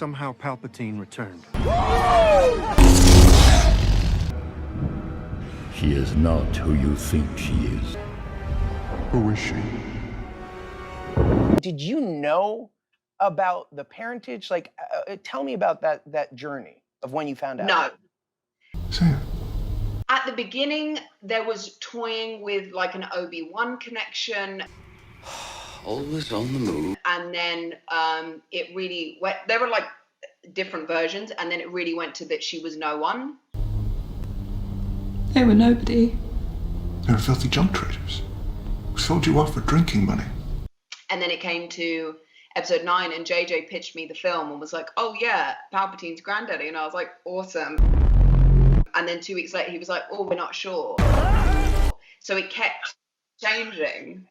somehow Palpatine returned. She is not who you think she is. Who is she? Did you know about the parentage? Like, tell me about that journey of when you found out. No. Say it. At the beginning, there was toying with like an Obi-Wan connection. Always on the move. And then it really went, there were like different versions, and then it really went to that she was no one. They were nobody. They were filthy junk traders who sold you off for drinking money. And then it came to episode 9, and JJ pitched me the film and was like, oh yeah, Palpatine's granddaddy. And I was like, awesome. And then 2 weeks later, he was like, oh, we're not sure. So it kept changing.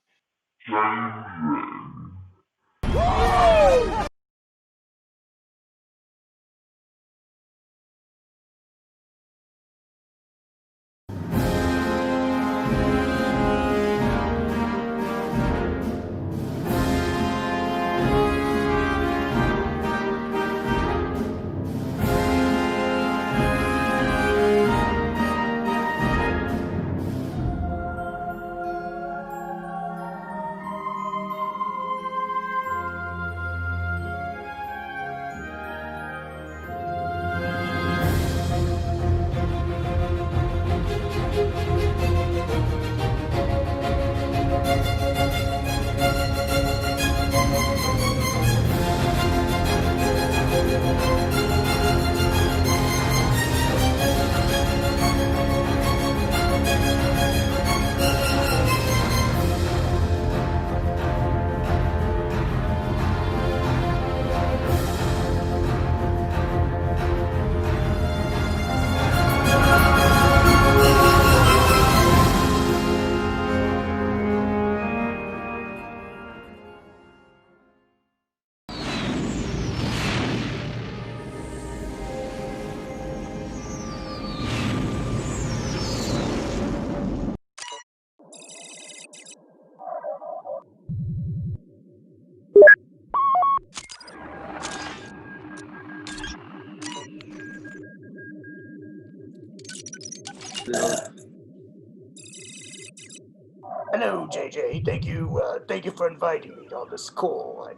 Hello, JJ. Thank you for inviting me on this call. I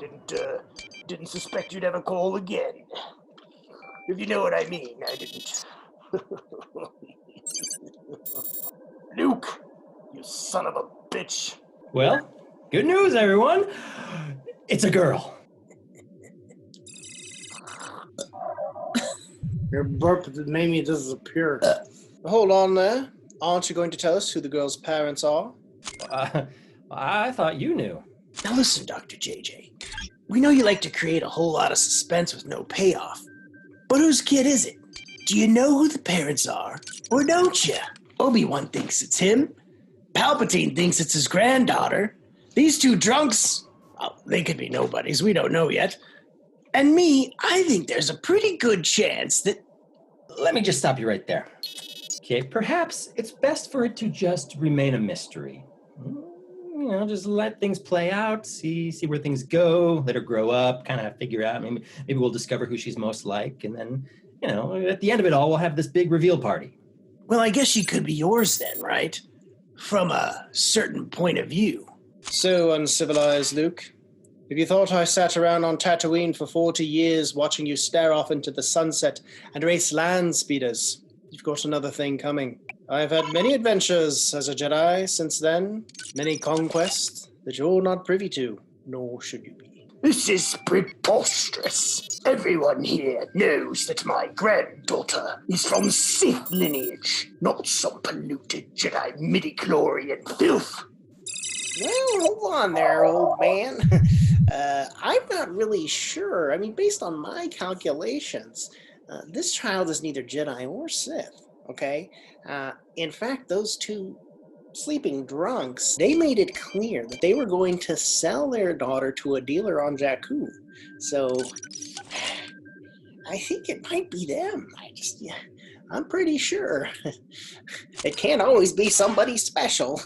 didn't suspect you'd ever call again. If you know what I mean, I didn't. Luke, you son of a bitch. Well, good news, everyone. It's a girl. Your burp made me disappear. Hold on there. Aren't you going to tell us who the girl's parents are? I thought you knew. Now listen, Dr. JJ. We know you like to create a whole lot of suspense with no payoff. But whose kid is it? Do you know who the parents are, or don't you? Obi-Wan thinks it's him. Palpatine thinks it's his granddaughter. These two drunks, well, they could be nobodies, we don't know yet. And me, I think there's a pretty good chance that... Let me just stop you right there. Okay, perhaps it's best for it to just remain a mystery. You know, just let things play out, see where things go, let her grow up, kind of figure out, maybe we'll discover who she's most like, and then, you know, at the end of it all, we'll have this big reveal party. Well, I guess she could be yours then, right? From a certain point of view. So uncivilized, Luke. If you thought I sat around on Tatooine for 40 years watching you stare off into the sunset and race land speeders, you've got another thing coming. I've had many adventures as a Jedi since then, many conquests that you're not privy to, nor should you be. This is preposterous. Everyone here knows that my granddaughter is from Sith lineage, not some polluted Jedi midi-chlorian filth. Well, hold on there, old man. I'm not really sure. I mean, based on my calculations, this child is neither Jedi or Sith, okay? In fact, those two sleeping drunks, they made it clear that they were going to sell their daughter to a dealer on Jakku. So, I think it might be them. I'm pretty sure. It can't always be somebody special.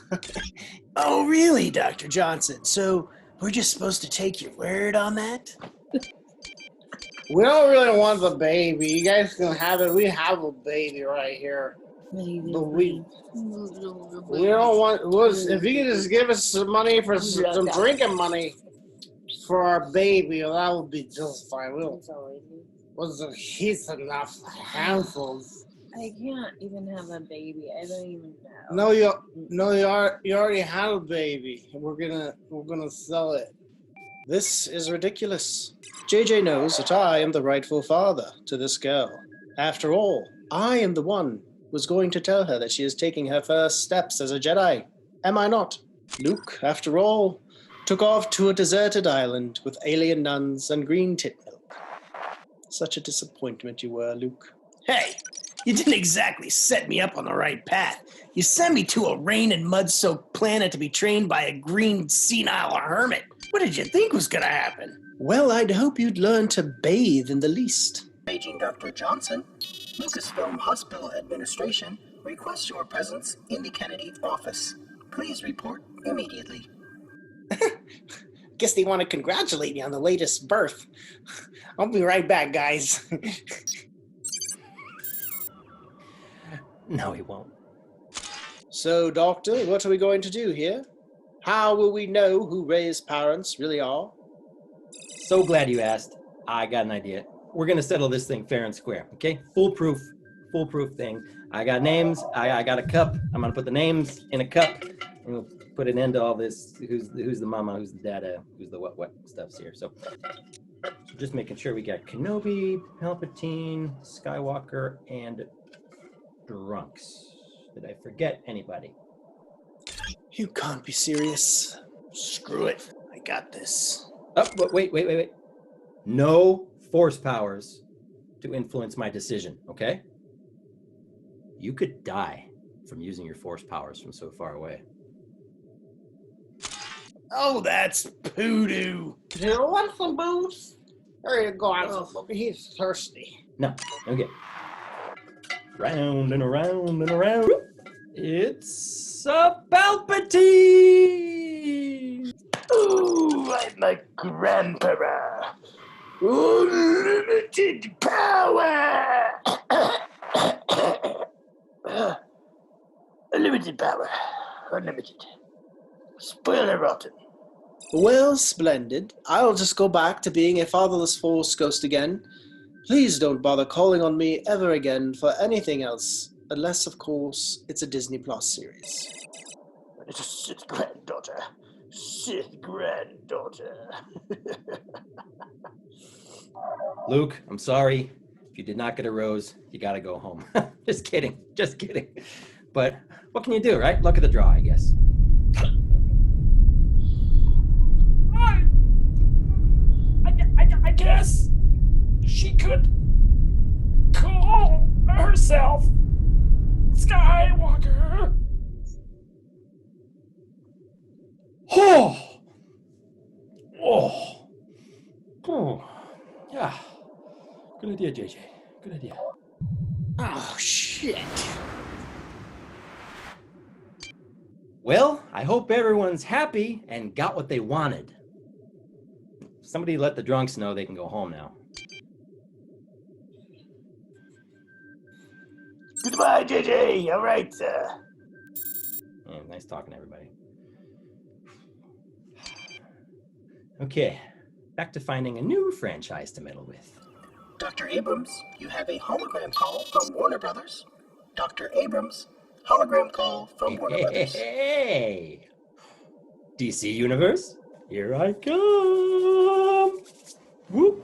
Oh, really, Dr. Johnson? So we're just supposed to take your word on that? We don't really want the baby. You guys can have it. We have a baby right here. But we don't want. If you can just give us some money for some drinking money for our baby, that would be just fine. We don't. He's enough handfuls. I can't even have a baby. I don't even know. You already have a baby. We're gonna sell it. This is ridiculous. JJ knows that I am the rightful father to this girl. After all, I am the one who's going to tell her that she is taking her first steps as a Jedi. Am I not? Luke, after all, took off to a deserted island with alien nuns and green tit milk. Such a disappointment you were, Luke. Hey, you didn't exactly set me up on the right path. You sent me to a rain and mud-soaked planet to be trained by a green senile hermit. What did you think was gonna happen? Well, I'd hope you'd learn to bathe in the least. Paging Dr. Johnson, Lucasfilm Hospital Administration requests your presence in the Kennedy office. Please report immediately. Guess they want to congratulate me on the latest birth. I'll be right back, guys. No, he won't. So, Doctor, what are we going to do here? How will we know who Rey's parents really are? So glad you asked. I got an idea. We're going to settle this thing fair and square, okay? Foolproof thing. I got names. I got a cup. I'm going to put the names in a cup, and we'll put an end to all this. Who's the mama? Who's the dada? Who's the what stuff's here? So just making sure we got Kenobi, Palpatine, Skywalker, and drunks. Did I forget anybody? You can't be serious. Screw it. I got this. Oh, wait. No force powers to influence my decision, okay? You could die from using your force powers from so far away. Oh, that's poodoo. Do you want some booze? Hurry, go out. He's thirsty. No, okay. Round and around and around. It's a Palpatine! Ooh, I'm a grandpa. Unlimited power! Unlimited power. Unlimited. Spoiler rotten. Well, splendid. I'll just go back to being a fatherless force ghost again. Please don't bother calling on me ever again for anything else. Unless, of course, it's a Disney Plus series. It's a Sith granddaughter. Sith granddaughter. Luke, I'm sorry. If you did not get a rose, you gotta go home. Just kidding. But what can you do, right? Luck of the draw, I guess. I guess she could call herself Skywalker. Yeah. Good idea, JJ. Good idea. Oh, shit. Well, I hope everyone's happy and got what they wanted. Somebody let the drunks know they can go home now. Goodbye, JJ. All right, sir. Yeah, nice talking to everybody. Okay, back to finding a new franchise to meddle with. Dr. Abrams, you have a hologram call from Warner Brothers. Dr. Abrams, hologram call from Warner Brothers. Hey! DC Universe, here I come! Whoop!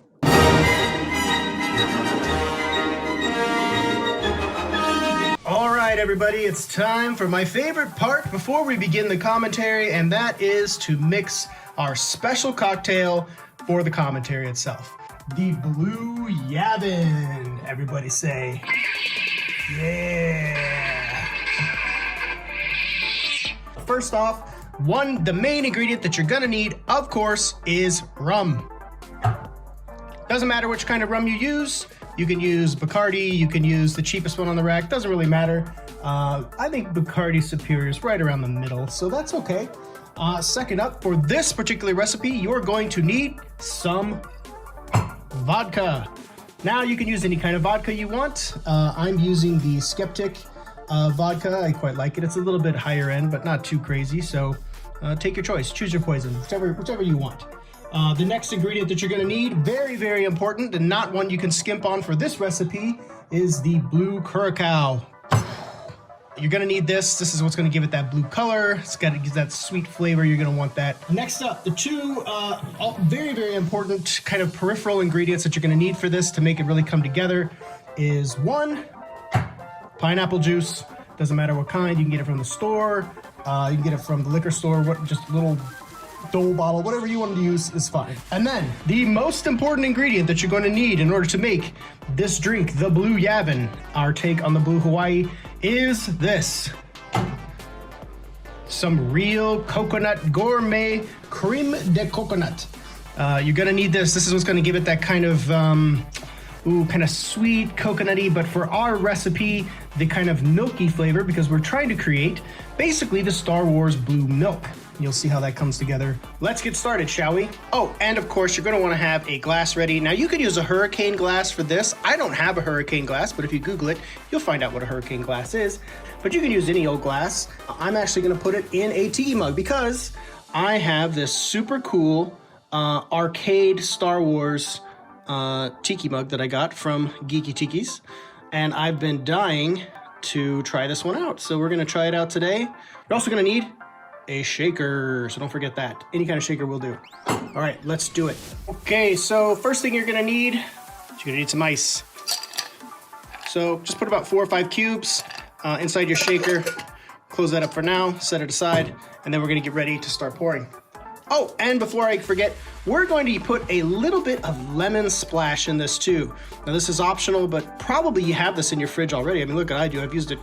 All right, everybody, it's time for my favorite part before we begin the commentary, and that is to mix our special cocktail for the commentary itself. The Blue Yavin. Everybody say, yeah. First off, the main ingredient that you're gonna need, of course, is rum. Doesn't matter which kind of rum you use. You can use Bacardi, you can use the cheapest one on the rack, doesn't really matter. I think Bacardi Superior is right around the middle, so that's okay. Second up, for this particular recipe, you're going to need some vodka. Now you can use any kind of vodka you want. I'm using the Skeptic vodka. I quite like it. It's a little bit higher end, but not too crazy. So take your choice. Choose your poison, whichever you want. The next ingredient that you're going to need, very, very important, and not one you can skimp on for this recipe, is the blue curacao. You're going to need this. This is what's going to give it that blue color. It's got to give that sweet flavor. You're going to want that. Next up, the two very, very important kind of peripheral ingredients that you're going to need for this to make it really come together is one, pineapple juice. Doesn't matter what kind. You can get it from the store. You can get it from the liquor store. Just a little Dole bottle, whatever you want to use is fine. And then the most important ingredient that you're going to need in order to make this drink, the Blue Yavin, our take on the Blue Hawaii, is this. Some real coconut gourmet creme de coconut. You're going to need this. This is what's going to give it that kind of kind of sweet, coconutty, but for our recipe, the kind of milky flavor, because we're trying to create basically the Star Wars blue milk. You'll see how that comes together. Let's get started, shall we? Oh, and of course, you're going to want to have a glass ready. Now, you could use a hurricane glass for this. I don't have a hurricane glass, but if you Google it, you'll find out what a hurricane glass is. But you can use any old glass. I'm actually going to put it in a tiki mug because I have this super cool arcade Star Wars tiki mug that I got from Geeky Tikis. And I've been dying to try this one out. So we're going to try it out today. You're also going to need a shaker, so don't forget that. Any kind of shaker will do. All right, let's do it. Okay, so first thing you're gonna need, some ice. So just put about 4 or 5 cubes inside your shaker. Close that up for now, set it aside, and then we're gonna get ready to start pouring. Oh, and before I forget, we're going to put a little bit of lemon splash in this too. Now this is optional, but probably you have this in your fridge already. I mean, look what I do. I've used it,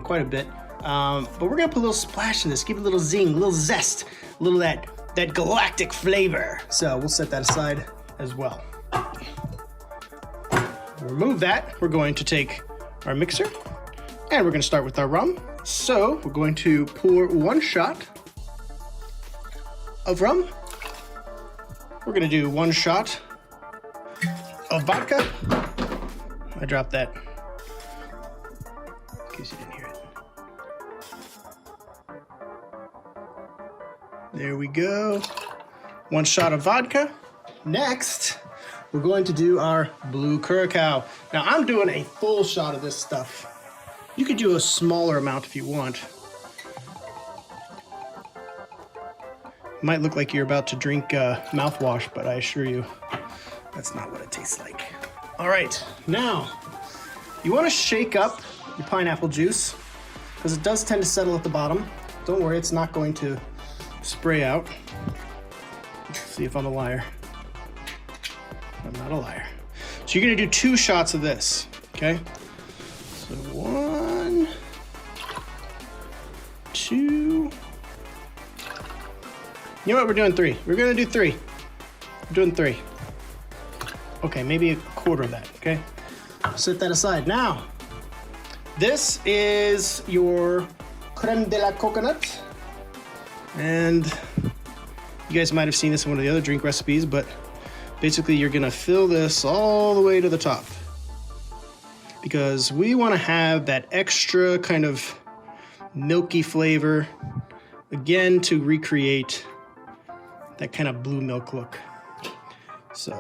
quite a bit. But we're gonna put a little splash in this, give it a little zing, a little zest, a little that galactic flavor. So we'll set that aside as well. Remove that. We're going to take our mixer and we're gonna start with our rum. So we're going to pour 1 shot of rum. We're gonna do 1 shot of vodka. I dropped that in case you didn't hear it. There we go. 1 shot of vodka. Next, we're going to do our blue curacao. Now, I'm doing a full shot of this stuff. You could do a smaller amount if you want. Might look like you're about to drink mouthwash, but I assure you, that's not what it tastes like. All right, now, you want to shake up your pineapple juice, because it does tend to settle at the bottom. Don't worry, it's not going to spray out. Let's see if I'm a liar. I'm not a liar. So you're gonna do 2 shots of this, okay? So 1, 2. You know what? We're doing 3. We're gonna do 3. We're doing 3. Okay, maybe a quarter of that, okay? Set that aside. Now, this is your creme de la coconut. And you guys might have seen this in one of the other drink recipes, but basically you're gonna fill this all the way to the top because we wanna have that extra kind of milky flavor, again, to recreate that kind of blue milk look. So,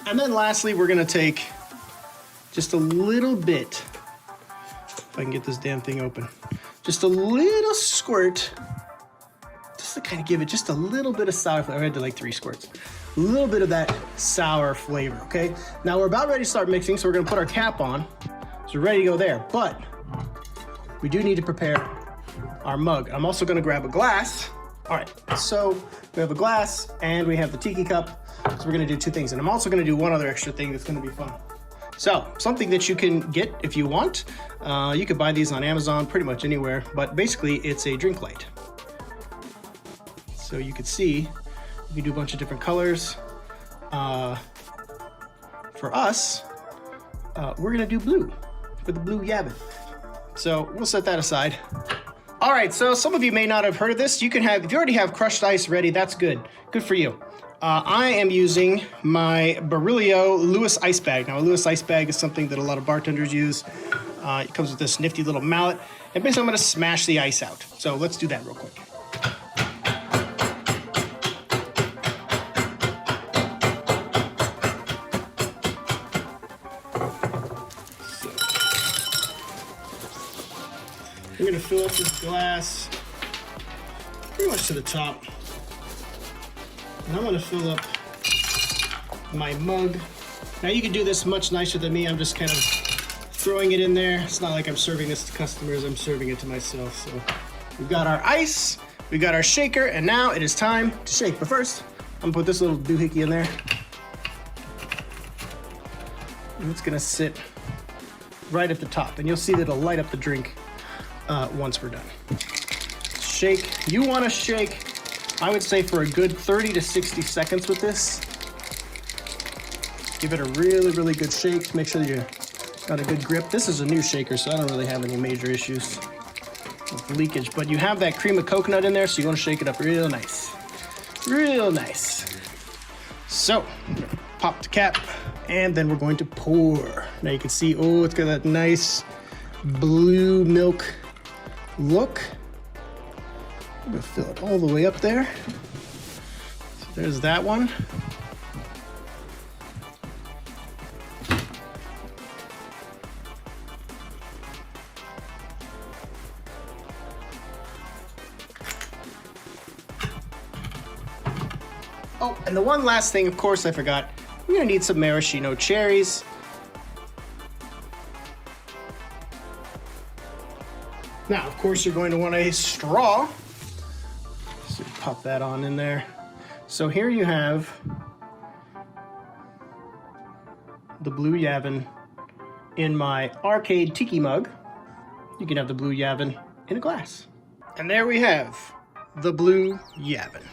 and then lastly, we're gonna take just a little bit, if I can get this damn thing open, just a little squirt, just to kind of give it just a little bit of sour flavor. I had to like 3 squirts. A little bit of that sour flavor, okay? Now we're about ready to start mixing, so we're gonna put our cap on. So we're ready to go there, but we do need to prepare our mug. I'm also gonna grab a glass. All right, so we have a glass and we have the tiki cup. So we're gonna do 2 things. And I'm also gonna do one other extra thing that's gonna be fun. So, something that you can get if you want. You could buy these on Amazon, pretty much anywhere, but basically it's a drink light. So you can see, you can do a bunch of different colors. For us, we're gonna do blue, for the Blue Yavin. So we'll set that aside. All right, so some of you may not have heard of this. You can have, if you already have crushed ice ready, that's good. Good for you. I am using my Berylio Lewis ice bag. Now, a Lewis ice bag is something that a lot of bartenders use. It comes with this nifty little mallet. And basically, I'm going to smash the ice out. So let's do that real quick. I'm going to fill up this glass pretty much to the top. And I'm going to fill up my mug. Now you can do this much nicer than me. I'm just kind of throwing it in there. It's not like I'm serving this to customers. I'm serving it to myself. So we've got our ice, we've got our shaker, and now it is time to shake. But first, I'm going to put this little doohickey in there. And it's going to sit right at the top. And you'll see that it'll light up the drink once we're done. Shake. You want to shake, I would say, for a good 30 to 60 seconds with this. Give it a really, really good shake to make sure that you got a good grip. This is a new shaker, so I don't really have any major issues with leakage, but you have that cream of coconut in there, so you want to shake it up real nice. Real nice. So, I'm gonna pop the cap, and then we're going to pour. Now you can see, oh, it's got that nice blue milk look. I'm gonna fill it all the way up there. So there's that one. Oh, and the one last thing, of course, I forgot. We're gonna need some maraschino cherries. Now, of course, you're going to want a straw. So pop that on in there. So here you have the blue Yavin in my arcade tiki mug. You can have the blue Yavin in a glass. And there we have the blue Yavin.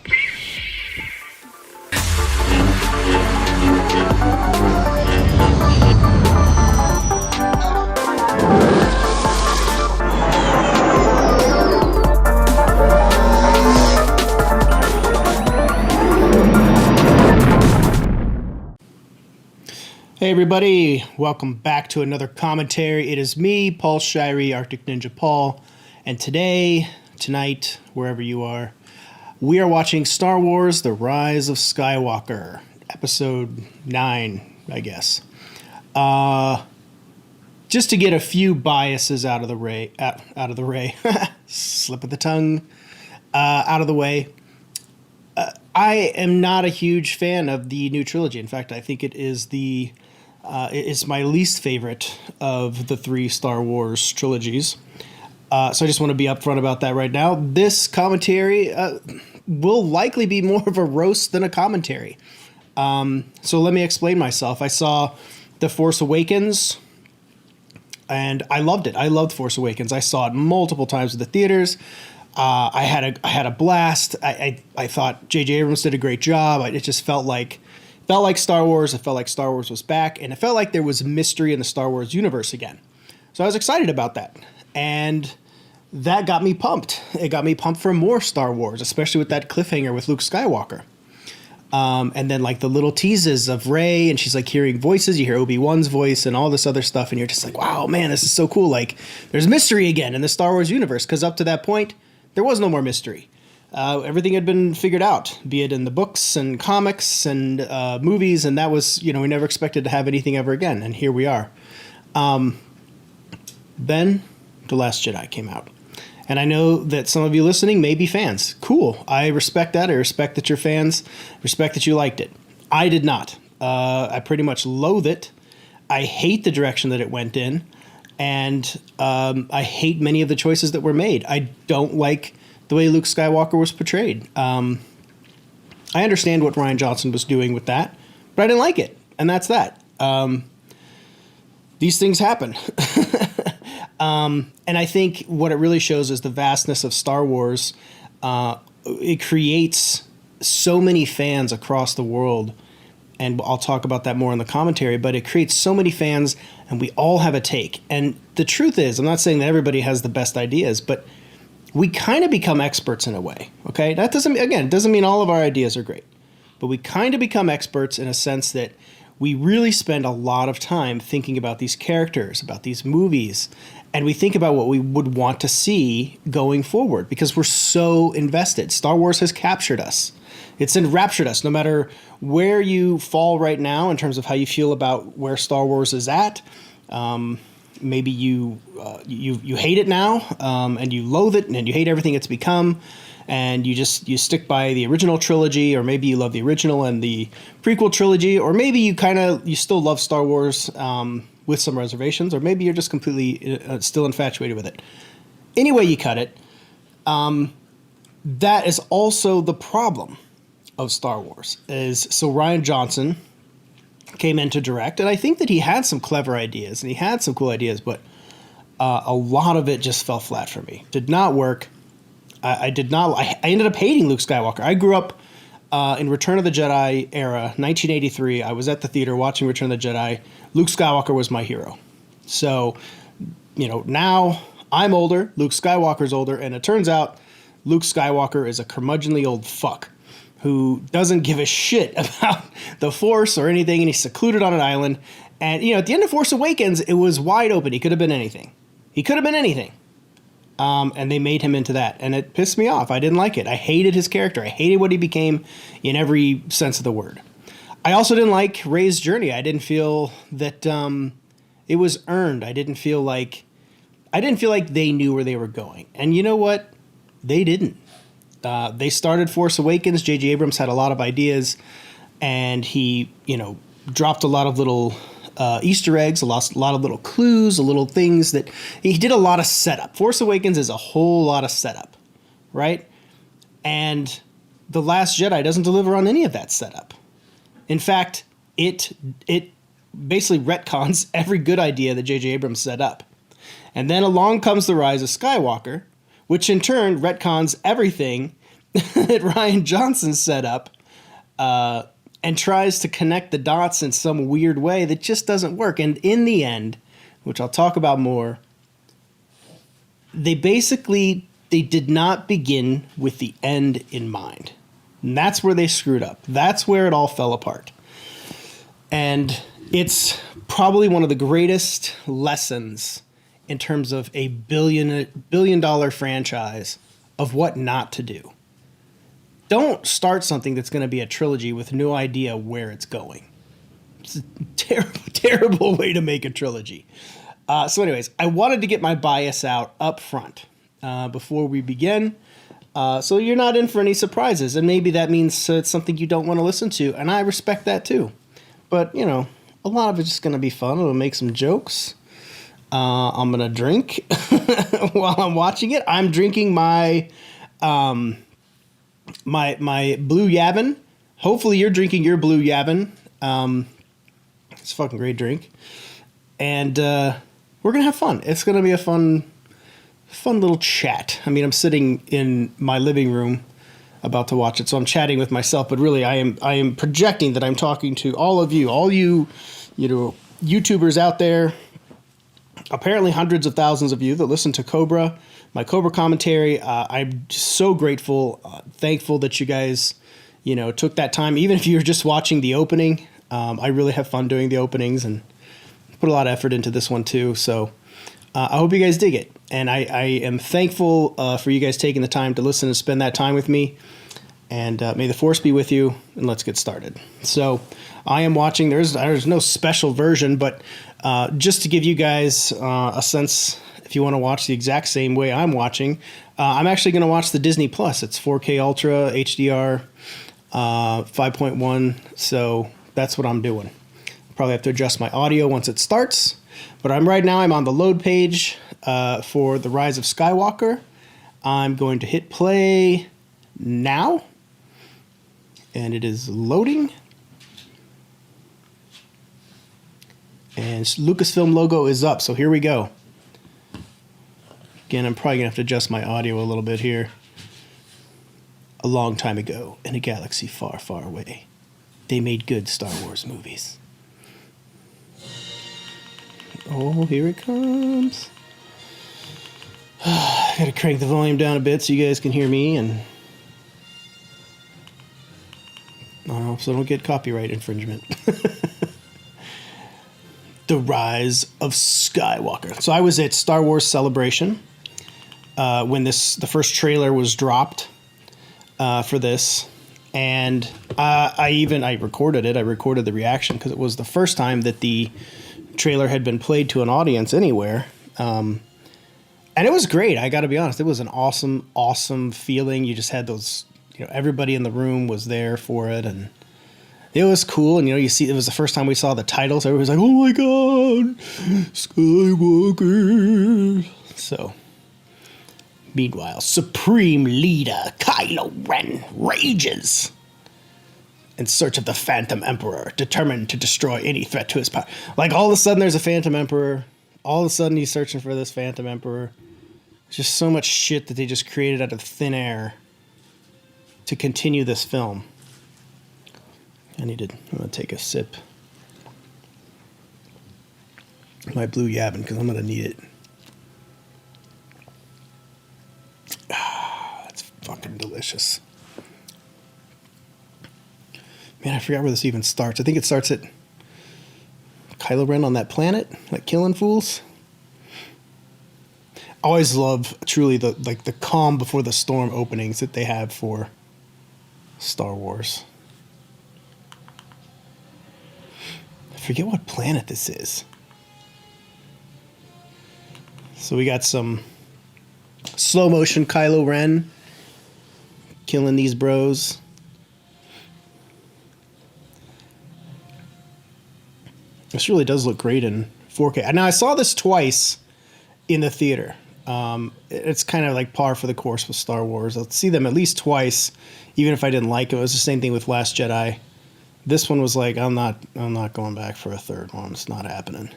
Hey everybody, welcome back to another commentary. It is me, Paul Shirey, Arctic Ninja Paul, and tonight, wherever you are, we are watching Star Wars: The Rise of Skywalker, Episode 9, I guess. Just to get a few biases out of the way, slip of the tongue, out of the way. I am not a huge fan of the new trilogy. In fact, I think it is it's my least favorite of the 3 Star Wars trilogies. So I just want to be upfront about that right now. This commentary will likely be more of a roast than a commentary. So let me explain myself. I saw The Force Awakens, and I loved it. I loved Force Awakens. I saw it multiple times at the theaters. I had a blast. I thought J.J. Abrams did a great job. It just felt like Star Wars. It felt like Star Wars was back, and it felt like there was mystery in the Star Wars universe again. So I was excited about that, and that got me pumped. It got me pumped for more Star Wars, especially with that cliffhanger with Luke Skywalker. And then like the little teases of Rey, and she's like hearing voices. You hear Obi-Wan's voice and all this other stuff, and you're just like, wow, man, this is so cool. Like there's mystery again in the Star Wars universe, because up to that point, there was no more mystery. Everything had been figured out, be it in the books and comics and movies, and that was, we never expected to have anything ever again, and here we are. Then The Last Jedi came out. And I know that some of you listening may be fans. Cool. I respect that. I respect that you're fans. Respect that you liked it. I did not. I pretty much loathe it. I hate the direction that it went in. And I hate many of the choices that were made. I don't like the way Luke Skywalker was portrayed. I understand what Rian Johnson was doing with that, but I didn't like it. And that's that. These things happen. And I think what it really shows is the vastness of Star Wars. It creates so many fans across the world, and I'll talk about that more in the commentary, but it creates so many fans, and we all have a take. And the truth is, I'm not saying that everybody has the best ideas, but we kind of become experts in a way, okay? That doesn't mean all of our ideas are great, but we kind of become experts in a sense that we really spend a lot of time thinking about these characters, about these movies, and we think about what we would want to see going forward because we're so invested. Star Wars has captured us. It's enraptured us. No matter where you fall right now in terms of how you feel about where Star Wars is at, maybe you hate it now, and you loathe it, and you hate everything it's become, and you stick by the original trilogy, or maybe you love the original and the prequel trilogy, or maybe you still love Star Wars with some reservations, or maybe you're just completely still infatuated with it. Any way you cut it, that is also the problem of Star Wars. So Rian Johnson came in to direct, and I think that he had some clever ideas and he had some cool ideas, but a lot of it just fell flat for me. Did not work. I ended up hating Luke Skywalker. I grew up in Return of the Jedi era, 1983. I was at the theater watching Return of the Jedi. Luke Skywalker was my hero. So, now I'm older, Luke Skywalker's older, and it turns out Luke Skywalker is a curmudgeonly old fuck who doesn't give a shit about the Force or anything, and he's secluded on an island. And, at the end of Force Awakens, it was wide open. He could have been anything. And they made him into that, and it pissed me off. I didn't like it. I hated his character. I hated what he became in every sense of the word. I also didn't like Rey's journey. I didn't feel that it was earned. I didn't feel like they knew where they were going. And you know what? They didn't. They started Force Awakens. J.J. Abrams had a lot of ideas, and he, dropped a lot of little Easter eggs, a lot of little clues, little things that he did a lot of setup. Force Awakens is a whole lot of setup, right? And The Last Jedi doesn't deliver on any of that setup. In fact, it basically retcons every good idea that J.J. Abrams set up. And then along comes The Rise of Skywalker, which in turn retcons everything that Rian Johnson set up, and tries to connect the dots in some weird way that just doesn't work. And in the end, which I'll talk about more, they did not begin with the end in mind. And that's where they screwed up. That's where it all fell apart. And it's probably one of the greatest lessons in terms of a billion-dollar franchise of what not to do. Don't start something that's going to be a trilogy with no idea where it's going. It's a terrible, terrible way to make a trilogy. So anyways, I wanted to get my bias out up front before we begin. So you're not in for any surprises. And maybe that means it's something you don't want to listen to. And I respect that too. But, a lot of it's just going to be fun. It'll make some jokes. I'm going to drink while I'm watching it. I'm drinking my Blue Yavin. Hopefully you're drinking your Blue Yavin. It's a fucking great drink. And we're going to have fun. It's going to be a fun little chat. I mean, I'm sitting in my living room about to watch it, so I'm chatting with myself, but really I am projecting that I'm talking to all you YouTubers out there. Apparently hundreds of thousands of you that listen to Cobra, my Cobra commentary. I'm so grateful, thankful that you guys, took that time. Even if you're just watching the opening, I really have fun doing the openings and put a lot of effort into this one too. So I hope you guys dig it. And I am thankful for you guys taking the time to listen and spend that time with me. And may the Force be with you, and let's get started. So I am watching, there's no special version, but just to give you guys a sense, if you want to watch the exact same way I'm watching, I'm actually going to watch the Disney Plus. It's 4K Ultra, HDR, 5.1, so that's what I'm doing. Probably have to adjust my audio once it starts, but I'm on the load page for The Rise of Skywalker. I'm going to hit play now, and it is loading. And Lucasfilm logo is up, so here we go. Again, I'm probably going to have to adjust my audio a little bit here. A long time ago, in a galaxy far, far away, they made good Star Wars movies. Oh, here it comes. I gotta crank the volume down a bit so you guys can hear me, and No, so don't get copyright infringement. The Rise of Skywalker. So I was at Star Wars Celebration when the first trailer was dropped for this, and I recorded it. I recorded the reaction because it was the first time that the trailer had been played to an audience anywhere. And it was great. I got to be honest. It was an awesome feeling. You just had those, everybody in the room was there for it. And it was cool. And, you see, it was the first time we saw the titles. Everybody was like, oh my God, Skywalker. So, meanwhile, Supreme Leader Kylo Ren rages in search of the Phantom Emperor, determined to destroy any threat to his power. Like, all of a sudden, there's a Phantom Emperor. All of a sudden, he's searching for this Phantom Emperor. Just so much shit that they just created out of thin air to continue this film. I'm going to take a sip. My blue Yavin, because I'm going to need it. That's fucking delicious. Man, I forgot where this even starts. I think it starts at Kylo Ren on that planet, like killing fools. I always love truly the calm before the storm openings that they have for Star Wars. I forget what planet this is. So we got some slow motion Kylo Ren killing these bros. This really does look great in 4K. Now, I saw this twice in the theater. It's kind of like par for the course with Star Wars. I'll see them at least twice, even if I didn't like it. It was the same thing with Last Jedi. This one was like, I'm not going back for a third one. It's not happening.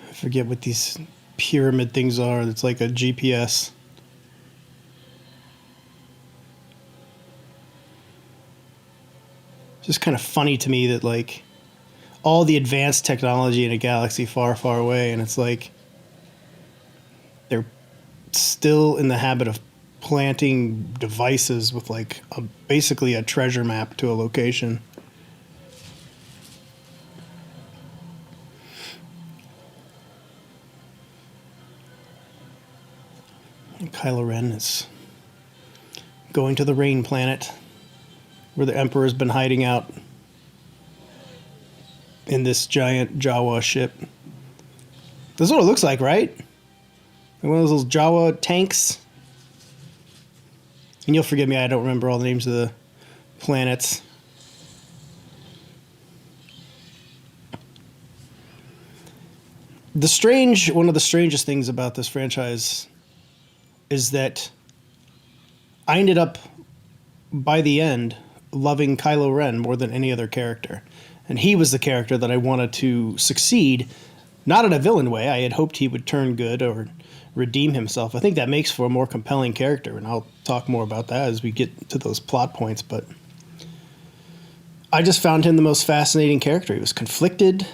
I forget what these pyramid things are. It's like a GPS. Just kind of funny to me that like all the advanced technology in a galaxy far, far away, and it's like they're still in the habit of planting devices with like basically a treasure map to a location. And Kylo Ren is going to the Rain Planet, where the Emperor's been hiding out in this giant Jawa ship. This is what it looks like, right? Like one of those little Jawa tanks. And you'll forgive me, I don't remember all the names of the planets. One of the strangest things about this franchise is that I ended up, by the end, loving Kylo Ren more than any other character. And he was the character that I wanted to succeed, not in a villain way. I had hoped he would turn good or redeem himself. I think that makes for a more compelling character, and I'll talk more about that as we get to those plot points. But I just found him the most fascinating character. He was conflicted,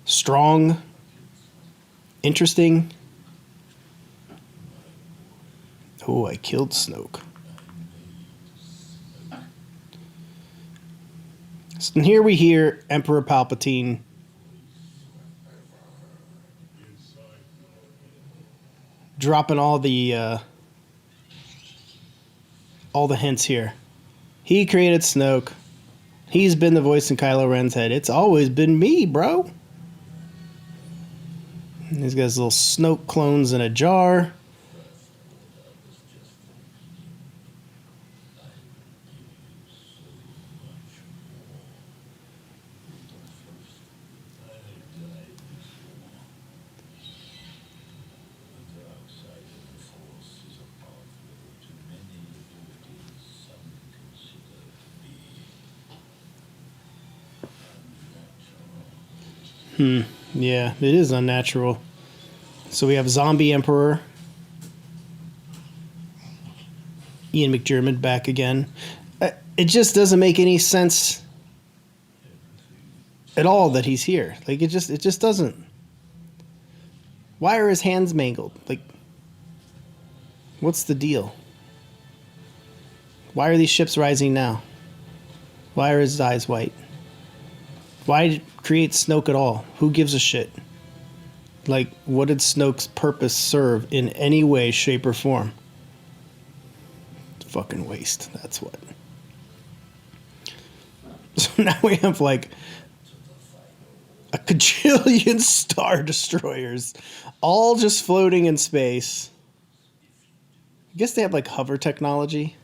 strong, interesting. Oh, I killed Snoke. And here we hear Emperor Palpatine dropping all the hints here. He created Snoke. He's been the voice in Kylo Ren's head. It's always been me, bro. And he's got his little Snoke clones in a jar. Yeah, it is unnatural. So we have Zombie Emperor. Ian McDiarmid back again. It just doesn't make any sense at all that he's here. Like it just doesn't. Why are his hands mangled? Like, what's the deal? Why are these ships rising now? Why are his eyes white? Why create Snoke at all? Who gives a shit? Like, what did Snoke's purpose serve in any way, shape, or form? Fucking waste. That's what. So now we have like a cajillion Star Destroyers, all just floating in space. I guess they have like hover technology.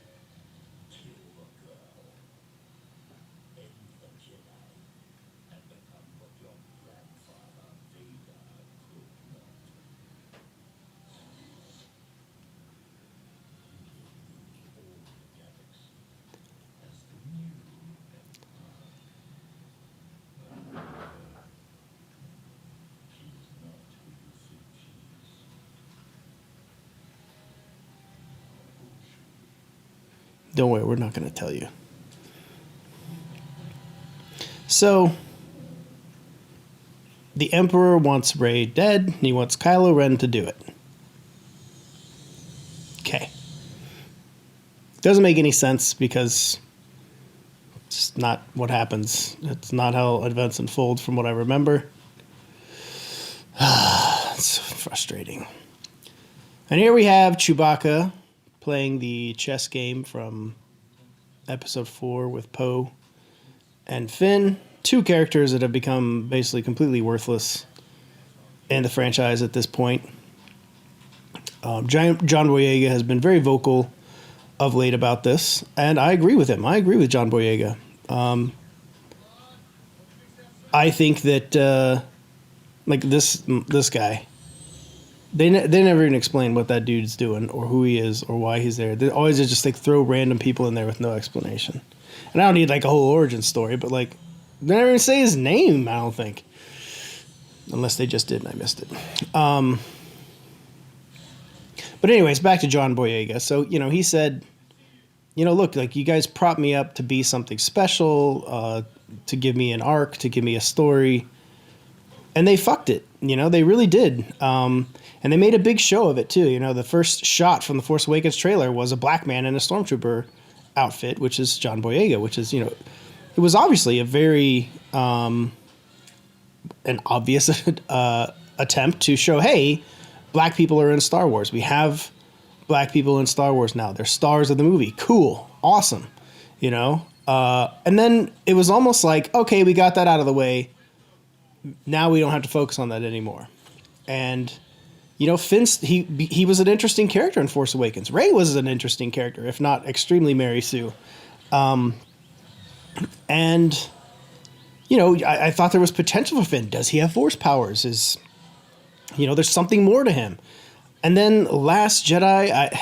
Don't worry, we're not going to tell you. So, the Emperor wants Rey dead, and he wants Kylo Ren to do it. Okay. Doesn't make any sense because it's not what happens. It's not how events unfold from what I remember. It's frustrating. And here we have Chewbacca playing the chess game from episode 4 with Poe and Finn. 2 characters that have become basically completely worthless in the franchise at this point. John Boyega has been very vocal of late about this, and I agree with him. I agree with John Boyega. I think that like this guy, They never even explain what that dude's doing or who he is or why he's there. They always just like throw random people in there with no explanation. And I don't need like a whole origin story, but like they never even say his name, I don't think. Unless they just did and I missed it. But anyways, back to John Boyega. So, he said, look, like you guys prop me up to be something special, to give me an arc, to give me a story. And they fucked it. They really did. And they made a big show of it, too. The first shot from the Force Awakens trailer was a black man in a Stormtrooper outfit, which is John Boyega, which is, it was obviously a very an obvious attempt to show, hey, black people are in Star Wars. We have black people in Star Wars now. They're stars of the movie. Cool. Awesome. And then it was almost like, okay, we got that out of the way. Now we don't have to focus on that anymore. And, Finn, he was an interesting character in Force Awakens. Rey was an interesting character, if not extremely Mary Sue. And, I thought there was potential for Finn. Does he have Force powers? There's something more to him. And then Last Jedi,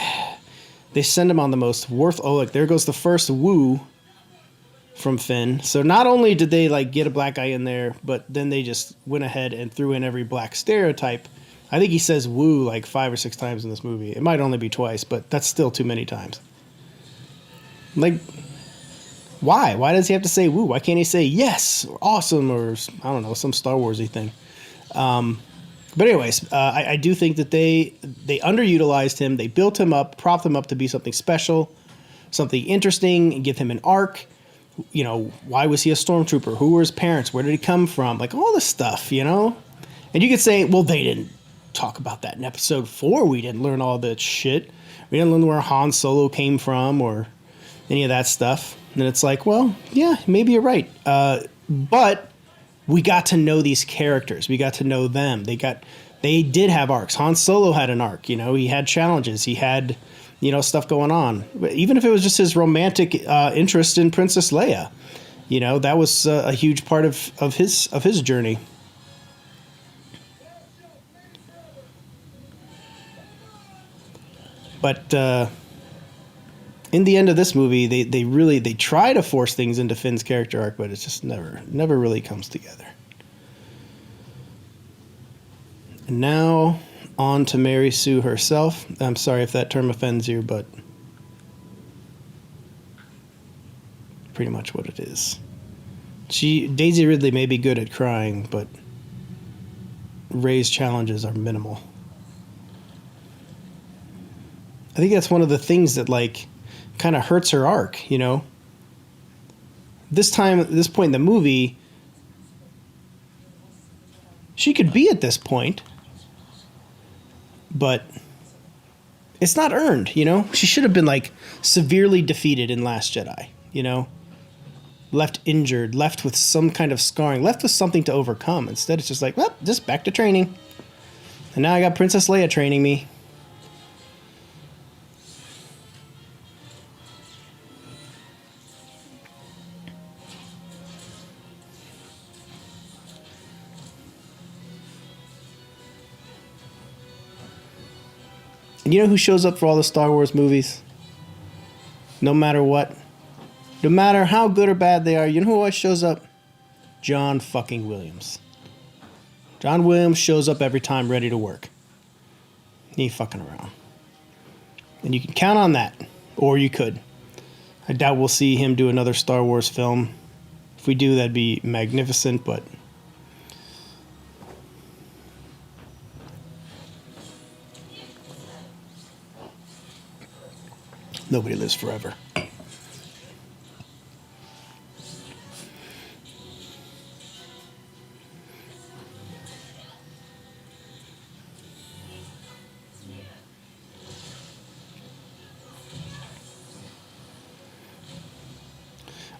they send him on the most there goes the first woo from Finn. So not only did they like get a black guy in there, but then they just went ahead and threw in every black stereotype. I think he says woo like 5 or 6 times in this movie. It might only be twice, but that's still too many times. Like, why? Why does he have to say woo? Why can't he say yes or awesome or I don't know, some Star Warsy thing? But anyways, I do think that they underutilized him. They built him up, propped him up to be something special, something interesting, and give him an arc. Why was he a Stormtrooper? Who were his parents? Where did he come from? Like all this stuff, And you could say, well, they didn't talk about that in episode 4. We didn't learn all that shit. We didn't learn where Han Solo came from or any of that stuff. And it's like, well, yeah, maybe you're right. But we got to know these characters. We got to know them. They did have arcs. Han Solo had an arc. He had challenges. He had stuff going on. Even if it was just his romantic interest in Princess Leia, that was a huge part of his journey. But in the end of this movie, they try to force things into Finn's character arc, but it's just never really comes together. And now on to Mary Sue herself. I'm sorry if that term offends you, but pretty much what it is. Daisy Ridley may be good at crying, but Rey's challenges are minimal. I think that's one of the things that like kind of hurts her arc, you know. This time, at this point in the movie, she could be at this point, but it's not earned, you know. She should have been like severely defeated in Last Jedi, you know. Left injured, left with some kind of scarring, left with something to overcome. Instead, it's just like, well, just back to training. And now I got Princess Leia training me. And you know who shows up for all the Star Wars movies? No matter what. No matter how good or bad they are, you know who always shows up? John fucking Williams. John Williams shows up every time ready to work. He ain't fucking around. And you can count on that. Or you could. I doubt we'll see him do another Star Wars film. If we do, that'd be magnificent, but... nobody lives forever.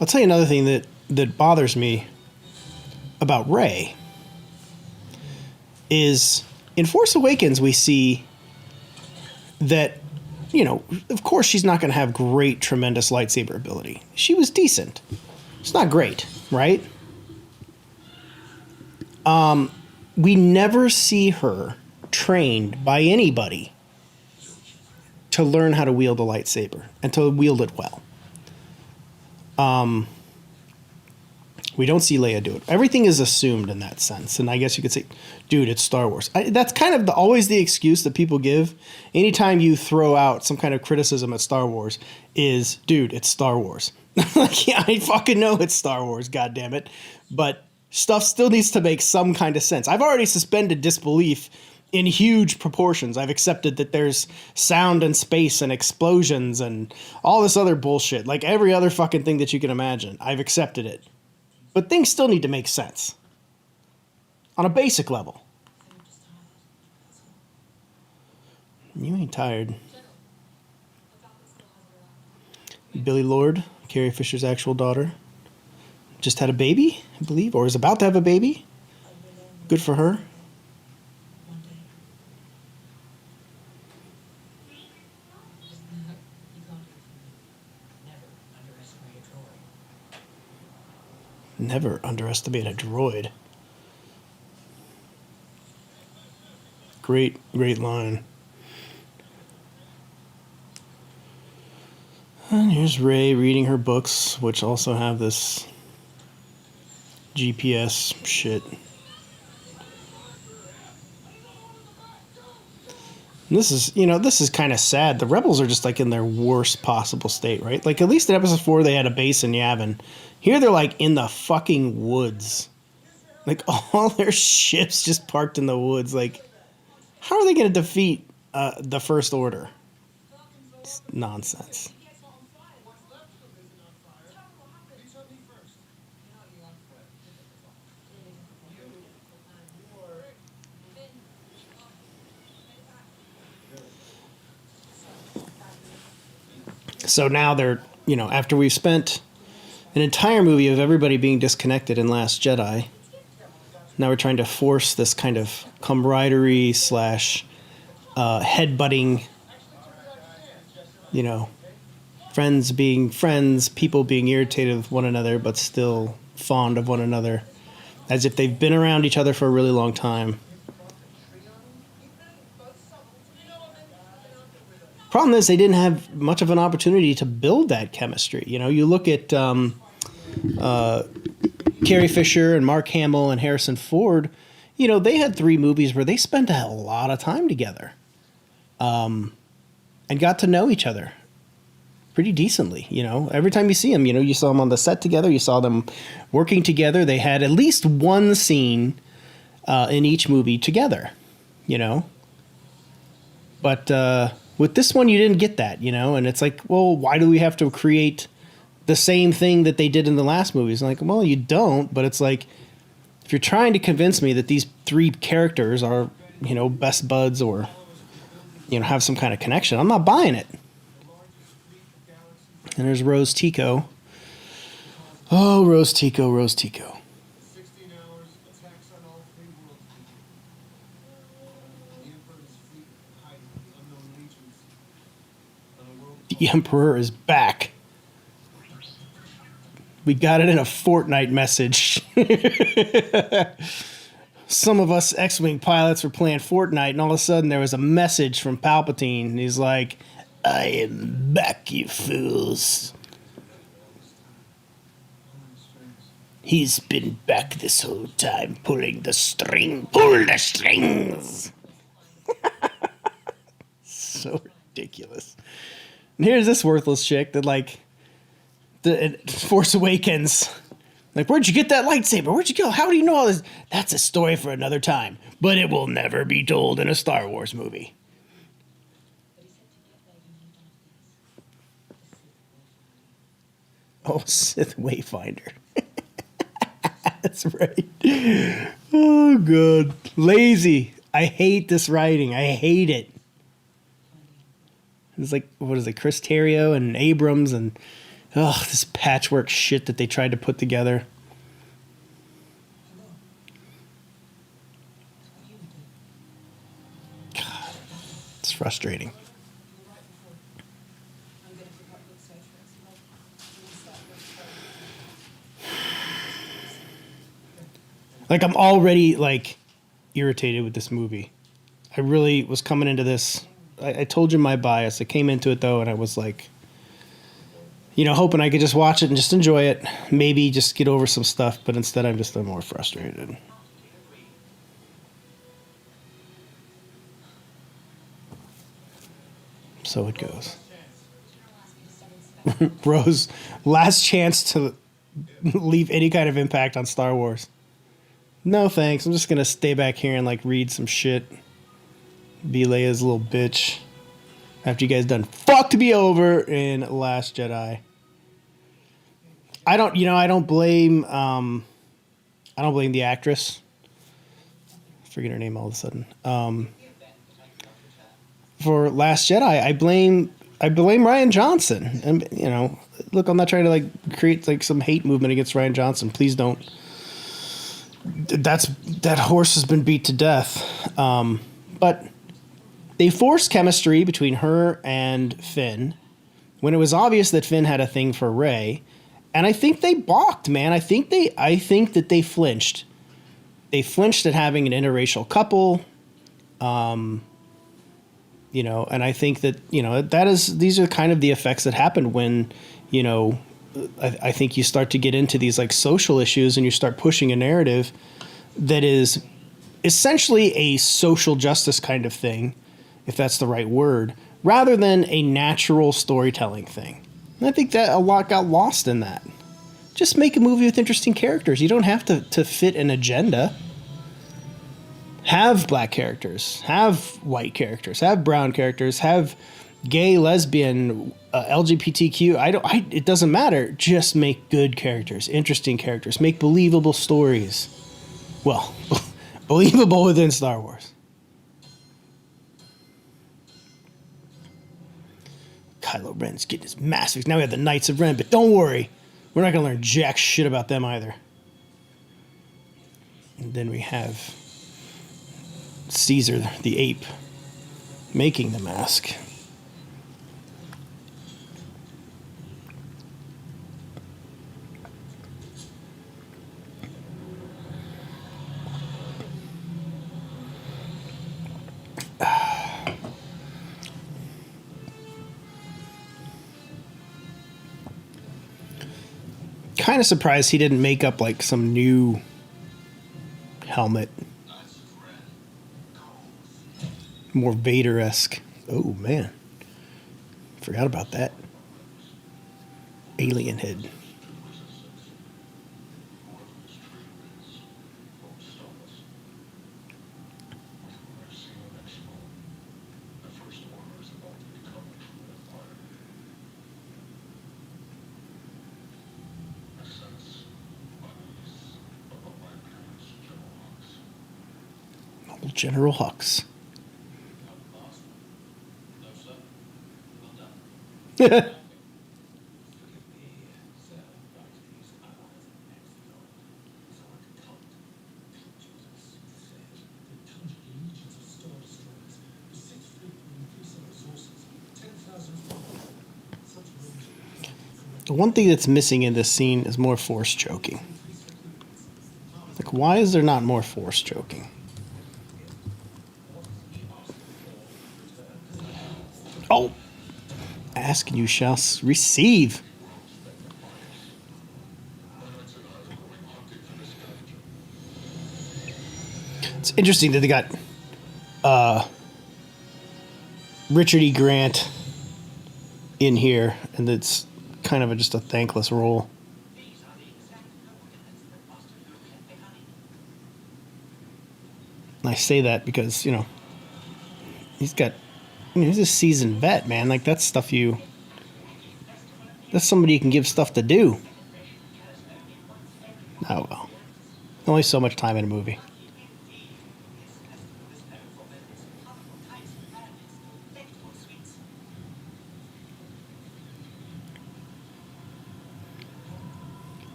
I'll tell you another thing that bothers me about Rey is in Force Awakens we see that, you know, of course she's not going to have great, tremendous lightsaber ability. She was decent. It's not great, right? We never see her trained by anybody to learn how to wield a lightsaber and to wield it well. We don't see Leia do it. Everything is assumed in that sense. And I guess you could say, dude, it's Star Wars. That's kind of always the excuse that people give. Anytime you throw out some kind of criticism at Star Wars is, dude, it's Star Wars. Like, yeah, I fucking know it's Star Wars, goddammit. But stuff still needs to make some kind of sense. I've already suspended disbelief in huge proportions. I've accepted that there's sound and space and explosions and all this other bullshit. Like every other fucking thing that you can imagine. I've accepted it. But things still need to make sense. On a basic level. You ain't tired. Billie Lourd, Carrie Fisher's actual daughter, just had a baby, I believe, or is about to have a baby. Good for her. Never underestimate a droid. Great line. And here's Rey reading her books, which also have this GPS shit. And this is kind of sad. The Rebels are just like in their worst possible state, right? Like at least in episode 4 they had a base in Yavin. Here they're like in the fucking woods. Like all their ships just parked in the woods. Like, how are they going to defeat the First Order? It's nonsense. So now they're, after we've spent an entire movie of everybody being disconnected in Last Jedi, now we're trying to force this kind of camaraderie / headbutting, friends being friends, people being irritated with one another, but still fond of one another, as if they've been around each other for a really long time. Problem is, they didn't have much of an opportunity to build that chemistry. You look at Carrie Fisher and Mark Hamill and Harrison Ford. They had 3 movies where they spent a lot of time together, and got to know each other pretty decently. Every time you see them, you saw them on the set together. You saw them working together. They had at least one scene in each movie together, you know. But with this one, you didn't get that, you know. And it's like, well, why do we have to create the same thing that they did in the last movies? Like, well, you don't. But it's like, if you're trying to convince me that these three characters are, you know, best buds or, you know, have some kind of connection, I'm not buying it. And there's Rose Tico. Oh, Rose Tico, Rose Tico. The Emperor is back. We got it in a Fortnite message. Some of us X-Wing pilots were playing Fortnite, and all of a sudden there was a message from Palpatine, and he's like, I am back, you fools. He's been back this whole time, pulling the string. Pull the strings! So ridiculous. And here's this worthless chick that, like, the Force Awakens. Like, where'd you get that lightsaber? Where'd you go? How do you know all this? That's a story for another time, but it will never be told in a Star Wars movie. Oh, Sith Wayfinder. That's right. Oh, God. Lazy. I hate this writing. I hate it. It's like, what is it, Chris Terrio and Abrams and, this patchwork shit that they tried to put together. God, it's frustrating. Like, I'm already, like, irritated with this movie. I really was coming into this. I told you my bias. I came into it, though, and I was like, you know, hoping I could just watch it and just enjoy it. Maybe just get over some stuff, but instead I'm more frustrated. So it goes. Rose, last chance to leave any kind of impact on Star Wars. No thanks. I'm just going to stay back here and, like, read some shit. Be Leia's little bitch. After you guys done fucked me over in Last Jedi. I don't blame the actress. I forget her name all of a sudden. For Last Jedi, I blame Rian Johnson. And, you know, look, I'm not trying to, like, create, like, some hate movement against Rian Johnson. Please don't. That horse has been beat to death. But they forced chemistry between her and Finn when it was obvious that Finn had a thing for Rey, and I think they balked, man. I think that they flinched. They flinched at having an interracial couple. You know, and I think that, you know, these are kind of the effects that happen when, you know, I think you start to get into these, like, social issues and you start pushing a narrative that is essentially a social justice kind of thing, if that's the right word, rather than a natural storytelling thing. And I think that a lot got lost in that. Just make a movie with interesting characters. You don't have to fit an agenda. Have black characters, have white characters, have brown characters, have gay, lesbian, LGBTQ. It doesn't matter. Just make good characters, interesting characters. Make believable stories. Well, believable within Star Wars. Kylo Ren's getting his massive. Now we have the Knights of Ren, but don't worry. We're not going to learn jack shit about them either. And then we have Caesar the ape making the mask. Kind of surprised he didn't make up, like, some new helmet. More Vader-esque. Oh, man. Forgot about that. Alien head. General Hux. The one thing that's missing in this scene is more force choking. Like, why is there not more force choking? Oh! Ask and you shall receive. It's interesting that they got Richard E. Grant in here, and it's kind of just a thankless role. And I say that because, you know, he's got, you know, he's a seasoned vet, man. Like, that's stuff that's somebody you can give stuff to do. Oh, well. Only so much time in a movie.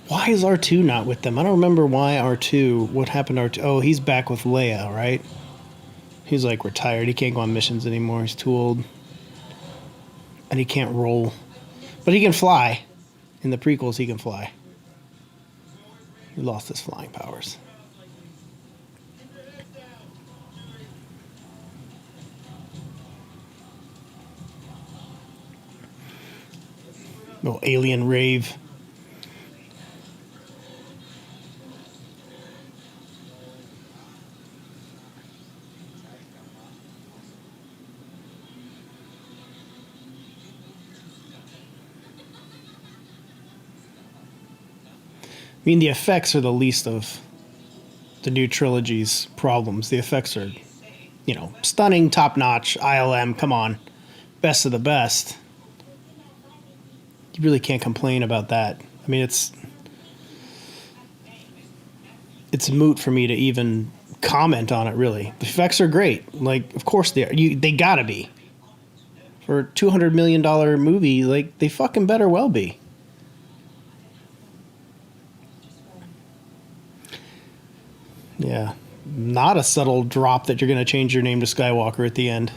Why is R2 not with them? I don't remember why R2, what happened to R2. Oh, he's back with Leia, right? He's like retired. He can't go on missions anymore. He's too old. And he can't roll. But he can fly. In the prequels, he can fly. He lost his flying powers. No alien rave. I mean, the effects are the least of the new trilogy's problems. The effects are, you know, stunning, top-notch, ILM, come on. Best of the best. You really can't complain about that. I mean, it's moot for me to even comment on it, really. The effects are great. Like, of course they are. They gotta be. For a $200 million movie, like, they fucking better well be. Yeah, not a subtle drop that you're going to change your name to Skywalker at the end.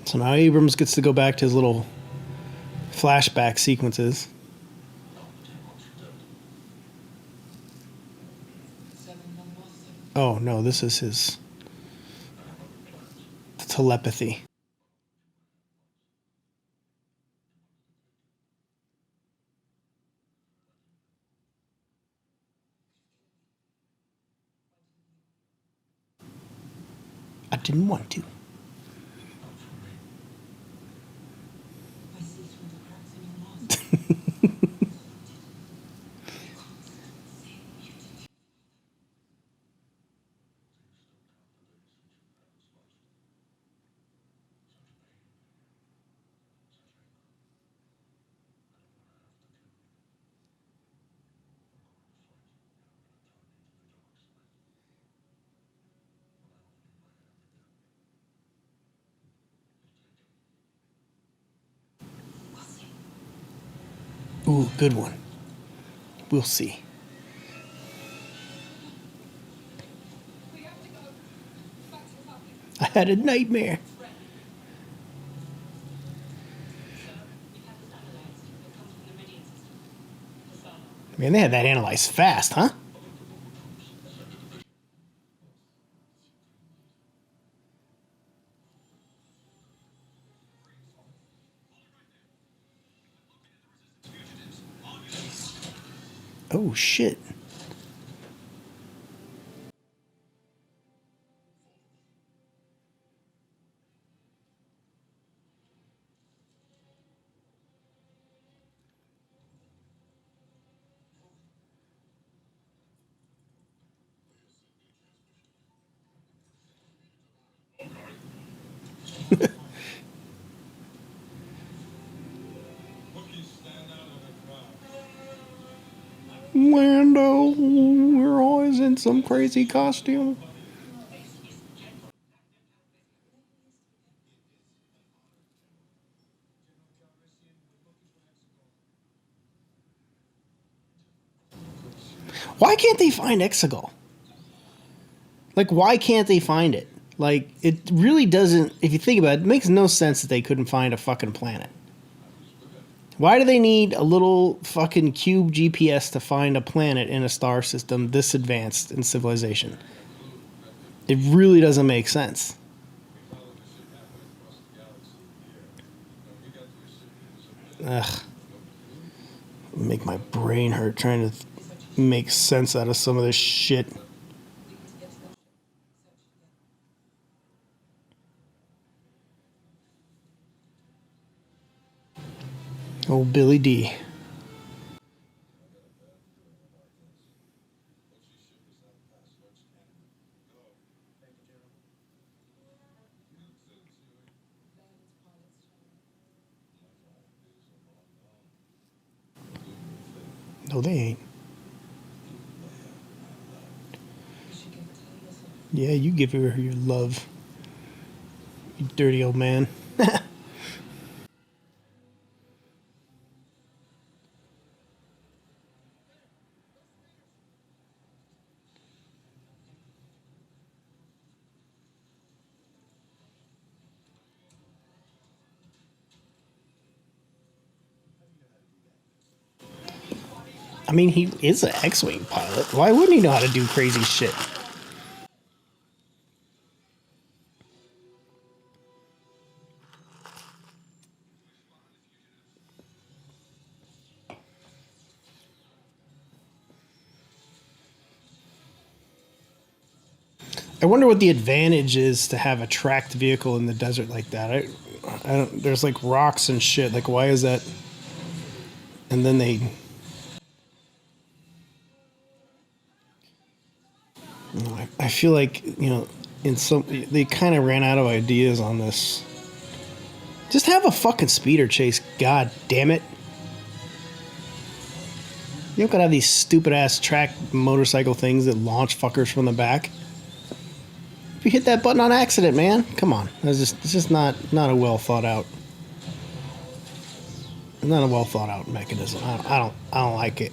So now Abrams gets to go back to his little flashback sequences. Oh, no, this is his telepathy. I didn't want to. Ooh, good one. We'll see. I had a nightmare. Man, they had that analyzed fast, huh? Oh, shit. Lando, we're always in some crazy costume. Why can't they find Exegol? Like, why can't they find it? Like, it really doesn't, if you think about it, it makes no sense that they couldn't find a fucking planet. Why do they need a little fucking cube GPS to find a planet in a star system this advanced in civilization? It really doesn't make sense. Ugh. Make my brain hurt trying to make sense out of some of this shit. Oh, Billy D. No, they ain't. Yeah, you give her your love. You dirty old man. I mean, he is an X-Wing pilot. Why wouldn't he know how to do crazy shit? I wonder what the advantage is to have a tracked vehicle in the desert like that. I don't, there's like rocks and shit. Like, why is that? And then they... I feel like, you know, in some... They kind of ran out of ideas on this. Just have a fucking speeder chase. God damn it. You don't gotta have these stupid-ass track motorcycle things that launch fuckers from the back. If you hit that button on accident, man, come on. It's just not a well thought out. Not a well thought out mechanism. I don't like it.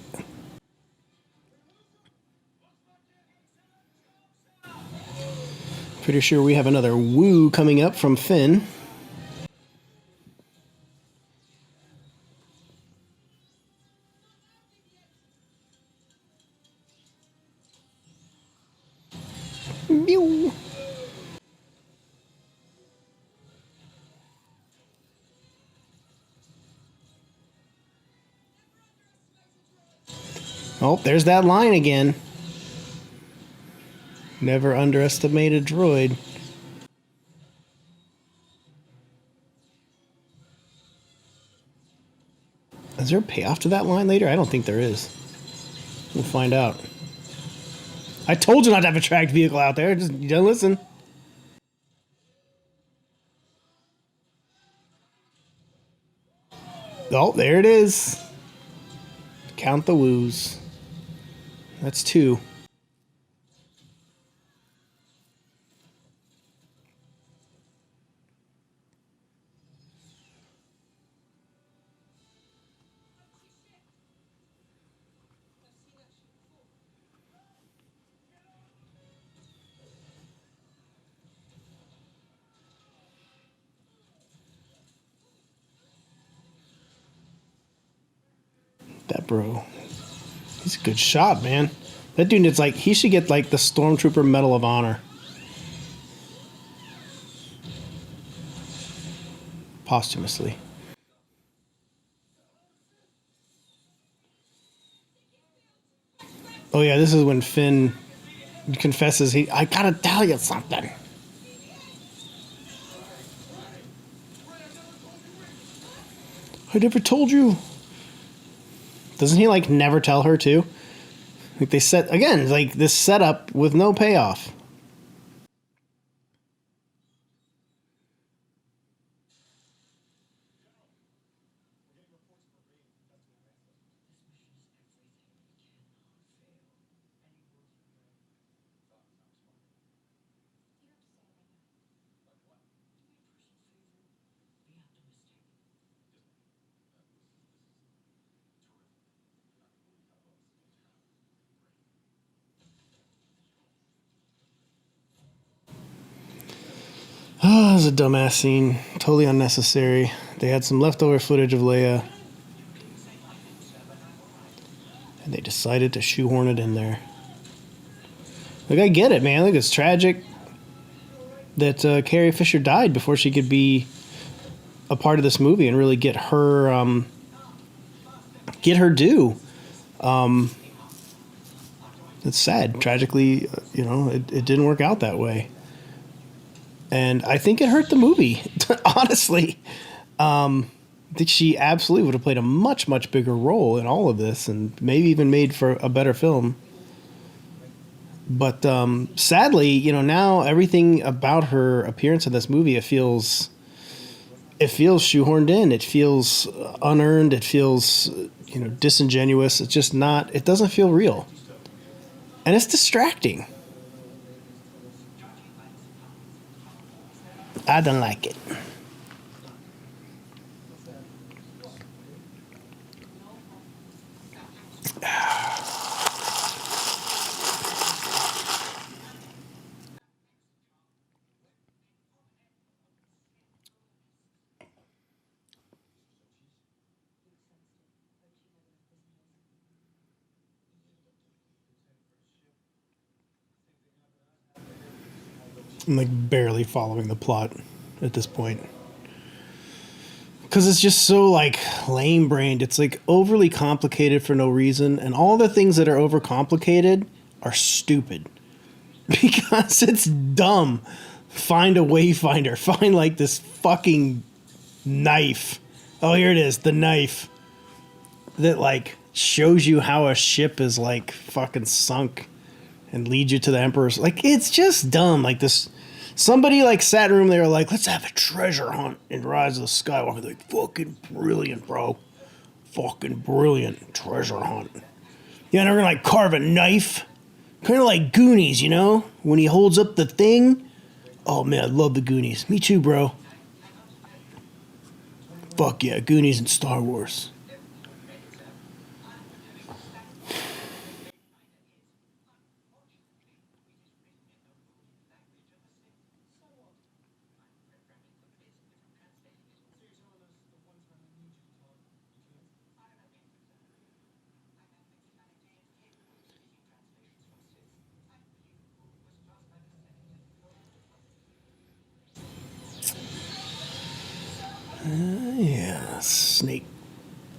Pretty sure we have another woo coming up from Finn. Mew. Oh, there's that line again. Never underestimate a droid. Is there a payoff to that line later? I don't think there is. We'll find out. I told you not to have a tracked vehicle out there. Just, you don't listen. Oh, there it is. Count the woos. That's 2. That bro. He's a good shot, man. That dude is like, he should get like the Stormtrooper Medal of Honor. Posthumously. Oh yeah, this is when Finn confesses I gotta tell you something. I never told you. Doesn't he like never tell her too? Like they set again, like this setup with no payoff. Oh, it was a dumbass scene. Totally unnecessary. They had some leftover footage of Leia. And they decided to shoehorn it in there. Like, I get it, man. Like, it's tragic that Carrie Fisher died before she could be a part of this movie and really get her due. It's sad. Tragically, it didn't work out that way. And I think it hurt the movie, honestly. I think she absolutely would have played a much, much bigger role in all of this and maybe even made for a better film. But sadly, now everything about her appearance in this movie, it feels shoehorned in. It feels unearned. It feels, disingenuous. It's just not, it doesn't feel real. And it's distracting. I don't like it. I'm like barely following the plot at this point. Because it's just so like lame-brained. It's like overly complicated for no reason. And all the things that are overcomplicated are stupid. Because it's dumb. Find a wayfinder. Find like this fucking knife. Oh, here it is. The knife. That like shows you how a ship is like fucking sunk. And leads you to the Emperor's. Like, it's just dumb. Like this. Somebody like sat in a room, they were like, let's have a treasure hunt in Rise of the Skywalker. They're like, fucking brilliant, bro. Fucking brilliant treasure hunt. Yeah, and they're gonna like carve a knife. Kind of like Goonies, when he holds up the thing. Oh man, I love the Goonies. Me too, bro. Fuck yeah, Goonies and Star Wars. Yeah, snake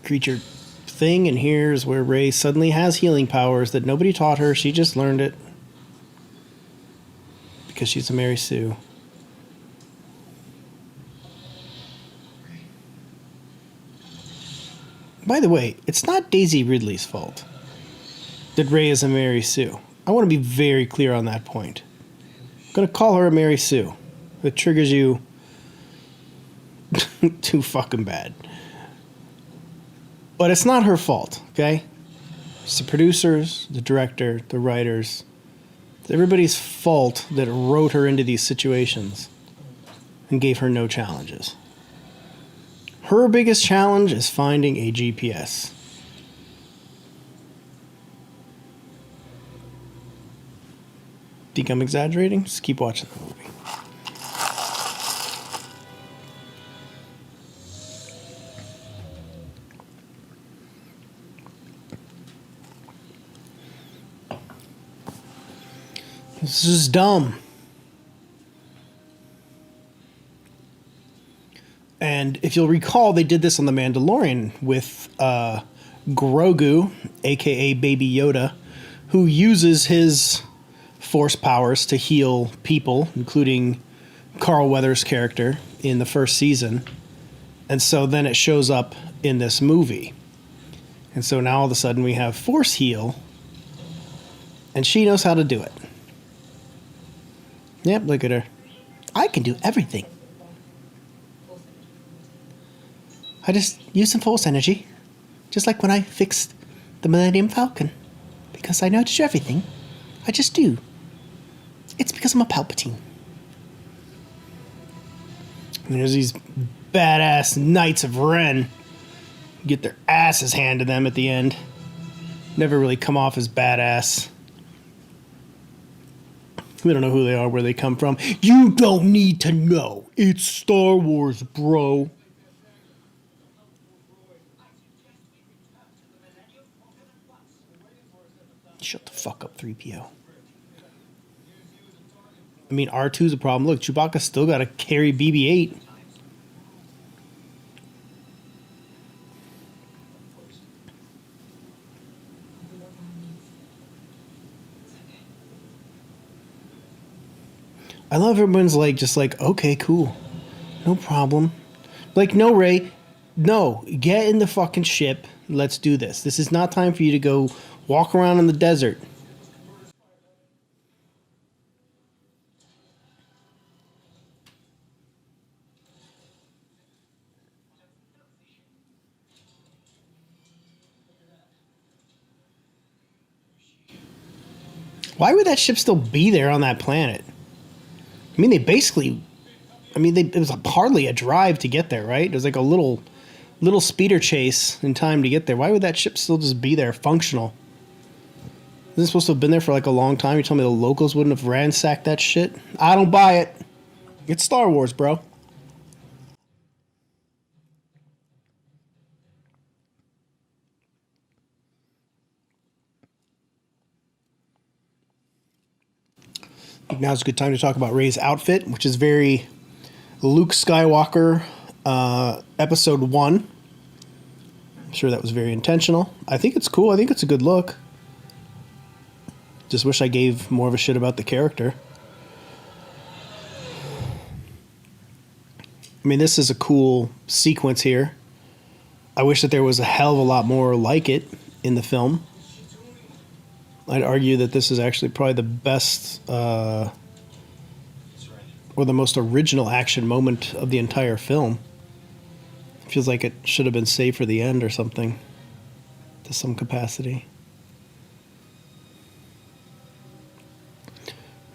creature thing, and here's where Rey suddenly has healing powers that nobody taught her. She just learned it because she's a Mary Sue. By the way, it's not Daisy Ridley's fault that Rey is a Mary Sue. I want to be very clear on that point. I'm going to call her a Mary Sue. It triggers you too fucking bad. But it's not her fault, okay? It's the producers, the director, the writers. It's everybody's fault that wrote her into these situations and gave her no challenges. Her biggest challenge is finding a GPS. Think I'm exaggerating? Just keep watching the movie. This is dumb. And if you'll recall, they did this on The Mandalorian with Grogu, aka Baby Yoda, who uses his force powers to heal people, including Carl Weathers' character in the first season. And so then it shows up in this movie. And so now all of a sudden we have force heal, and she knows how to do it. Yep, look at her. I can do everything. I just use some force energy. Just like when I fixed the Millennium Falcon. Because I know how to do everything. I just do. It's because I'm a Palpatine. And there's these badass Knights of Ren. Get their asses handed to them at the end. Never really come off as badass. We don't know who they are, where they come from. You don't need to know. It's Star Wars, bro. Shut the fuck up, 3PO. I mean, R2's a problem. Look, Chewbacca's still got to carry BB-8. I love everyone's like, just like, okay, cool. No problem. Like, no, Rey. No, get in the fucking ship. Let's do this. This is not time for you to go walk around in the desert. Why would that ship still be there on that planet? I mean, they basically... it was hardly a drive to get there, right? It was like a little speeder chase in time to get there. Why would that ship still just be there, functional? Isn't it supposed to have been there for like a long time? You told me the locals wouldn't have ransacked that shit? I don't buy it. It's Star Wars, bro. Now's a good time to talk about Rey's outfit, which is very Luke Skywalker, episode 1. I'm sure that was very intentional. I think it's cool. I think it's a good look. Just wish I gave more of a shit about the character. I mean, this is a cool sequence here. I wish that there was a hell of a lot more like it in the film. I'd argue that this is actually probably the best or the most original action moment of the entire film. It feels like it should have been saved for the end or something, to some capacity.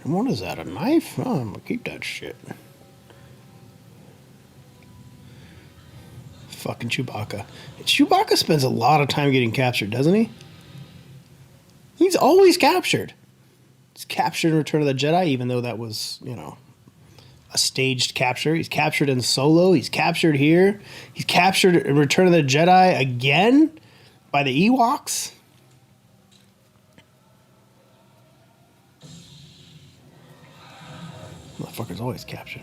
And what is that, a knife? Oh, I'm gonna keep that shit. Fucking Chewbacca. Chewbacca spends a lot of time getting captured, doesn't he? He's always captured. He's captured in Return of the Jedi, even though that was, a staged capture. He's captured in Solo. He's captured here. He's captured in Return of the Jedi again by the Ewoks. Motherfucker's always captured.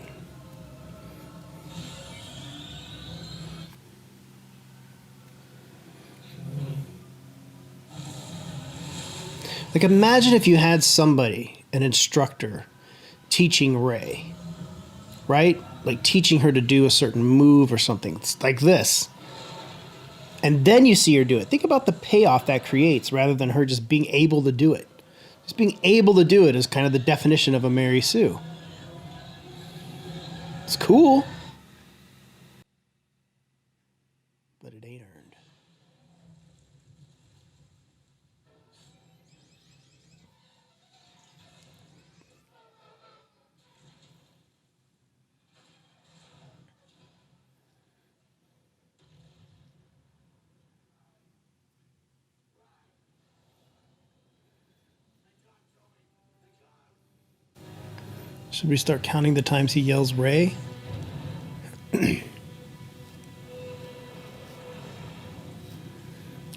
Like, imagine if you had somebody, an instructor, teaching Rey, right? Like, teaching her to do a certain move or something. It's like this. And then you see her do it. Think about the payoff that creates rather than her just being able to do it. Just being able to do it is kind of the definition of a Mary Sue. It's cool. But it ain't earned. Should we start counting the times he yells Rey? I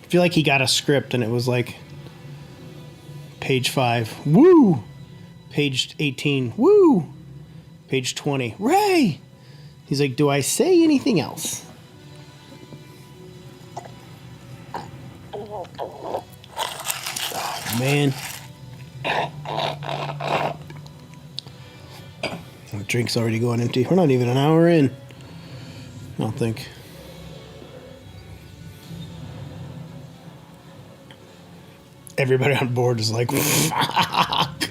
feel like he got a script and it was like page 5, woo! Page 18, woo! Page 20, Rey! He's like, do I say anything else? Oh, man. The drink's already going empty. We're not even an hour in. I don't think. Everybody on board is like, fuck.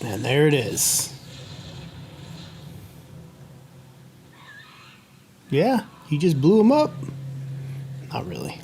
And there it is. Yeah, he just blew him up. Not really.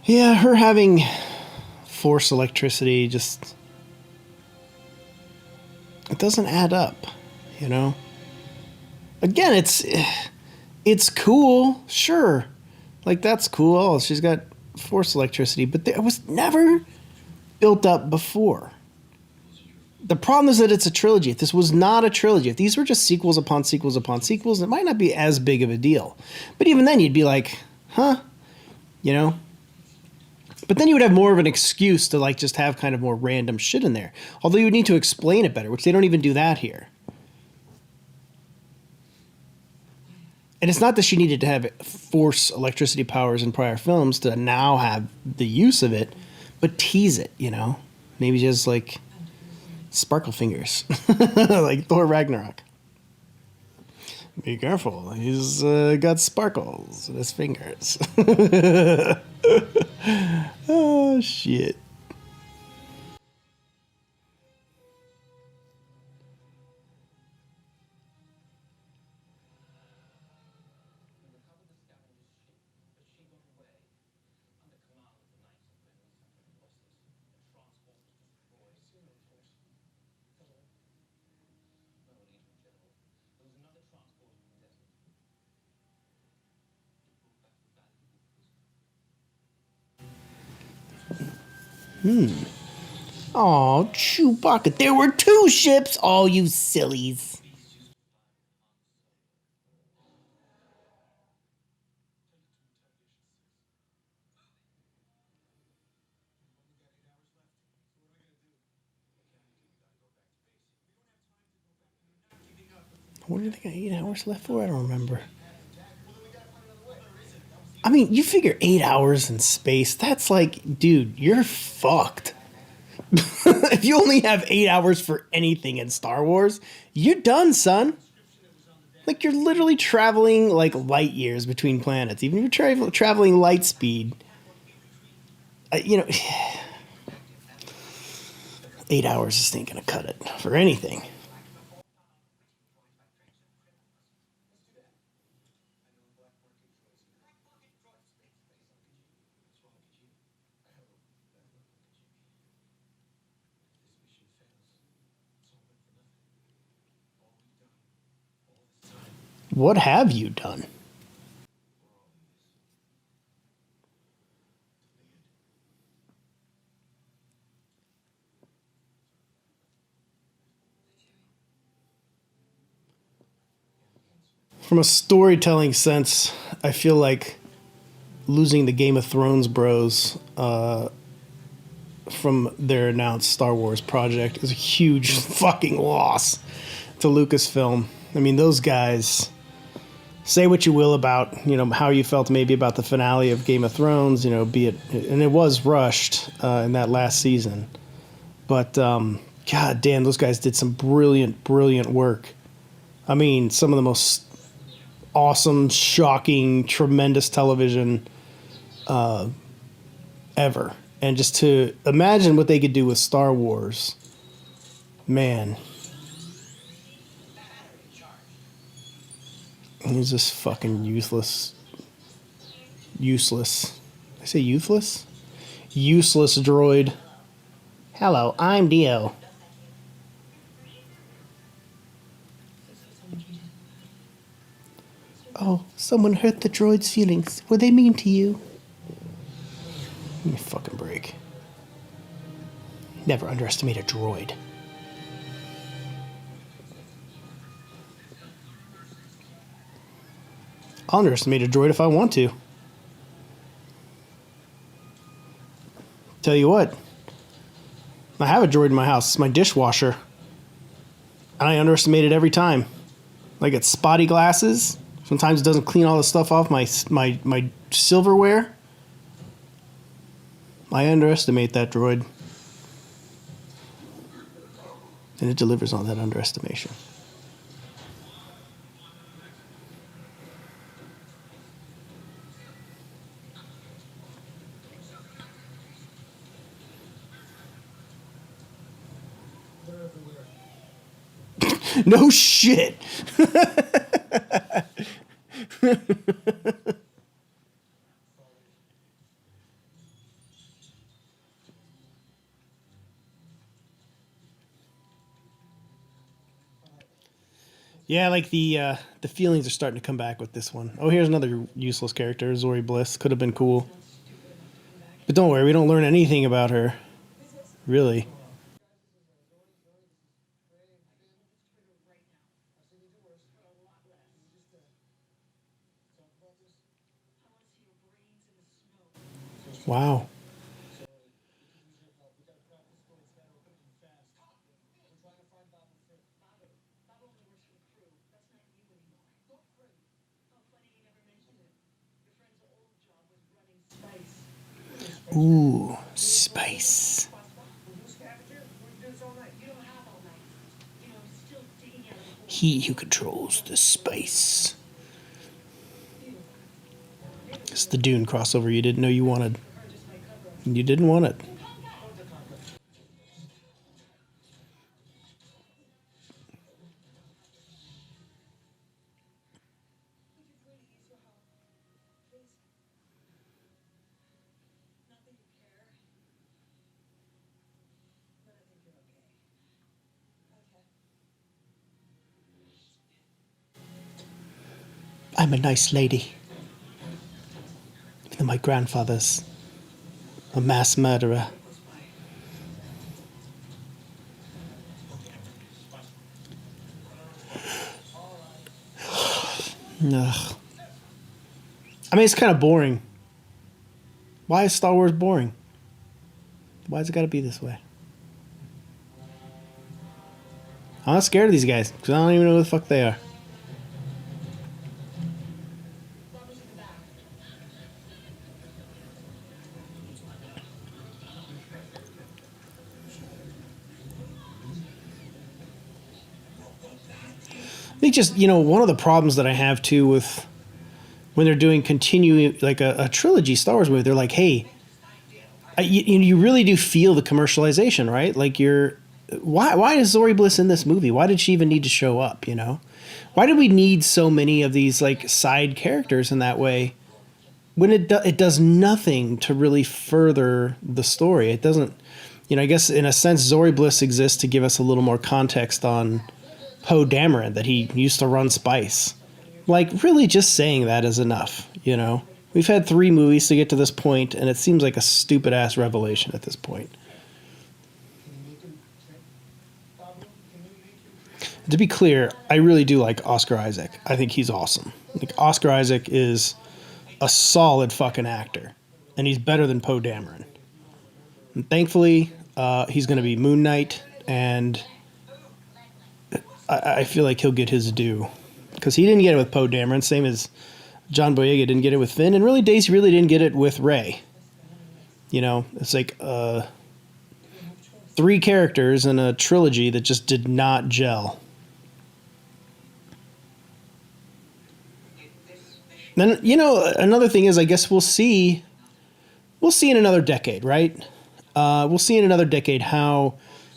Yeah, her having force electricity just... It doesn't add up, you know? Again, it's cool, sure. Like, that's cool. Oh, she's got force electricity, but it was never built up before. The problem is that it's a trilogy. If this was not a trilogy, if these were just sequels upon sequels upon sequels, it might not be as big of a deal. But even then, you'd be like, huh? You know? But then you would have more of an excuse to, like, just have kind of more random shit in there. Although you would need to explain it better, which they don't even do that here. And it's not that she needed to have force electricity powers in prior films to now have the use of it, but tease it, you know? Maybe just, like, sparkle fingers. Like Thor Ragnarok. Be careful, he's got sparkles in his fingers. Oh, shit. Oh, Chewbacca. There were 2 ships. Oh, you sillies. What do you think? 8 hours left for? I don't remember. I mean, you figure 8 hours in space. That's like, dude, you're fucked. If you only have 8 hours for anything in Star Wars, you're done, son. Like, you're literally traveling like light years between planets. Even if you're traveling light speed, you know, 8 hours just ain't gonna cut it for anything. What have you done? From a storytelling sense, I feel like losing the Game of Thrones bros from their announced Star Wars project is a huge fucking loss to Lucasfilm. I mean, those guys, say what you will about, you know, how you felt maybe about the finale of Game of Thrones, you know, be it, and it was rushed in that last season. But, god damn, those guys did some brilliant, brilliant work. I mean, some of the most awesome, shocking, tremendous television ever. And just to imagine what they could do with Star Wars, man. He's just fucking useless. Useless. Did I say youthless? Useless droid. Hello, I'm Dio. Oh, someone hurt the droid's feelings. Were they mean to you? Give me a fucking break. Never underestimate a droid. I'll underestimate a droid if I want to. Tell you what, I have a droid in my house. It's my dishwasher. And I underestimate it every time. Like, it's spotty glasses. Sometimes it doesn't clean all the stuff off my silverware. I underestimate that droid. And it delivers on that underestimation. No shit. Yeah, like the feelings are starting to come back with this one. Oh, here's another useless character, Zori Bliss. Could have been cool. But don't worry, we don't learn anything about her. Really. Wow. Ooh, spice. He who controls the spice. It's the Dune crossover you didn't know you wanted. You didn't want it. I'm a nice lady. Even though my grandfather's a mass murderer. Ugh. I mean, it's kind of boring. Why is Star Wars boring? Why's it got to be this way? I'm not scared of these guys, because I don't even know who the fuck they are. I think just, one of the problems that I have too with when they're doing continuing, like a trilogy Star Wars movie, they're like, hey, you really do feel the commercialization, right? Like why is Zori Bliss in this movie? Why did she even need to show up, Why did we need so many of these like side characters in that way when it does nothing to really further the story? It doesn't, I guess in a sense Zori Bliss exists to give us a little more context on Poe Dameron, that he used to run Spice. Like, really just saying that is enough, We've had 3 movies to get to this point, and it seems like a stupid-ass revelation at this point. To be clear, I really do like Oscar Isaac. I think he's awesome. Like, Oscar Isaac is a solid fucking actor, and he's better than Poe Dameron. And thankfully, he's going to be Moon Knight, and I feel like he'll get his due. Because he didn't get it with Poe Dameron, same as John Boyega didn't get it with Finn, and really Daisy really didn't get it with Rey. It's like 3 characters in a trilogy that just did not gel. Then, another thing is, I guess we'll see in another decade, right? We'll see in another decade how,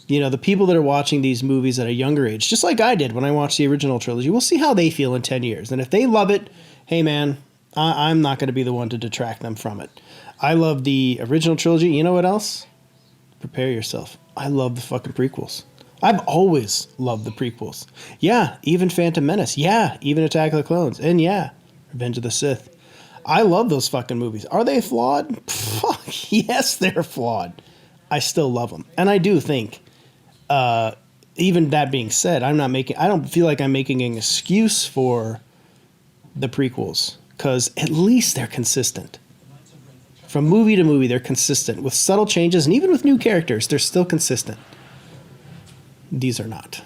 the people that are watching these movies at a younger age, just like I did when I watched the original trilogy, we'll see how they feel in 10 years. And if they love it, hey man, I'm not going to be the one to detract them from it. I love the original trilogy. You know what else? Prepare yourself. I love the fucking prequels. I've always loved the prequels. Yeah, even Phantom Menace. Yeah, even Attack of the Clones. And yeah, Revenge of the Sith. I love those fucking movies. Are they flawed? Fuck, yes, they're flawed. I still love them. And I do think, even that being said, I don't feel like I'm making an excuse for the prequels, because at least they're consistent. From movie to movie, they're consistent. With subtle changes, and even with new characters, they're still consistent. These are not.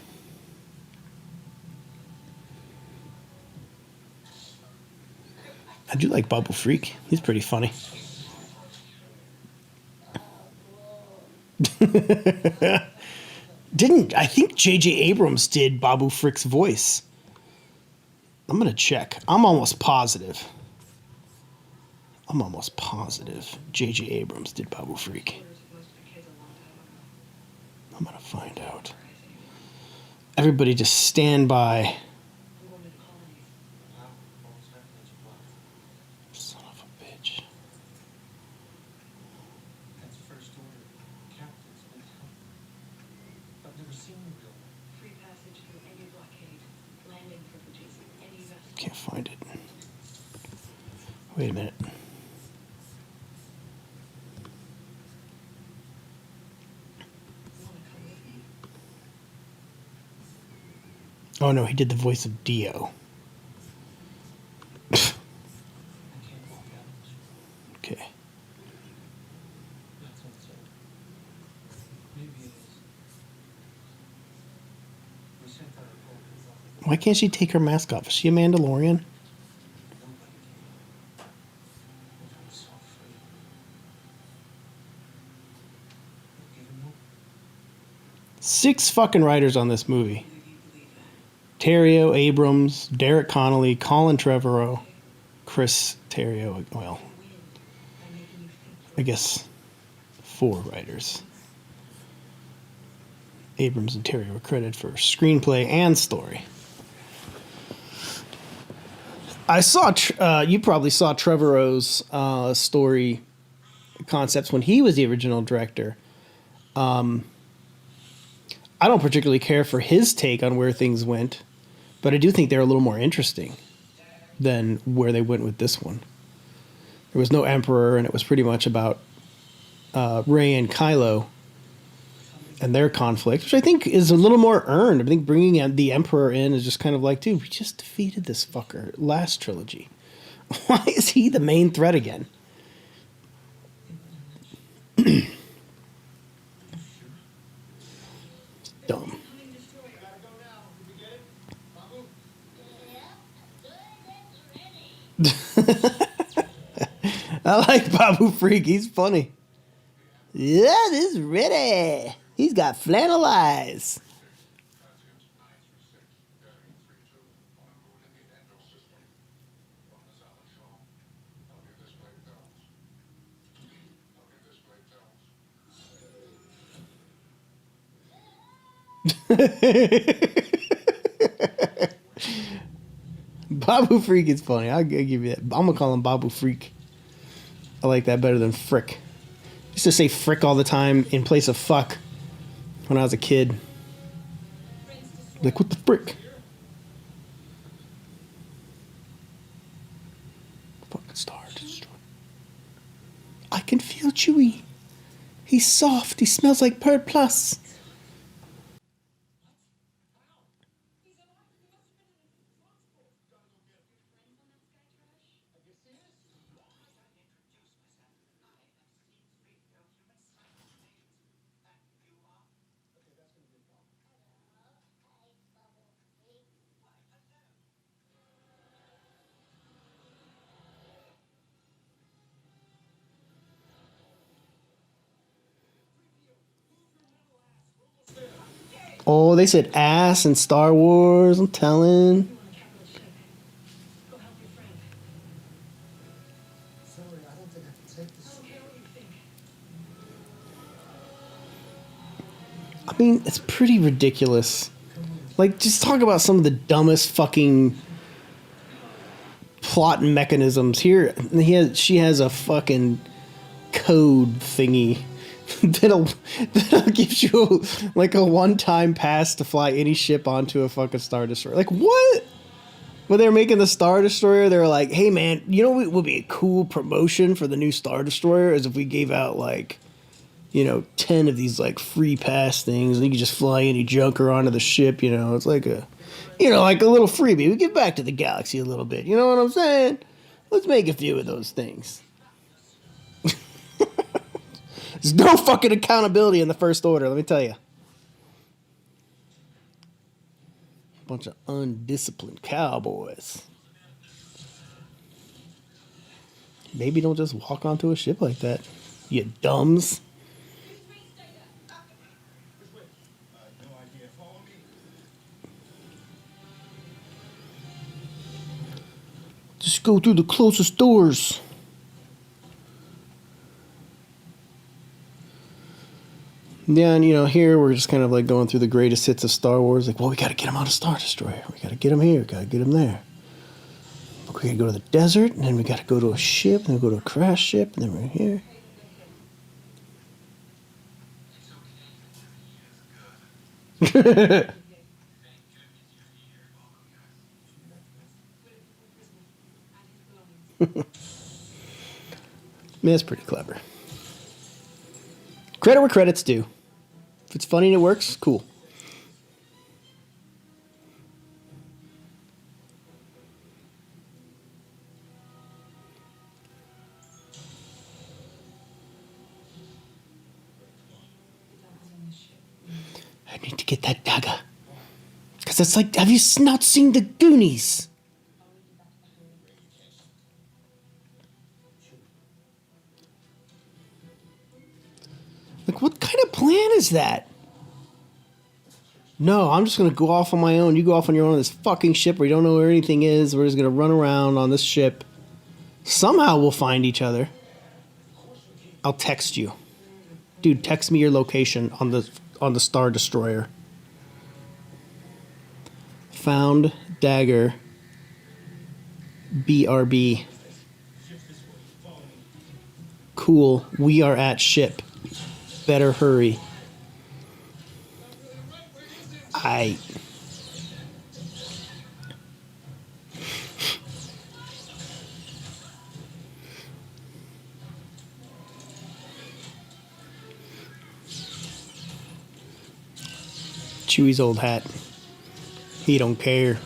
I do like Babu Freak. He's pretty funny. I think J.J. Abrams did Babu Frick's voice. I'm going to check. I'm almost positive J.J. Abrams did Babu Freak. I'm going to find out. Everybody just stand by. Son of a bitch. Can't find it. Wait a minute. Oh no, he did the voice of Dio. Okay. Why can't she take her mask off? Is she a Mandalorian? Six fucking writers on this movie. Terrio, Abrams, Derek Connolly, Colin Trevorrow, Chris Terrio. Well, I guess 4 writers. Abrams and Terrio were credited for screenplay and story. I saw, you probably saw Trevorrow's story concepts when he was the original director. I don't particularly care for his take on where things went, but I do think they're a little more interesting than where they went with this one. There was no Emperor, and it was pretty much about Rey and Kylo and their conflict, which I think is a little more earned. I think bringing the Emperor in is just kind of like, dude, we just defeated this fucker last trilogy. Why is he the main threat again? Dumb. I like Babu Freak. He's funny. Yeah, this is ready. He's got flannel eyes. Babu Freak is funny. I'll give you that. I'm gonna call him Babu Freak. I like that better than Frick. I used to say Frick all the time in place of fuck when I was a kid. Like, what the frick? Fucking Star Destroyer. I can feel Chewie. He's soft. He smells like Perd Plus. Oh, they said ass in Star Wars. I'm telling. I mean, it's pretty ridiculous. Like, just talk about some of the dumbest fucking plot mechanisms here. She has a fucking code thingy that'll give you like a one-time pass to fly any ship onto a fucking Star Destroyer. Like, what? When they were making the Star Destroyer, they were like, hey man, you know what would be a cool promotion for the new Star Destroyer is if we gave out like, 10 of these like free pass things and you could just fly any junker onto the ship, it's like like a little freebie. We give back to the galaxy a little bit, you know what I'm saying? Let's make a few of those things. There's no fucking accountability in the First Order, let me tell you. Bunch of undisciplined cowboys. Maybe don't just walk onto a ship like that, you dumbs. Just go through the closest doors. Yeah, and here we're just kind of like going through the greatest hits of Star Wars. Like, well, we got to get him on a Star Destroyer. We got to get him here. Got to get him there. We got to go to the desert, and then we got to go to a ship, and then go to a crash ship, and then we're here. That's pretty clever. Credit where credit's due. If it's funny and it works, cool. I need to get that dagger. Because it's like, have you not seen the Goonies? Like, what kind of plan is that? No, I'm just going to go off on my own. You go off on your own on this fucking ship where you don't know where anything is. We're just going to run around on this ship. Somehow we'll find each other. I'll text you. Dude, text me your location on the Star Destroyer. Found dagger. BRB. Cool. We are at ship. Better hurry. Chewie's old hat. He don't care.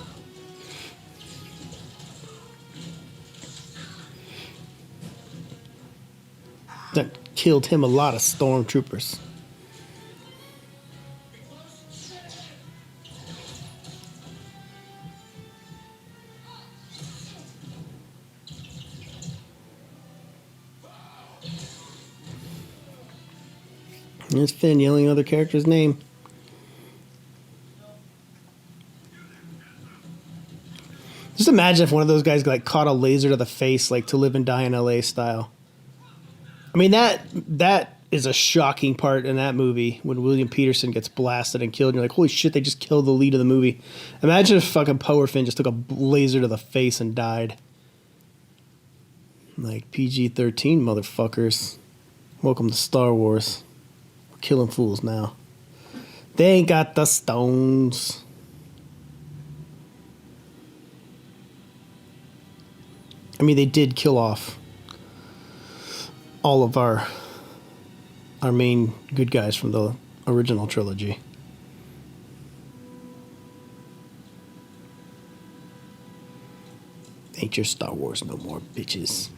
That killed him a lot of stormtroopers. There's Finn yelling another character's name. Just imagine if one of those guys like caught a laser to the face, like To Live and Die in LA style. I mean, that is a shocking part in that movie when William Peterson gets blasted and killed. And you're like, holy shit, they just killed the lead of the movie. Imagine if fucking Poe or Finn just took a laser to the face and died. Like, PG-13, motherfuckers. Welcome to Star Wars. We're killing fools now. They ain't got the stones. I mean, they did kill off all of our main good guys from the original trilogy. Ain't your Star Wars no more, bitches.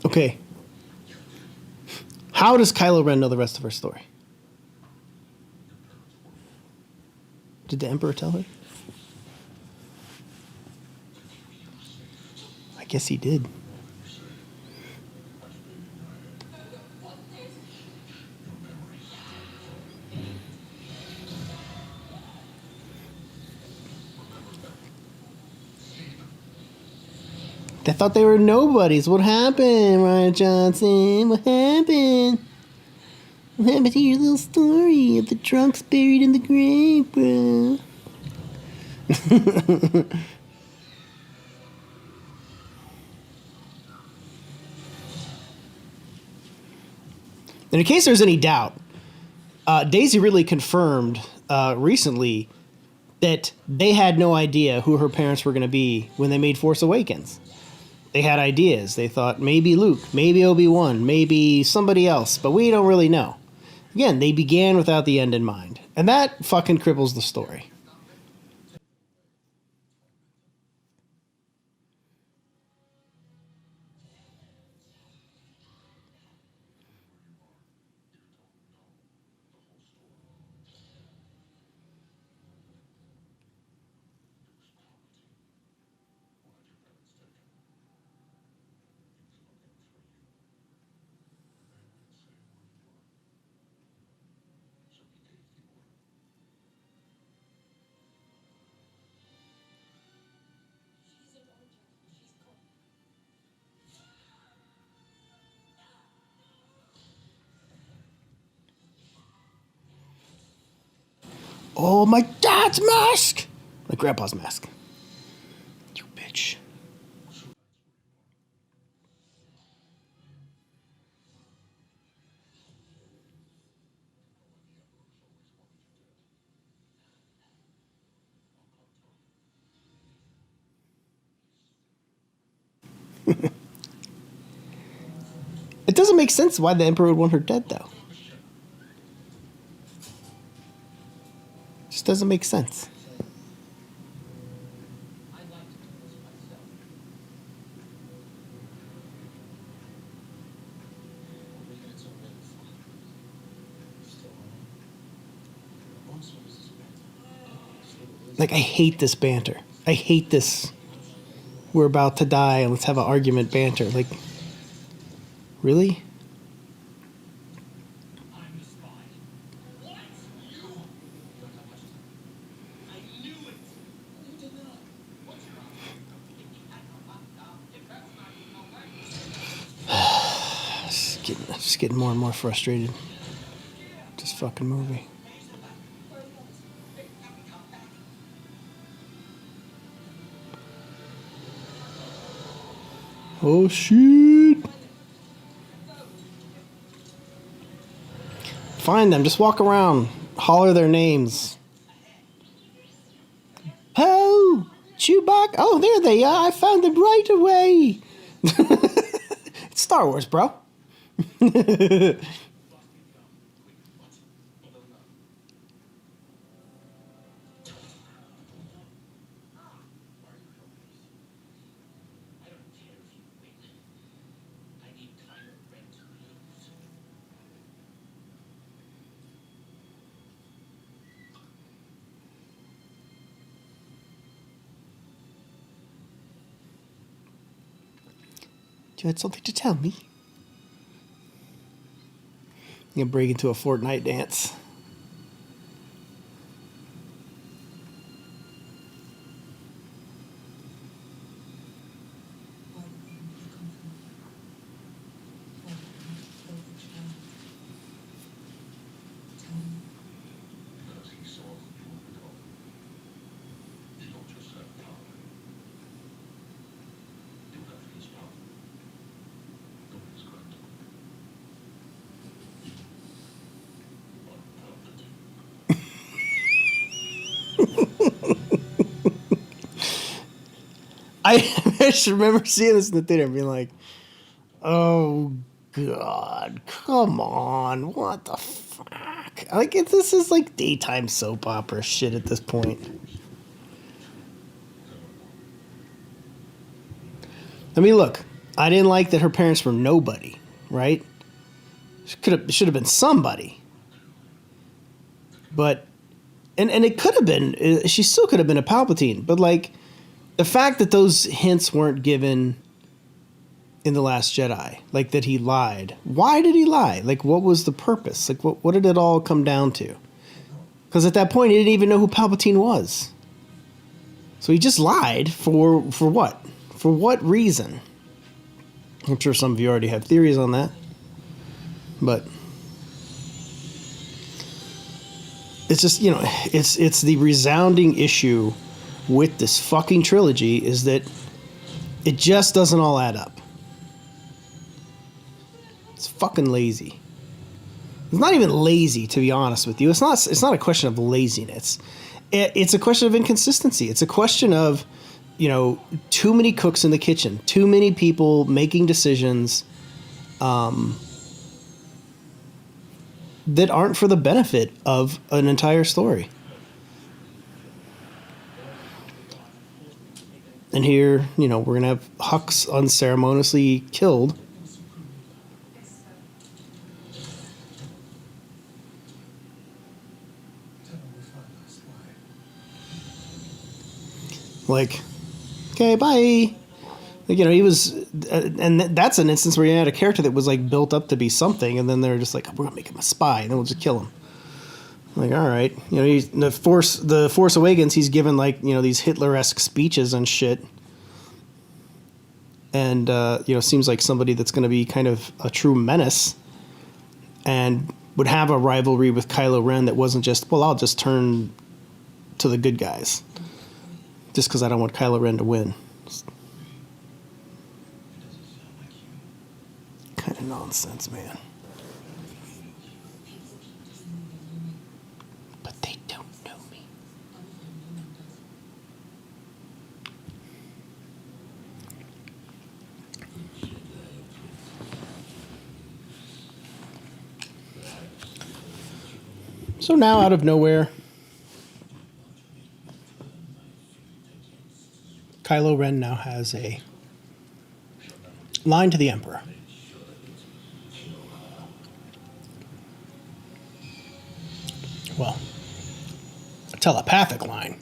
Okay. How does Kylo Ren know the rest of her story? Did the Emperor tell her? I guess he did. I thought they were nobodies. What happened, Rian Johnson? What happened? What happened to your little story of the drunks buried in the grave, bro? And in case there's any doubt, Daisy Ridley confirmed recently that they had no idea who her parents were going to be when they made Force Awakens. They had ideas. They thought maybe Luke, maybe Obi-Wan, maybe somebody else, but we don't really know. Again, they began without the end in mind. And that fucking cripples the story. Oh, my dad's mask! My grandpa's mask. You bitch. It doesn't make sense why the Emperor would want her dead, though. It just doesn't make sense. Like, I hate this banter. I hate this. We're about to die and let's have an argument banter. Like, really? Just getting more and more frustrated. This fucking movie. Oh shit! Find them. Just walk around. Holler their names. Poe! Chewbacca! Oh, there they are. I found them right away. It's Star Wars, bro. You had something to tell me? I'm gonna break into a Fortnite dance. I just remember seeing this in the theater and being like, oh, God, come on. What the fuck? Like, this is like daytime soap opera shit at this point. I mean, look, I didn't like that her parents were nobody, right? Should have been somebody. But, and it could have been, she still could have been a Palpatine, but like, the fact that those hints weren't given in The Last Jedi, like that he lied. Why did he lie? Like, what was the purpose? Like, what did it all come down to? Because at that point, he didn't even know who Palpatine was. So he just lied for what? For what reason? I'm sure some of you already have theories on that. But it's just, you know, it's the resounding issue with this fucking trilogy is that it just doesn't all add up. It's fucking lazy. It's not even lazy, to be honest with you. It's not a question of laziness. It's a question of inconsistency. It's a question of, you know, too many cooks in the kitchen, too many people making decisions that aren't for the benefit of an entire story. And here, you know, we're going to have Hux unceremoniously killed. Like, okay, bye. Like, you know, he was, and that's an instance where you had a character that was like built up to be something, and then they're just like, we're gonna make him a spy, and then we'll just kill him. Like, all right, you know, he's the Force Awakens. He's given like, you know, these Hitler-esque speeches and shit, and you know, seems like somebody that's going to be kind of a true menace, and would have a rivalry with Kylo Ren that wasn't just, well, I'll just turn to the good guys. Just because I don't want Kylo Ren to win. Kind of nonsense, man. But they don't know me. So now, out of nowhere, Kylo Ren now has a line to the Emperor. Well, a telepathic line.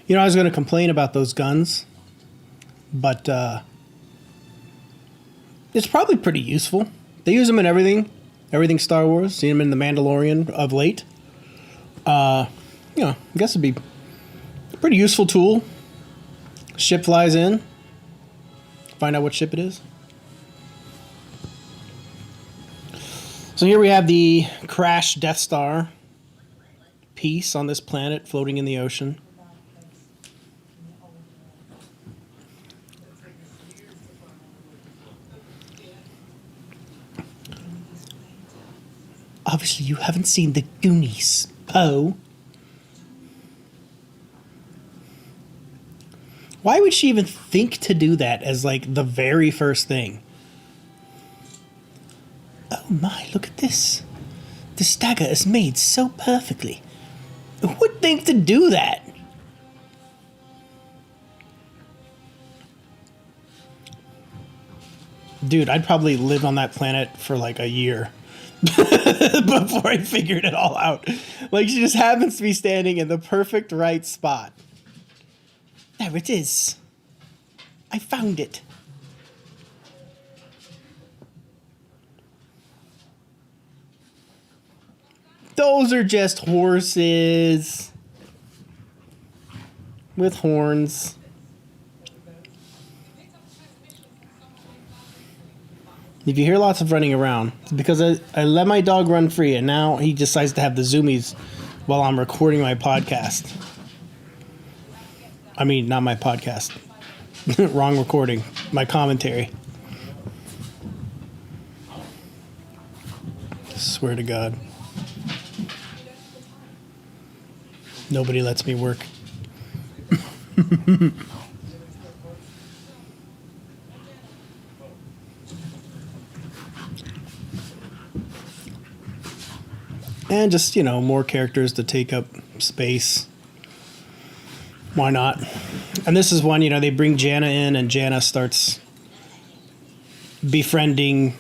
You know, I was going to complain about those guns, but it's probably pretty useful. They use them in everything Star Wars. Seen them in The Mandalorian of late. I guess it'd be a pretty useful tool. Ship flies in. Find out what ship it is. So here we have the crashed Death Star piece on this planet floating in the ocean. Obviously, you haven't seen the Goonies, Poe. Why would she even think to do that as, like, the very first thing? Oh my, look at this. The stagger is made so perfectly. Who would think to do that? Dude, I'd probably live on that planet for, like, a year. Before I figured it all out. Like, she just happens to be standing in the perfect right spot. There it is. I found it. Those are just horses with horns. If you hear lots of running around, it's because I let my dog run free, and now he decides to have the zoomies while I'm recording my podcast. I mean, not my podcast. Wrong recording. My commentary. Swear to God. Nobody lets me work. And just, more characters to take up space. Why not? And this is one, they bring Janna in, and Janna starts befriending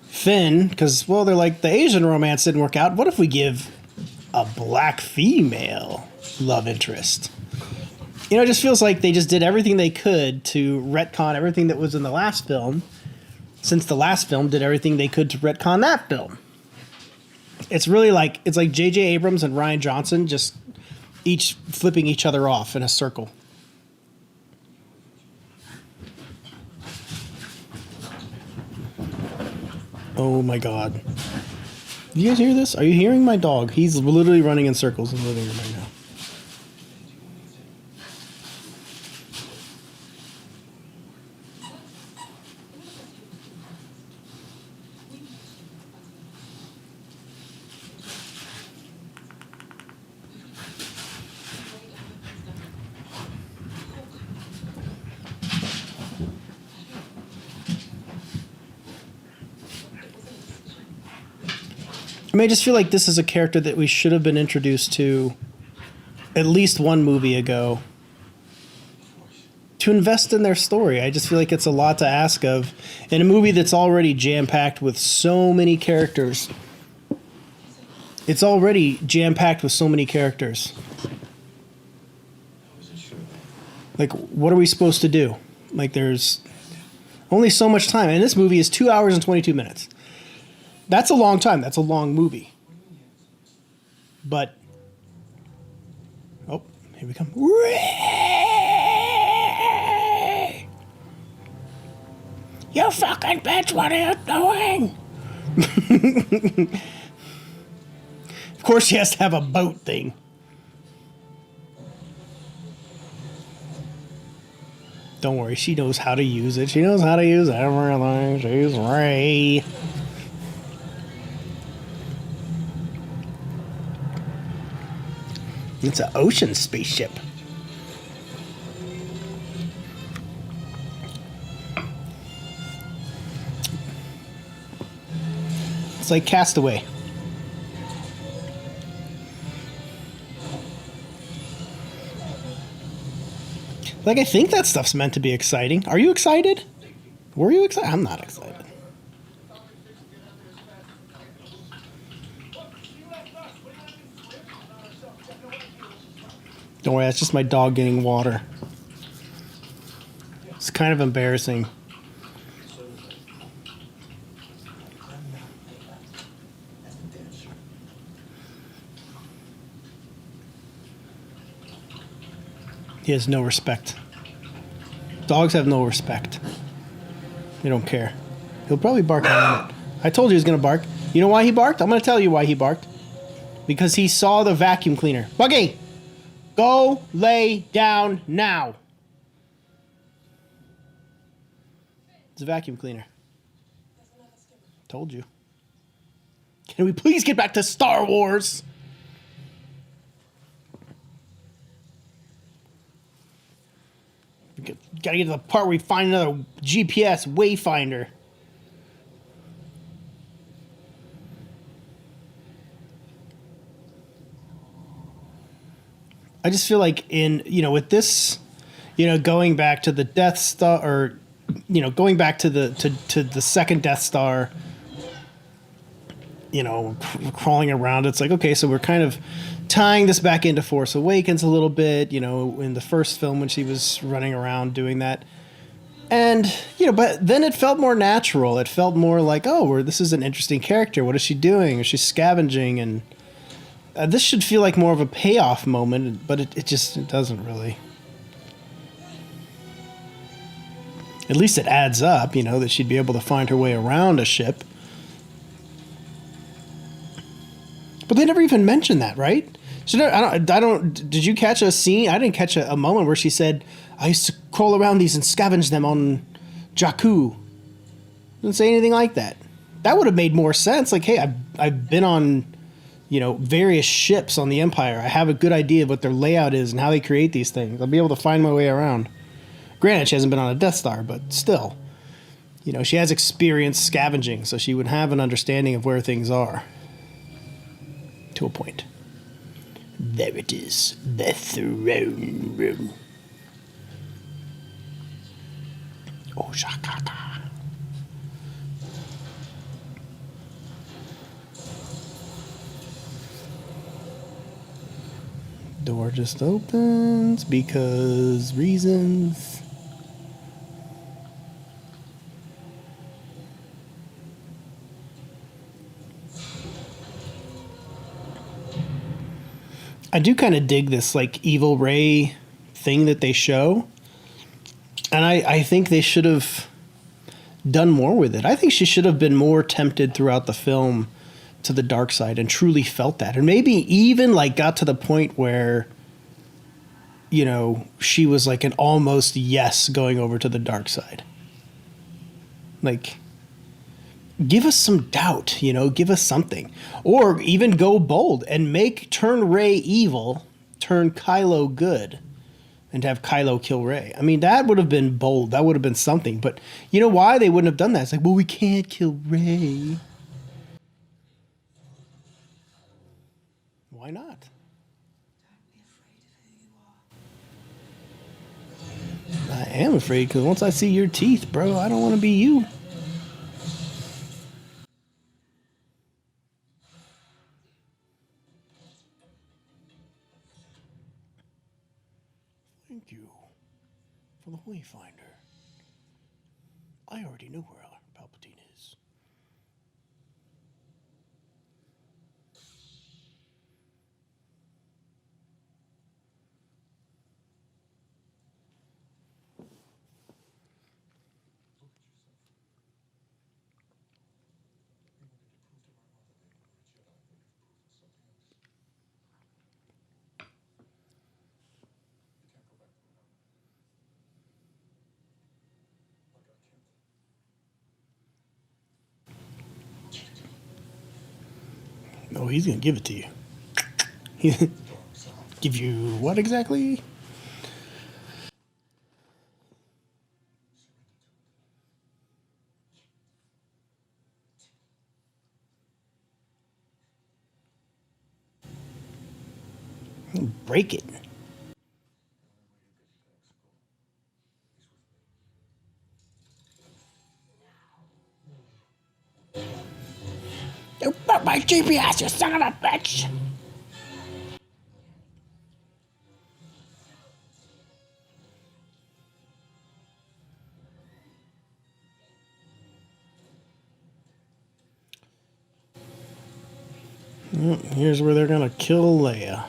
Finn, because, well, they're like, the Asian romance didn't work out. What if we give a black female love interest? It just feels like they just did everything they could to retcon everything that was in the last film, since the last film did everything they could to retcon that film. It's really like, it's like J.J. Abrams and Rian Johnson just each flipping each other off in a circle. Oh my God. You guys hear this? Are you hearing my dog? He's literally running in circles in the living room right now. I just feel like this is a character that we should have been introduced to at least one movie ago to invest in their story. I just feel like it's a lot to ask of in a movie that's already jam-packed with so many characters. It's already jam-packed with so many characters. Like, what are we supposed to do? Like, there's only so much time. And this movie is 2 hours and 22 minutes. That's a long time. That's a long movie. But, oh, here we come. You fucking bitch, what are you doing? Of course she has to have a boat thing. Don't worry, she knows how to use it. She knows how to use everything. She's Rey. It's an ocean spaceship. It's like Castaway. Like, I think that stuff's meant to be exciting. Are you excited? Were you excited? I'm not excited. Don't worry, that's just my dog getting water. It's kind of embarrassing. He has no respect. Dogs have no respect. They don't care. He'll probably bark in a minute. I told you he was going to bark. You know why he barked? I'm going to tell you why he barked. Because he saw the vacuum cleaner. Buggy! Go lay down now. It's a vacuum cleaner. Told you. Can we please get back to Star Wars? Gotta get to the part where we find another GPS wayfinder. I just feel like with this, going back to the Death Star, or, going back to the second Death Star, crawling around, it's like, okay, so we're kind of tying this back into Force Awakens a little bit, in the first film when she was running around doing that. And, but then it felt more natural. It felt more like, oh, this is an interesting character. What is she doing? Is she scavenging? And this should feel like more of a payoff moment, but it doesn't really. At least it adds up, that she'd be able to find her way around a ship. But they never even mentioned that, right? So I don't. Did you catch a scene? I didn't catch a moment where she said, "I used to crawl around these and scavenge them on Jakku." Didn't say anything like that. That would have made more sense. Like, hey, I've been on, various ships on the Empire. I have a good idea of what their layout is and how they create these things. I'll be able to find my way around. Granted, she hasn't been on a Death Star, but still, she has experience scavenging, so she would have an understanding of where things are. To a point. There it is, the throne room. Oh, shakaka. Door just opens because reasons. I do kind of dig this like evil Rey thing that they show. And I think they should have done more with it. I think she should have been more tempted throughout the film to the dark side and truly felt that. And maybe even like got to the point where, she was like an almost yes going over to the dark side. Like, give us some doubt, give us something. Or even go bold and turn Rey evil, turn Kylo good, and have Kylo kill Rey. I mean, that would have been bold. That would have been something. But you know why they wouldn't have done that? It's like, well, we can't kill Rey. Why not? I am afraid, because once I see your teeth, bro, I don't want to be you. Thank you for the Wayfinder. I already know where Palpatine is. Oh, he's gonna give it to you. Give you what exactly? Break it. You broke my GPS, you son of a bitch! Here's where they're gonna kill Leia.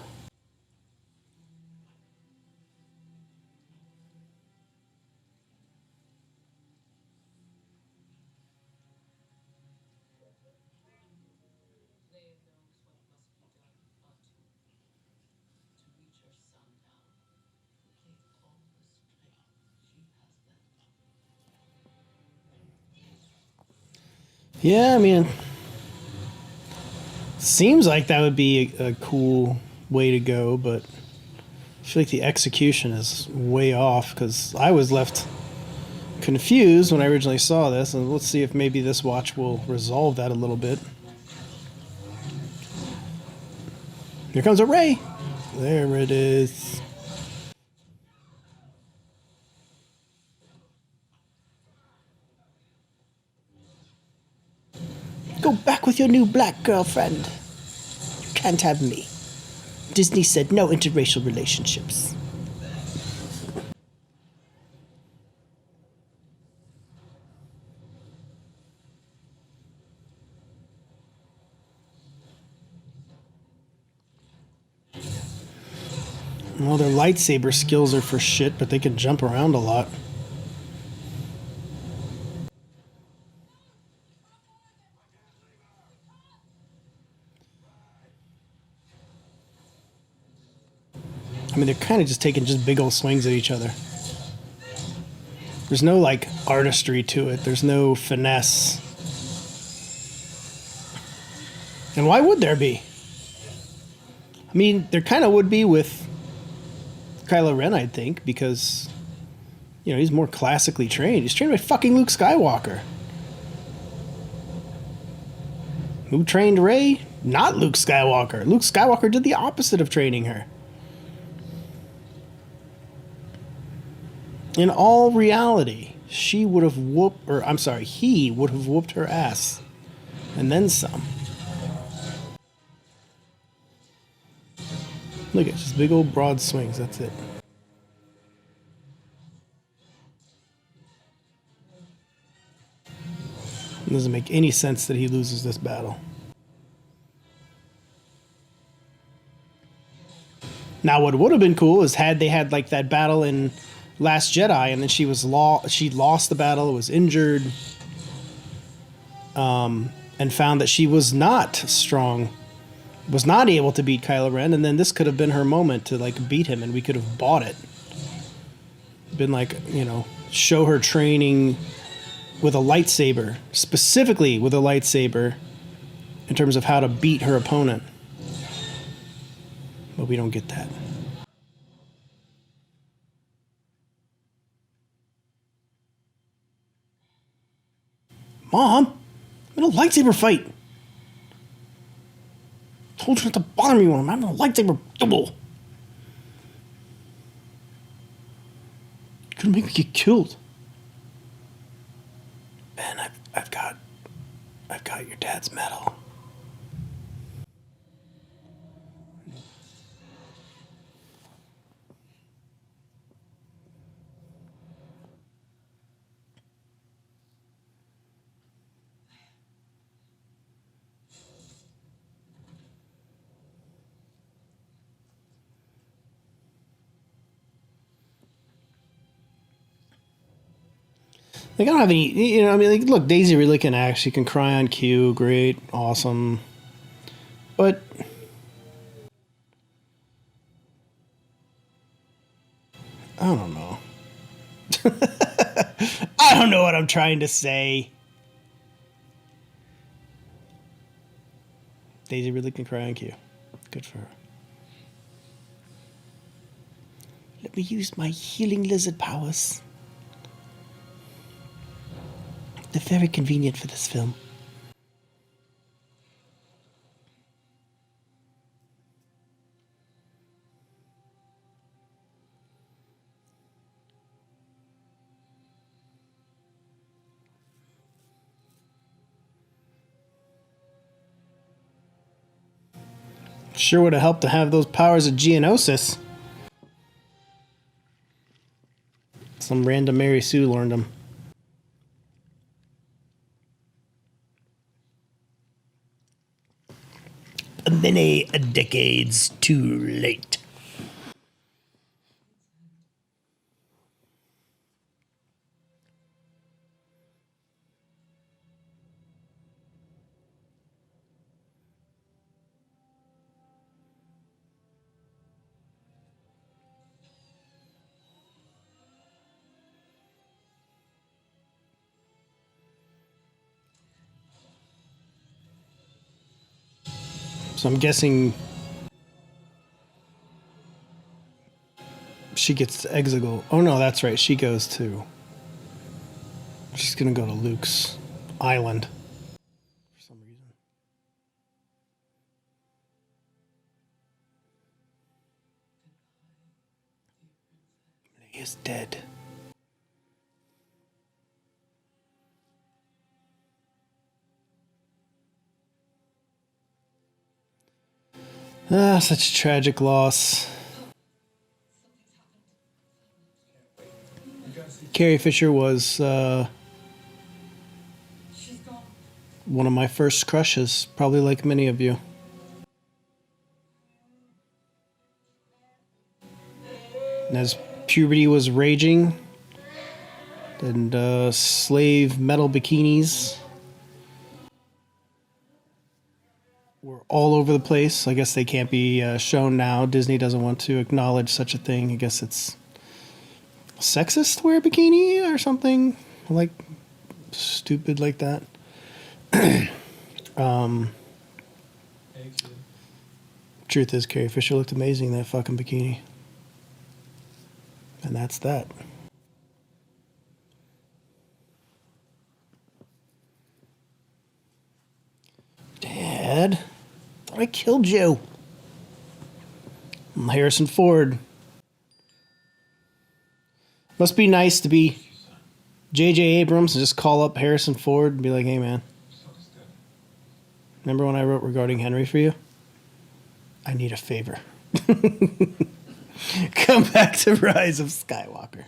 Yeah, I mean, seems like that would be a cool way to go, but I feel like the execution is way off because I was left confused when I originally saw this, and let's see if maybe this watch will resolve that a little bit. Here comes a ray. There it is. Go back with your new black girlfriend. You can't have me. Disney said no interracial relationships. Well, their lightsaber skills are for shit, but they can jump around a lot. I mean, they're kind of just taking just big old swings at each other. There's no, like, artistry to it. There's no finesse. And why would there be? I mean, there kind of would be with Kylo Ren, I think, because, you know, he's more classically trained. He's trained by fucking Luke Skywalker. Who trained Rey? Not Luke Skywalker. Luke Skywalker did the opposite of training her. In all reality, he would have whooped her ass. And then some. Look at just big old broad swings, that's it. It doesn't make any sense that he loses this battle. Now what would have been cool is had they had like that battle in Last Jedi, and then she lost the battle, was injured, and found that she was not strong, was not able to beat Kylo Ren, and then this could have been her moment to like beat him, and we could have bought it. Been like, you know, show her training with a lightsaber, specifically with a lightsaber, in terms of how to beat her opponent. But we don't get that. Mom, I'm in a lightsaber fight. Told you not to bother me when I'm having a lightsaber duel. You're gonna make me get killed. Ben, I've got your dad's medal. Like, I don't have any, you know, I mean, like, look, Daisy Ridley can act. She can cry on cue. Great. Awesome. But I don't know. I don't know what I'm trying to say. Daisy Ridley can cry on cue. Good for her. Let me use my healing lizard powers. They're very convenient for this film. Sure would have helped to have those powers of Geonosis. Some random Mary Sue learned them. Many decades too late. So I'm guessing she gets to Exegol. Oh no, that's right. She goes to. She's gonna go to Luke's island for some reason. He is dead. Ah, such a tragic loss. Carrie Fisher was one of my first crushes, probably like many of you. And as puberty was raging, and slave metal bikinis were all over the place. I guess they can't be shown now. Disney doesn't want to acknowledge such a thing. I guess it's sexist to wear a bikini or something like stupid like that. Truth is, Carrie Fisher looked amazing in that fucking bikini. And that's that. Dad, thought I killed you. I'm Harrison Ford. Must be nice to be J.J. Abrams and just call up Harrison Ford and be like, hey man, remember when I wrote Regarding Henry for you? I need a favor. Come back to Rise of Skywalker.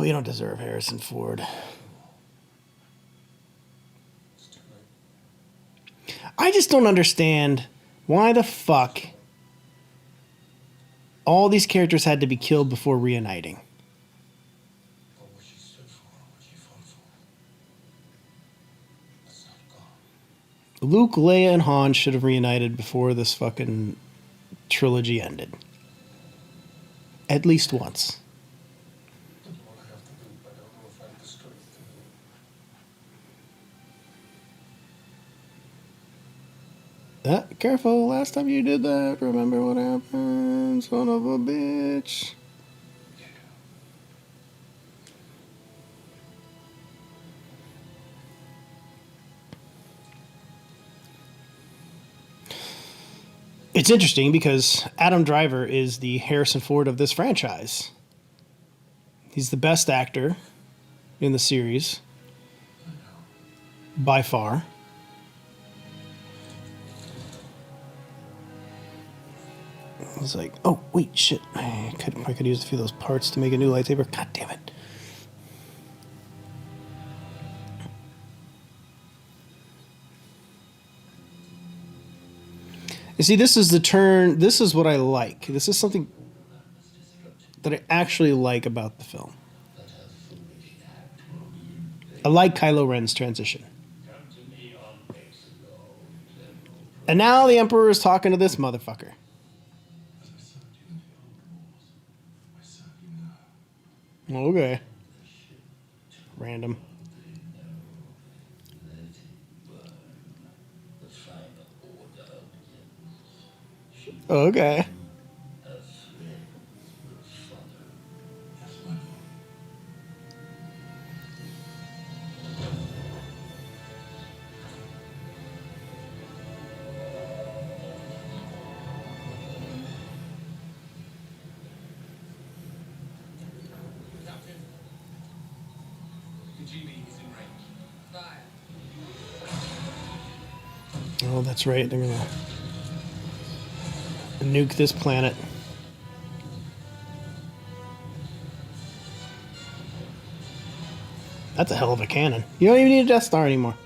We don't deserve Harrison Ford. I just don't understand why the fuck all these characters had to be killed before reuniting. Luke, Leia, and Han should have reunited before this fucking trilogy ended. At least once. Careful, last time you did that, remember what happened, son of a bitch. It's interesting because Adam Driver is the Harrison Ford of this franchise. He's the best actor in the series, by far. It's like, oh, wait, shit. I could use a few of those parts to make a new lightsaber. God damn it. You see, this is the turn. This is what I like. This is something that I actually like about the film. I like Kylo Ren's transition. And now the Emperor is talking to this motherfucker. Okay. Random. Okay. Oh, that's right. They're gonna nuke this planet. That's a hell of a cannon. You don't even need a Death Star anymore.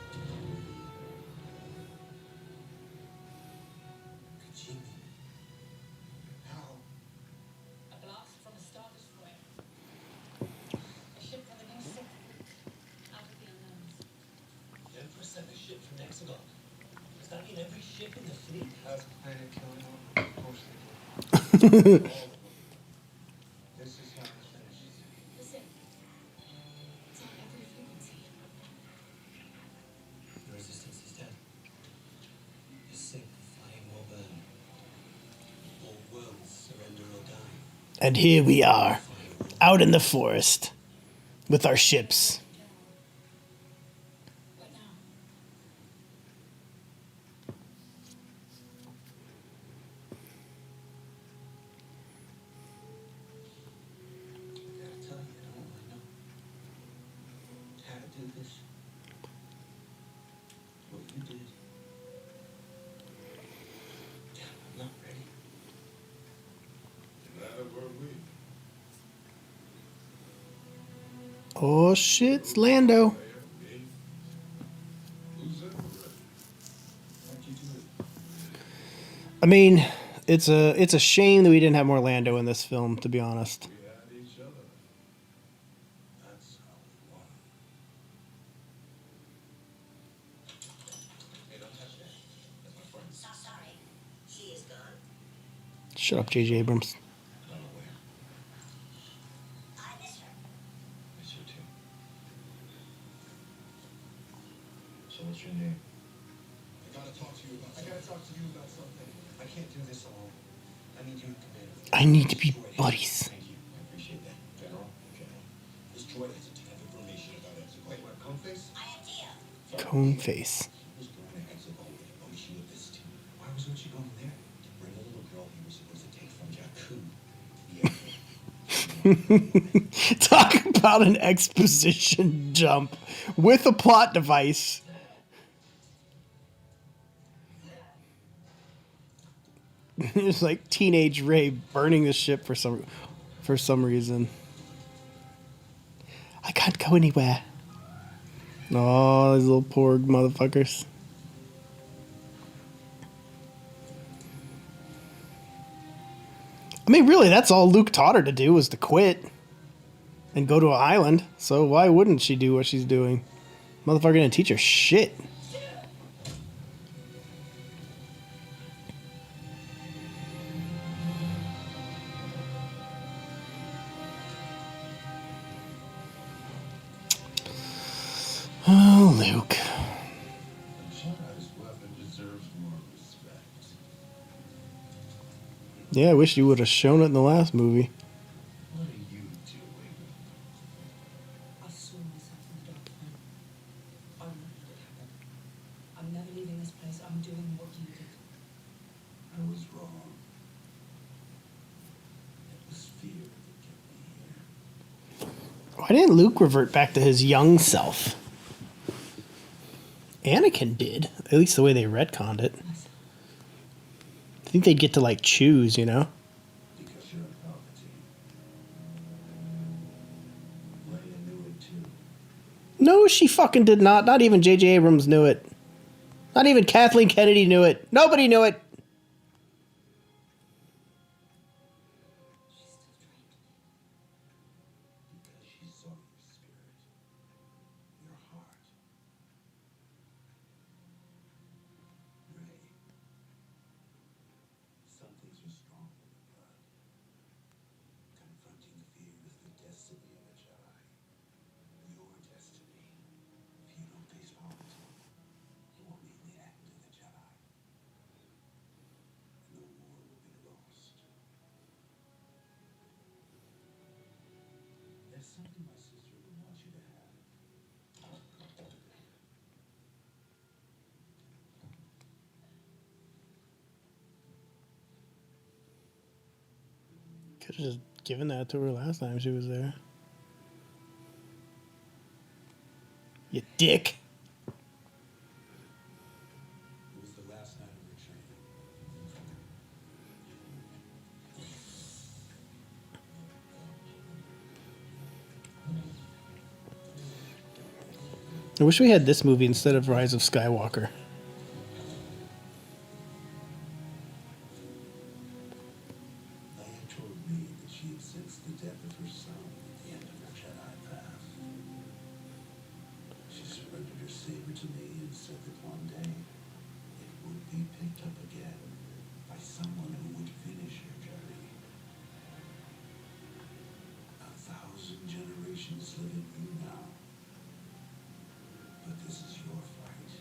And here we are, out in the forest, with our ships. Oh shit, it's Lando. I mean, it's a shame that we didn't have more Lando in this film, to be honest. Shut up, J.J. Abrams. What's your name? I gotta talk to you about something. I can't do this alone. I need you to come in. I need to be buddies. Thank you. I appreciate that. General? This droid has a ton of information about it. Wait, what? Cone face? Cone face. He was going to exit Obi this team. Why was Ochi going there? To bring a little girl he was supposed to take from Jakku. Talk about an exposition dump with a plot device. It's like teenage Rey burning the ship for some reason. I can't go anywhere. Oh, these little poor motherfuckers. I mean, really, that's all Luke taught her to do, was to quit and go to an island. So why wouldn't she do what she's doing? Motherfucker didn't teach her shit. Oh, Luke. Yeah, I wish you would have shown it in the last movie. What are you doing? I saw myself in the dark then. I wanted it to happen. I'm never leaving this place. I'm doing what you did. I was wrong. It was fear that kept me here. Why didn't Luke revert back to his young self? Anakin did, at least the way they retconned it. I think they'd get to, like, choose, you know? Because you're a Palpatine. Leia knew it too. No, she fucking did not. Not even J.J. Abrams knew it. Not even Kathleen Kennedy knew it. Nobody knew it. Because she saw your spirit, your heart. Rey, Could have just given that to her last time she was there. You dick. It was the last night of her training. I wish we had this movie instead of Rise of Skywalker. Leia told me that she had sensed the death of her son at the end of her Jedi path. She surrendered her saber to me and said that one day it would be picked up again by someone who would finish her journey. 1,000 generations live in you now. But this is your fight.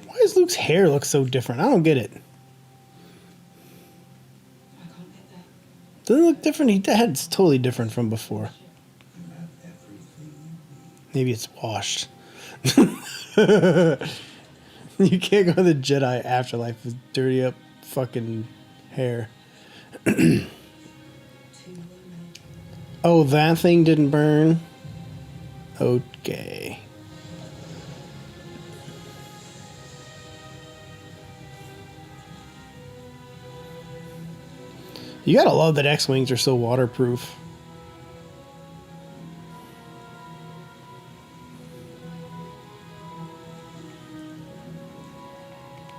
Why does Luke's hair look so different? I don't get it. Doesn't it look different? His head's totally different from before. Maybe it's washed. You can't go to the Jedi afterlife with dirty up fucking hair. Oh, that thing didn't burn? Okay. You gotta love that X-Wings are so waterproof.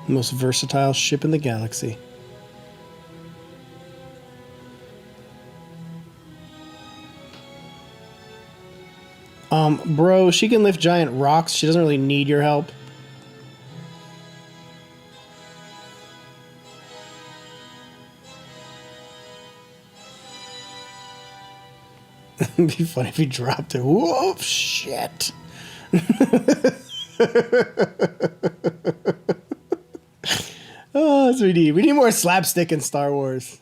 Most versatile ship in the galaxy. Bro, she can lift giant rocks. She doesn't really need your help. It'd be funny if he dropped it. Whoa, shit. Oh, that's what we need. We need more slapstick in Star Wars.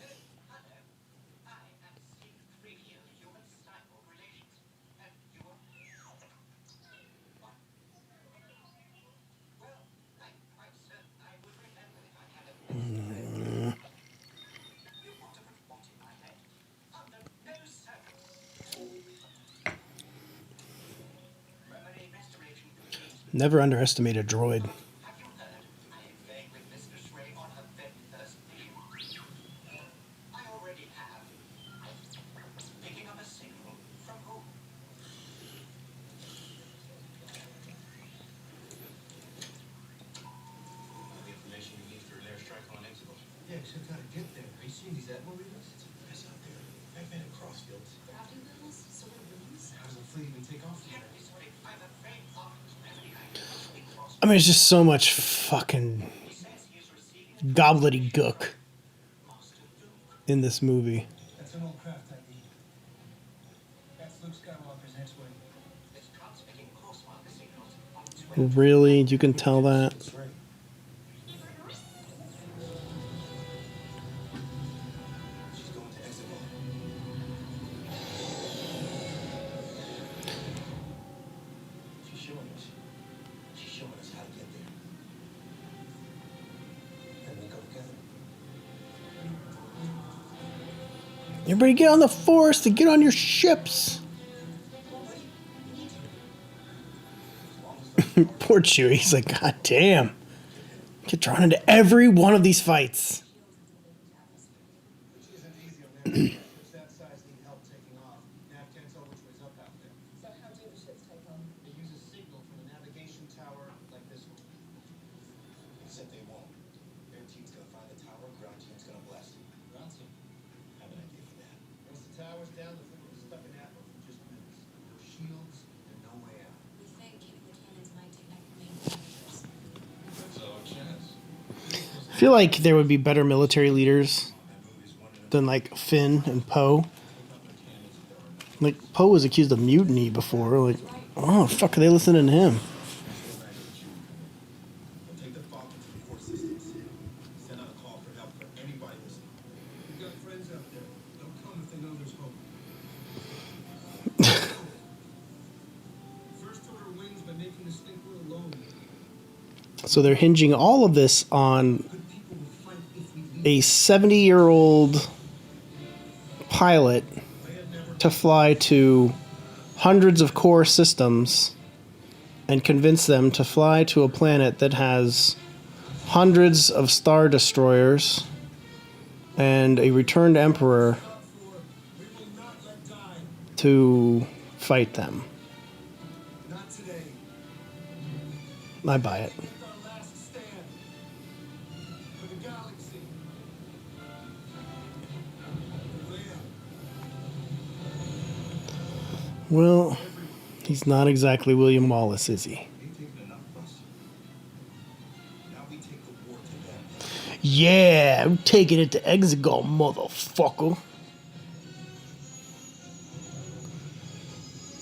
Never underestimate a droid. Yeah, except how to get there. Are you seeing these Admiral readers? It's a mess out there. I've been in Crossfields. Crafting bills? So what rooms? How does the fleet even take off from there? I mean, it's just so much fucking gobbledygook in this movie. That's an old craft I need. That's Luke Skywalker's X-Wing. Really? You can tell that? That's right. She's going to exit hall. She's showing us. She's showing us how to get there. Then we go together. Everybody get on the Force and get on your ships. Poor Chewie. He's like, God damn. Get drawn into every one of these fights. Which isn't easy on that. Ships that size need help taking off. Nav can't tell which way's up out there. So how do the ships take on? They use a signal from the navigation tower like this one. Except they won't. Air team's gonna find the tower, ground team's gonna blast it. Ground team? Have an idea for that. Once the tower's down, the fleet will be stuck in Atlas for just minutes. No shields and no way out. We think the cannons might take back the main characters. That's our chance. I feel like there would be better military leaders than like Finn and Poe. Like Poe was accused of mutiny before. Like, oh fuck, are they listening to him? We'll take the Falcon to the core systems. Send out a call for help for anybody listening. We've got friends out there. They'll come if they know there's hope. First order wins by making us think we're alone. So they're hinging all of this on Good people will fight if we leave. a 70-year-old pilot to fly to hundreds of core systems and convince them to fly to a planet that has hundreds of star destroyers and a returned emperor to fight them. I buy it. Well, he's not exactly William Wallace, is he? Yeah, I'm taking it to Exegol, motherfucker.